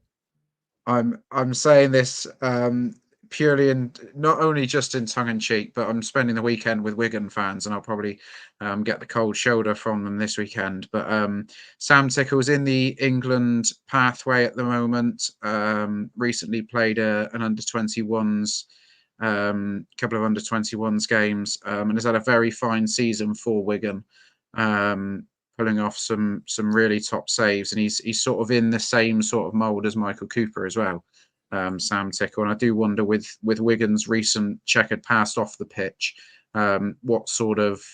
I'm saying this purely and not only just in tongue in cheek, but I'm spending the weekend with Wigan fans, and I'll probably get the cold shoulder from them this weekend. But Sam Tickle's in the England pathway at the moment. Recently played an under-21s, couple of under-21s games, and has had a very fine season for Wigan. Pulling off some really top saves, and he's sort of in the same sort of mould as Michael Cooper as well, Sam Tickle. And I do wonder with Wigan's recent checkered past off the pitch, what sort of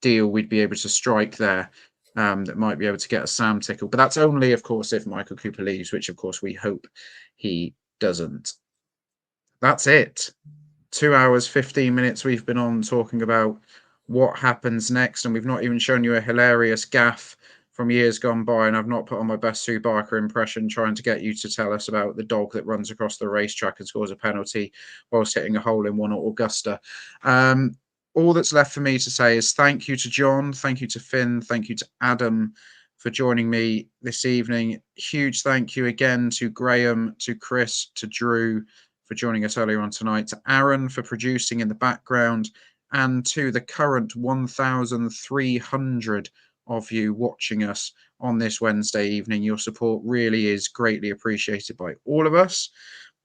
deal we'd be able to strike there that might be able to get a Sam Tickle. But that's only, of course, if Michael Cooper leaves, which of course we hope he doesn't. That's it. 2 hours, 15 minutes we've been on talking about what happens next, and we've not even shown you a hilarious gaffe from years gone by, and I've not put on my best Sue Barker impression trying to get you to tell us about the dog that runs across the racetrack and scores a penalty whilst hitting a hole in one at Augusta. All that's left for me to say is thank you to John, thank you to Finn, thank you to Adam for joining me this evening. Huge thank you again to Graham, to Chris, to Drew for joining us earlier on tonight, to Aaron for producing in the background, and to the current 1,300 of you watching us on this Wednesday evening. Your support really is greatly appreciated by all of us.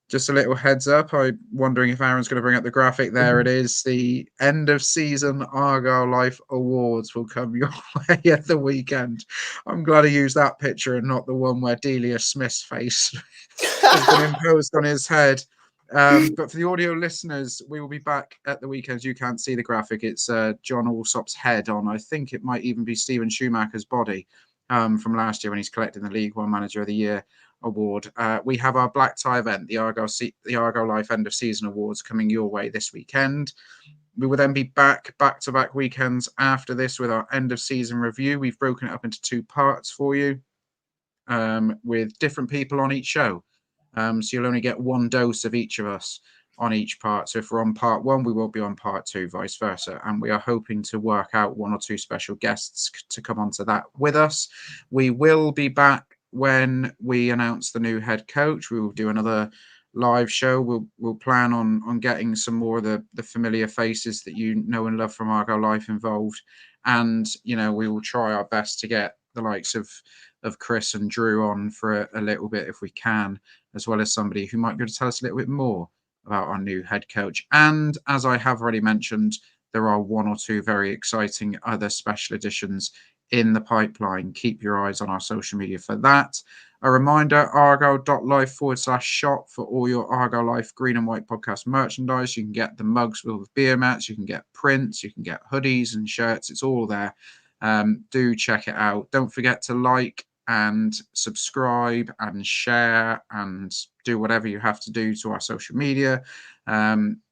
Just a little heads up, I'm wondering if Aaron's going to bring up the graphic. There it is. The end of season Argyle Life Awards will come your way at the weekend. I'm glad I used that picture and not the one where Delia Smith's face has been imposed on his head. But for the audio listeners, we will be back at the weekend. You can't see the graphic. It's John Allsop's head on. I think it might even be Stephen Schumacher's body from last year when he's collecting the League One Manager of the Year award. We have our black tie event, the Argyle Life End of Season Awards, coming your way this weekend. We will then be back-to-back weekends after this with our end of season review. We've broken it up into 2 parts for you with different people on each show. So you'll only get 1 dose of each of us on each part. So if we're on part 1, we won't be on part 2, vice versa. And we are hoping to work out 1 or 2 special guests to come onto that with us. We will be back when we announce the new head coach. We will do another live show. We'll plan on getting some more of the familiar faces that you know and love from Argyle Life involved. And, we will try our best to get the likes of Chris and Drew on for a little bit if we can, as well as somebody who might be able to tell us a little bit more about our new head coach. And as I have already mentioned, there are 1 or 2 very exciting other special editions in the pipeline. Keep your eyes on our social media for that. A reminder, argyle.life/shop for all your Argyle Life Green and White podcast merchandise. You can get the mugs with beer mats, you can get prints, you can get hoodies and shirts. It's all there. Do check it out. Don't forget to like and subscribe and share and do whatever you have to do to our social media.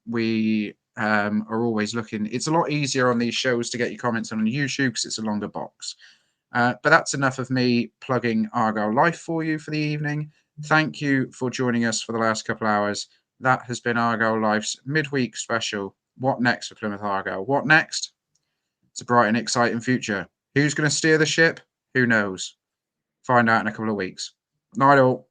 We are always looking. It's a lot easier on these shows to get your comments on YouTube because it's a longer box. But that's enough of me plugging Argyle Life for you for the evening. Thank you for joining us for the last couple of hours. That has been Argyle Life's midweek special. What next for Plymouth Argyle? What next? It's a bright and exciting future. Who's going to steer the ship? Who knows? Find out in a couple of weeks. Night all.